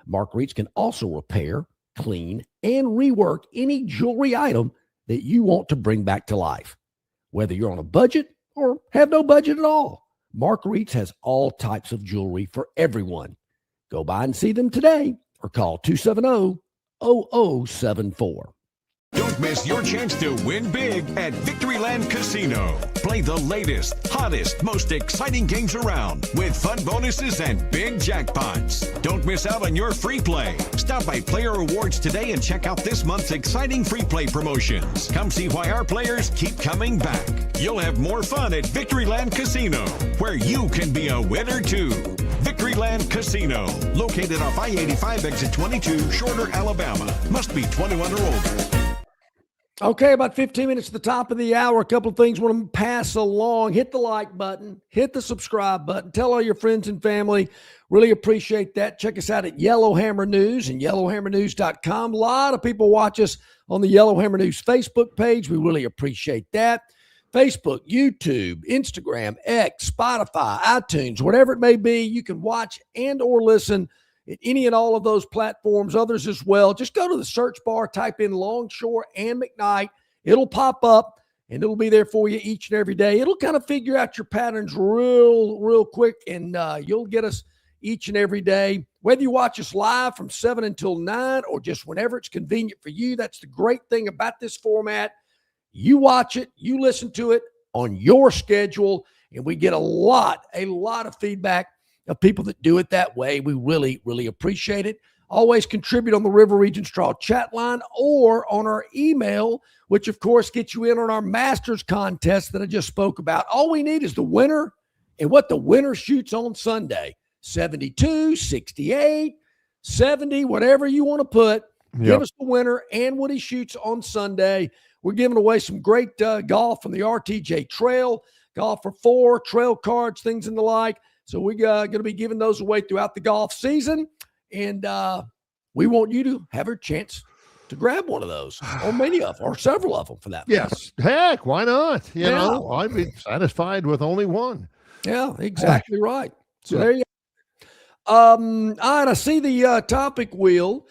[SPEAKER 3] Marguerite's can also repair, clean, and rework any jewelry item that you want to bring back to life. Whether you're on a budget or have no budget at all, Marguerite's has all types of jewelry for everyone. Go by and see them today or call 270-0074.
[SPEAKER 11] Don't miss your chance to win big at Victoryland Casino. Play the latest, hottest, most exciting games around with fun bonuses and big jackpots. Don't miss out on your free play. Stop by Player Rewards today and check out this month's exciting free play promotions. Come see why our players keep coming back. You'll have more fun at Victoryland Casino, where you can be a winner too. Victoryland Casino, located off I-85 exit 22, Shorter, Alabama. Must be 21 or older.
[SPEAKER 3] Okay, about 15 minutes to the top of the hour. A couple of things I want to pass along. Hit the like button. Hit the subscribe button. Tell all your friends and family. Really appreciate that. Check us out at Yellowhammer News and yellowhammernews.com. A lot of people watch us on the Yellowhammer News Facebook page. We really appreciate that. Facebook, YouTube, Instagram, X, Spotify, iTunes, whatever it may be, you can watch and or listen at any and all of those platforms, others as well. Just go to the search bar, type in Longshore and McKnight. It'll pop up, and it'll be there for you each and every day. It'll kind of figure out your patterns real quick, and you'll get us each and every day. Whether you watch us live from 7 until 9 or just whenever it's convenient for you, that's the great thing about this format. You watch it, you listen to it on your schedule, and we get a lot of feedback of people that do it that way. We really appreciate it. Always contribute on the River Region Straw chat line or on our email, which of course gets you in on our Masters contest that I just spoke about. All we need is the winner and what the winner shoots on Sunday. 72, 68, 70, whatever you want to put. Yep. Give us the winner and what he shoots on Sunday. We're giving away some great golf from the RTJ Trail, golf for 4, trail cards, things and the like. So we're going to be giving those away throughout the golf season, and we want you to have a chance to grab one of those, or many of them, or several of them for that matter.
[SPEAKER 2] Yes, heck, why not? You know, I'd be satisfied with only one.
[SPEAKER 3] Yeah, exactly right. So there you go. And I see the topic wheel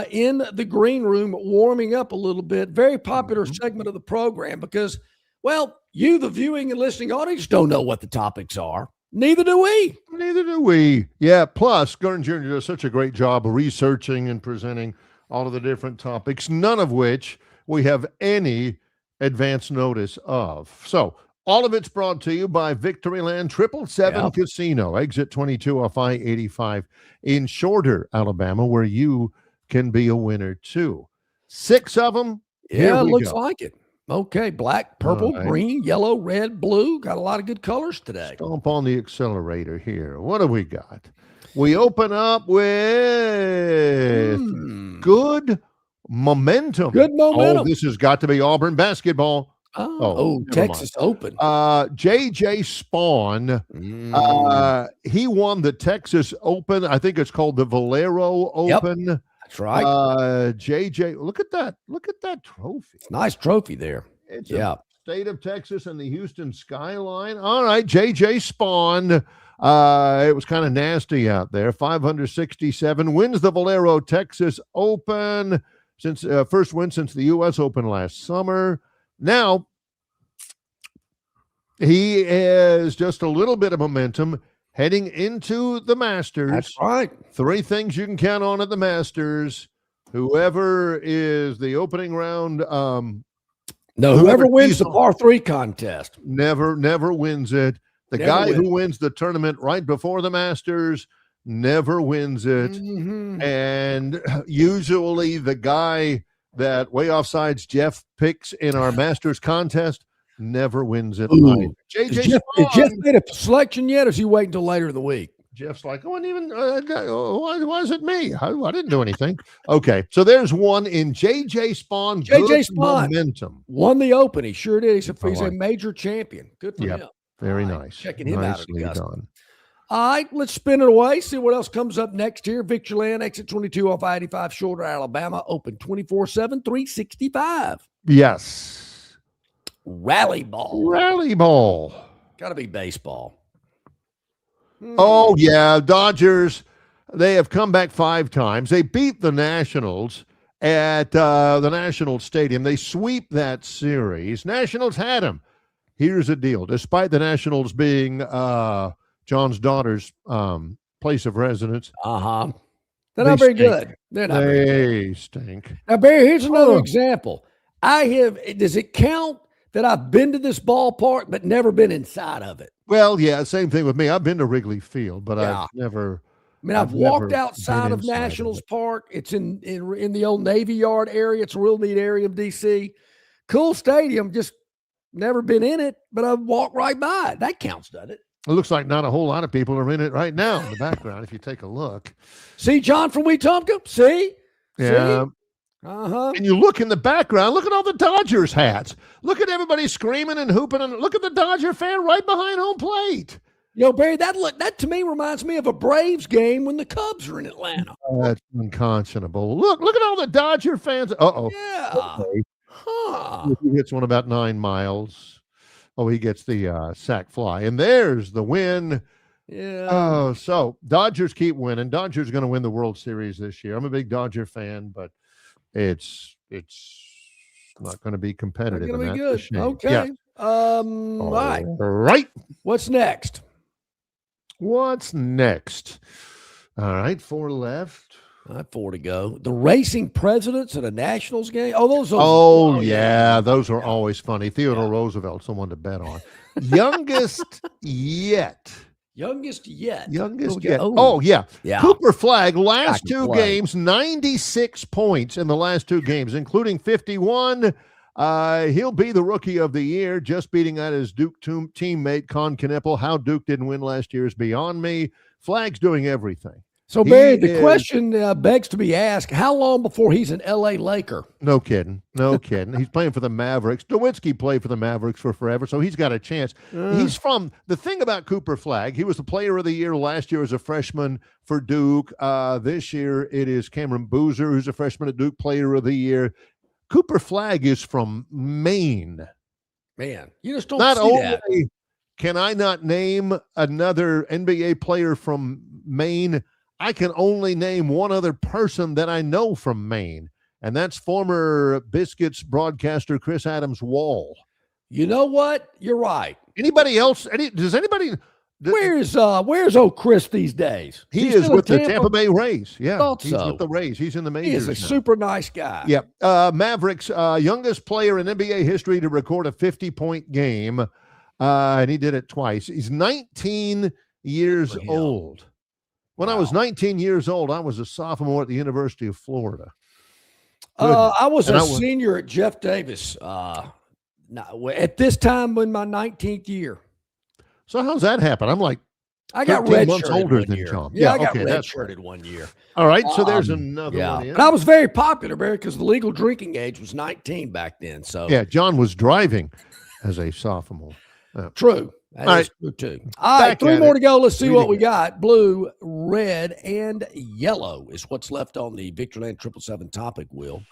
[SPEAKER 3] in the green room warming up a little bit. Very popular segment of the program because, well, you, the viewing and listening audience, don't know what the topics are. Neither do we.
[SPEAKER 2] Yeah, plus Gurn Jr. does such a great job of researching and presenting all of the different topics, none of which we have any advance notice of. So all of it's brought to you by Victoryland 777 Casino, exit 22 off I-85 in Shorter, Alabama, where you can be a winner too. 6 of them.
[SPEAKER 3] Yeah, looks like it. Okay, black, purple, green, yellow, red, blue. Got a lot of good colors today.
[SPEAKER 2] Stomp on the accelerator here. What do we got? We open up with good momentum.
[SPEAKER 3] Good momentum.
[SPEAKER 2] Oh, this has got to be Auburn basketball.
[SPEAKER 3] Texas Open.
[SPEAKER 2] JJ Spawn, he won the Texas Open. I think it's called the Valero Open.
[SPEAKER 3] Yep. That's right.
[SPEAKER 2] JJ, look at that trophy.
[SPEAKER 3] Nice trophy there.
[SPEAKER 2] It's State of Texas and the Houston skyline. All right, JJ Spawn. It was kind of nasty out there. 567, wins the Valero Texas Open, since first win since the U.S. Open last summer. Now, he has just a little bit of momentum heading into the Masters.
[SPEAKER 3] That's right.
[SPEAKER 2] 3 things you can count on at the Masters. Whoever is the opening round.
[SPEAKER 3] Whoever wins the par 3 contest.
[SPEAKER 2] Never wins it. The guy who wins the tournament right before the Masters never wins it.
[SPEAKER 3] Mm-hmm.
[SPEAKER 2] And usually the guy that Way Offsides Jeff picks in our Masters contest never wins it.
[SPEAKER 3] Has Jeff made a selection yet, or is he waiting until later in the week?
[SPEAKER 2] Jeff's like, why is it me? I didn't do anything. Okay, so there's one in JJ Spawn.
[SPEAKER 3] JJ Spawn
[SPEAKER 2] momentum.
[SPEAKER 3] Won the Open. He sure did. He's a major champion. Good for him.
[SPEAKER 2] Very nice.
[SPEAKER 3] Checking him out at Augusta.
[SPEAKER 2] Done.
[SPEAKER 3] All right, let's spin it away. See what else comes up next here. Victoryland, exit 22 off I-85, Shoulder, Alabama. Open 24/7, 365.
[SPEAKER 2] Yes.
[SPEAKER 3] Rally ball.
[SPEAKER 2] Got
[SPEAKER 3] to be baseball.
[SPEAKER 2] Oh, yeah. Dodgers, they have come back 5 times. They beat the Nationals at the National Stadium. They sweep that series. Nationals had them. Here's the deal. Despite the Nationals being John's daughter's place of residence.
[SPEAKER 3] They're not very good.
[SPEAKER 2] They stink.
[SPEAKER 3] Now, Barry, here's another example. Does it count that I've been to this ballpark but never been inside of it?
[SPEAKER 2] Well, yeah, same thing with me. I've been to Wrigley Field, but I've never.
[SPEAKER 3] I've walked outside of Nationals Park. It's in the old Navy Yard area. It's a real neat area of D.C. Cool stadium. Just never been in it, but I've walked right by it. That counts, doesn't it?
[SPEAKER 2] It looks like not a whole lot of people are in it right now in the background. If you take a look,
[SPEAKER 3] see John from Wetumpka. See,
[SPEAKER 2] yeah.
[SPEAKER 3] See?
[SPEAKER 2] And you look in the background, look at all the Dodgers hats. Look at everybody screaming and hooping, and look at the Dodger fan right behind home plate.
[SPEAKER 3] Barry, that to me reminds me of a Braves game when the Cubs are in Atlanta.
[SPEAKER 2] That's unconscionable. Look at all the Dodger fans. Uh-oh.
[SPEAKER 3] Yeah.
[SPEAKER 2] Okay. He hits one about 9 miles. Oh, he gets the sac fly. And there's the win.
[SPEAKER 3] Yeah.
[SPEAKER 2] Oh, so Dodgers keep winning. Dodgers going to win the World Series this year. I'm a big Dodger fan, but it's not going to be competitive.
[SPEAKER 3] It's going to be good. Okay.
[SPEAKER 2] Yeah.
[SPEAKER 3] All
[SPEAKER 2] right.
[SPEAKER 3] What's next?
[SPEAKER 2] All right, 4 left.
[SPEAKER 3] 4 to go. The racing presidents at a Nationals game. Those
[SPEAKER 2] are always funny. Theodore Roosevelt's the one to bet on. Youngest yet. Oh, yeah. Cooper Flagg, last 2 games, 96 points in the last 2 games, including 51. He'll be the rookie of the year, just beating out his Duke teammate, Con Kneppel. How Duke didn't win last year is beyond me. Flagg's doing everything.
[SPEAKER 3] So, Barry, the question begs to be asked, how long before he's an L.A. Laker?
[SPEAKER 2] No kidding. He's playing for the Mavericks. Nowitzki played for the Mavericks for forever, so he's got a chance. He's from – the thing about Cooper Flagg, he was the player of the year last year as a freshman for Duke. This year it is Cameron Boozer, who's a freshman at Duke, player of the year. Cooper Flagg is from Maine.
[SPEAKER 3] Man, you just don't
[SPEAKER 2] not
[SPEAKER 3] see
[SPEAKER 2] only
[SPEAKER 3] that.
[SPEAKER 2] Can I not name another NBA player from Maine, I can only name one other person that I know from Maine, and that's former Biscuits broadcaster Chris Adams-Wall.
[SPEAKER 3] You know what? You're right.
[SPEAKER 2] Anybody else? Does anybody?
[SPEAKER 3] Where's old Chris these days?
[SPEAKER 2] He is with the Tampa Bay Rays. Yeah,
[SPEAKER 3] he's
[SPEAKER 2] with the Rays. He's in the majors.
[SPEAKER 3] He is a super nice guy.
[SPEAKER 2] Yeah. Mavericks, youngest player in NBA history to record a 50-point game, and he did it twice. He's 19 years old. When I was 19 years old, I was a sophomore at the University of Florida.
[SPEAKER 3] I was a senior at Jeff Davis at this time in my 19th year.
[SPEAKER 2] So how's that happen? I'm like
[SPEAKER 3] I got redshirted
[SPEAKER 2] months older than
[SPEAKER 3] year.
[SPEAKER 2] John.
[SPEAKER 3] Yeah, I got redshirted 1 year.
[SPEAKER 2] All right, so there's another one in.
[SPEAKER 3] But I was very popular, Barry, because the legal drinking age was 19 back then. So
[SPEAKER 2] yeah, John was driving as a sophomore.
[SPEAKER 3] True. That is true too. All right, 3 more to go. Let's see what we got. Blue, red, and yellow is what's left on the Victoryland 777 topic wheel.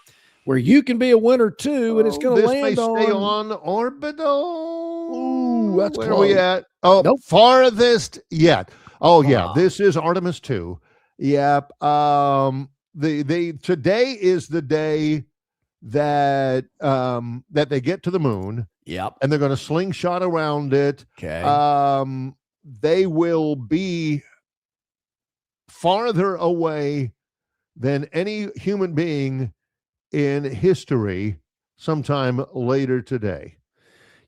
[SPEAKER 3] where you can be a winner too, and it's going to
[SPEAKER 2] this
[SPEAKER 3] land
[SPEAKER 2] may stay
[SPEAKER 3] on
[SPEAKER 2] orbital.
[SPEAKER 3] Ooh, that's
[SPEAKER 2] where
[SPEAKER 3] close.
[SPEAKER 2] are we at? Oh,
[SPEAKER 3] Nope.
[SPEAKER 2] farthest yet. Oh, yeah. This is Artemis 2. Yep. Today is the day that that they get to the moon.
[SPEAKER 3] Yep.
[SPEAKER 2] And they're going to slingshot around it.
[SPEAKER 3] Okay.
[SPEAKER 2] They will be farther away than any human being in history sometime later today.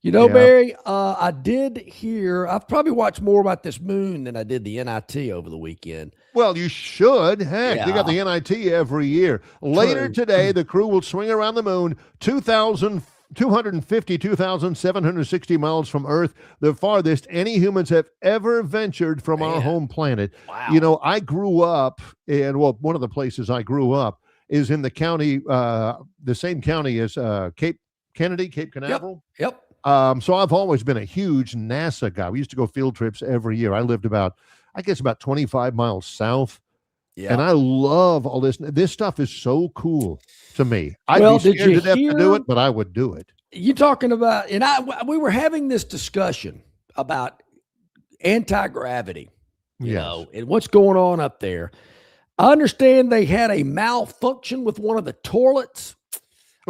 [SPEAKER 3] You know, Barry, I did hear, I've probably watched more about this moon than I did the NIT over the weekend.
[SPEAKER 2] Well, you should. Heck, you got the NIT every year. Later today, the crew will swing around the moon 2,760 miles from Earth, the farthest any humans have ever ventured from our home planet.
[SPEAKER 3] Wow.
[SPEAKER 2] You know, I grew up in, well, one of the places I grew up is in the county, the same county as Cape Canaveral.
[SPEAKER 3] Yep.
[SPEAKER 2] So I've always been a huge NASA guy. We used to go field trips every year. I lived about 25 miles south. Yeah. And I love all this. This stuff is so cool to me. I'd be scared to death to do it, but I would do it.
[SPEAKER 3] You talking about, and we were having this discussion about anti-gravity, you know, and what's going on up there. I understand they had a malfunction with one of the toilets.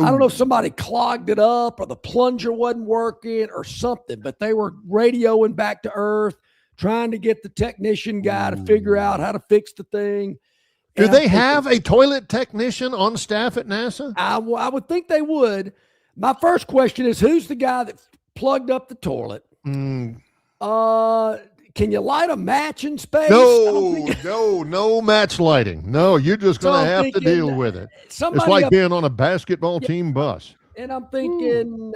[SPEAKER 3] Ooh. I don't know if somebody clogged it up or the plunger wasn't working or something, but they were radioing back to Earth, trying to get the technician guy to figure out how to fix the thing.
[SPEAKER 2] Do they have a toilet technician on staff at NASA?
[SPEAKER 3] I would think they would. My first question is, who's the guy that plugged up the toilet? Can you light a match in space?
[SPEAKER 2] No match lighting. No, you're just going to have to deal with it. It's like being on a basketball team bus.
[SPEAKER 3] And I'm thinking,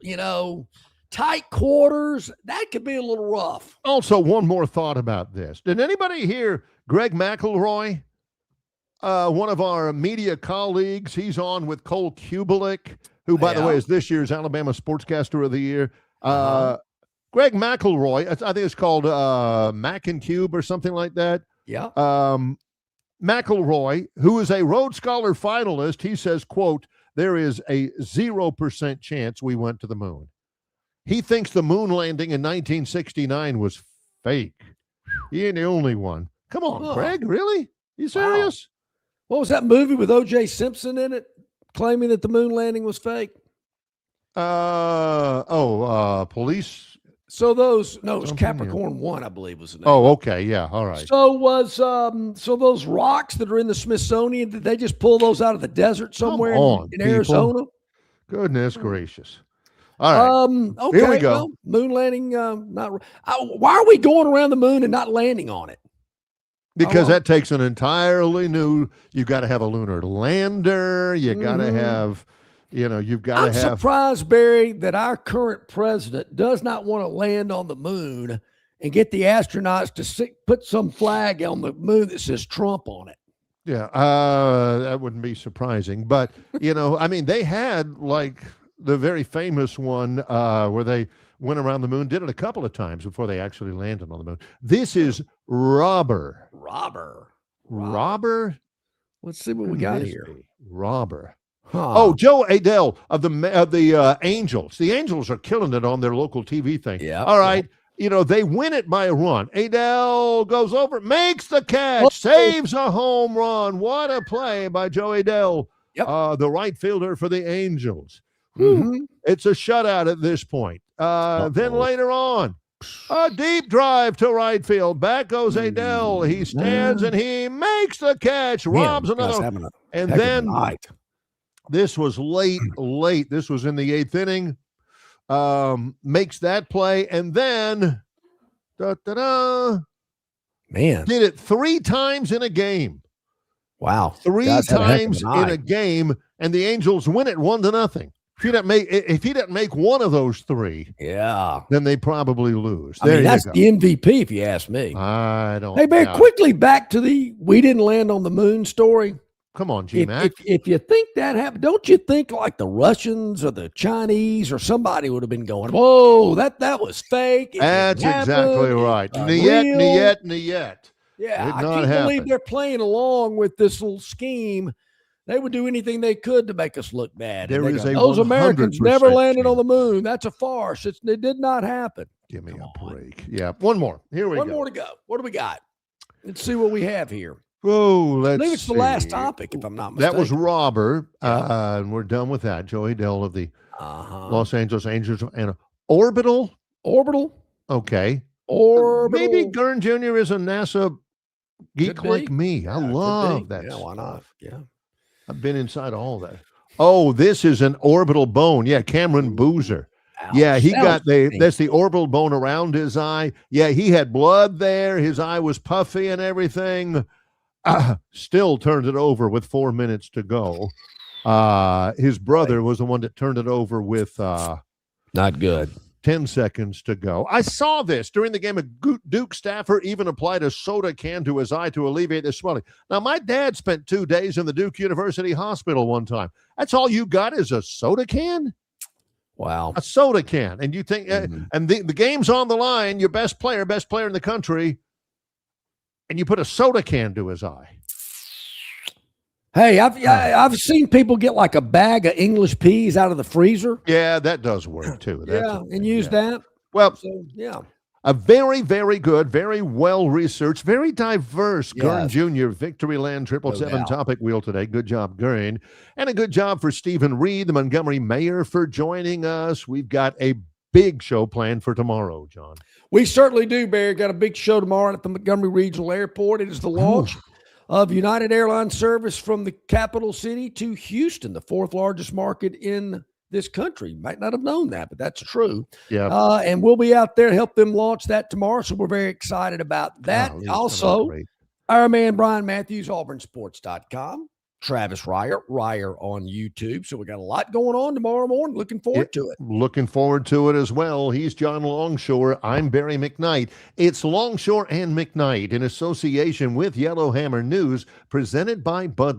[SPEAKER 3] you know, tight quarters, that could be a little rough.
[SPEAKER 2] Also, one more thought about this. Did anybody hear Greg McElroy, one of our media colleagues? He's on with Cole Kubelik, who, by the way, is this year's Alabama Sportscaster of the Year. Greg McElroy, I think it's called Mac and Cube or something like that.
[SPEAKER 3] Yeah.
[SPEAKER 2] McElroy, who is a Rhodes Scholar finalist, he says, quote, there is a 0% chance we went to the moon. He thinks the moon landing in 1969 was fake. He ain't the only one. Come on, Greg, really? You serious?
[SPEAKER 3] Wow. What was that movie with O.J. Simpson in it, claiming that the moon landing was fake?
[SPEAKER 2] Police.
[SPEAKER 3] So it was Capricorn 1, I believe was the name.
[SPEAKER 2] Oh, okay, yeah, all right.
[SPEAKER 3] So so those rocks that are in the Smithsonian, did they just pull those out of the desert somewhere in Arizona?
[SPEAKER 2] Goodness gracious. All right.
[SPEAKER 3] Okay,
[SPEAKER 2] here we go.
[SPEAKER 3] Well, moon landing, why are we going around the moon and not landing on it?
[SPEAKER 2] Because that takes an entirely new, you've got to have a lunar lander, you got to have, you've got to have.
[SPEAKER 3] I'm surprised, Barry, that our current president does not want to land on the moon and get the astronauts to put some flag on the moon that says Trump on it.
[SPEAKER 2] Yeah, that wouldn't be surprising. But, they had like the very famous one where they went around the moon, did it a couple of times before they actually landed on the moon. This is Robber.
[SPEAKER 3] Let's see what we got here.
[SPEAKER 2] Robber. Huh. Oh, Joe Adele of the Angels. The Angels are killing it on their local TV thing.
[SPEAKER 3] Yeah.
[SPEAKER 2] All right. They win it by a run. Adele goes over, makes the catch, saves a home run. What a play by Joe Adele, the right fielder for the Angels. Mm-hmm. It's a shutout at this point. Then later on, a deep drive to right field. Back goes Adele. He stands and he makes the catch, robs another. And then this was late. This was in the 8th inning. Makes that play. And then, did it 3 times in a game.
[SPEAKER 3] Wow.
[SPEAKER 2] 3 times in a game. And the Angels win it 1-0. If he doesn't make one of those 3, then they probably lose.
[SPEAKER 3] That's the MVP, if you ask me.
[SPEAKER 2] I don't.
[SPEAKER 3] Hey, Barry, quickly back to the we didn't land on the moon story.
[SPEAKER 2] Come on, G-Mac.
[SPEAKER 3] If you think that happened, don't you think like the Russians or the Chinese or somebody would have been going, whoa, that was fake.
[SPEAKER 2] That's exactly right. Niet.
[SPEAKER 3] Yeah, I can't believe they're playing along with this little scheme They would do anything they could to make us look bad.
[SPEAKER 2] There is a
[SPEAKER 3] those Americans never landed
[SPEAKER 2] chance.
[SPEAKER 3] on the moon. That's a farce. It did not happen.
[SPEAKER 2] Give me a break. Yeah, one more. Here we go.
[SPEAKER 3] One more to go. What do we got? Let's see what we have here.
[SPEAKER 2] Oh, let's
[SPEAKER 3] I think it's
[SPEAKER 2] see.
[SPEAKER 3] the last topic, if I'm not mistaken.
[SPEAKER 2] That was Robert, and we're done with that. Joey Dell of the Los Angeles Angels and Orbital.
[SPEAKER 3] Orbital?
[SPEAKER 2] Okay.
[SPEAKER 3] Orbital.
[SPEAKER 2] Maybe Gurn Jr. is a NASA geek like me. I love that stuff.
[SPEAKER 3] Why not? Yeah.
[SPEAKER 2] I've been inside all that. Oh, this is an orbital bone. Yeah, Cameron Boozer.
[SPEAKER 3] Ouch.
[SPEAKER 2] Yeah, he got that's the orbital bone around his eye. Yeah, he had blood there. His eye was puffy and everything. Still turned it over with 4 minutes to go. His brother was the one that turned it over with
[SPEAKER 3] not good.
[SPEAKER 2] 10 seconds to go. I saw this during the game. A Duke staffer even applied a soda can to his eye to alleviate the swelling. Now, my dad spent 2 days in the Duke University Hospital one time. That's all you got is a soda can?
[SPEAKER 3] Wow.
[SPEAKER 2] A soda can. And you think, and the game's on the line, your best player in the country, and you put a soda can to his eye.
[SPEAKER 3] Hey, I've seen people get like a bag of English peas out of the freezer.
[SPEAKER 2] Yeah, that does work too.
[SPEAKER 3] And use that.
[SPEAKER 2] Well,
[SPEAKER 3] so, yeah.
[SPEAKER 2] A very, very good, very well-researched, very diverse Gurn Jr. Victoryland 777 topic wheel today. Good job, Gurn. And a good job for Stephen Reed, the Montgomery mayor, for joining us. We've got a big show planned for tomorrow, John.
[SPEAKER 3] We certainly do, Barry. Got a big show tomorrow at the Montgomery Regional Airport. It is the launch of United Airlines service from the capital city to Houston, the 4th largest market in this country. Might not have known that, but that's true.
[SPEAKER 2] Yeah.
[SPEAKER 3] And we'll be out there to help them launch that tomorrow. So we're very excited about that. Also, our man Brian Matthews, auburnsports.com. Travis Ryer on YouTube. So we got a lot going on tomorrow morning. Looking forward to it.
[SPEAKER 2] Looking forward to it as well. He's John Longshore. I'm Barry McKnight. It's Longshore and McKnight in association with Yellowhammer News, presented by Bud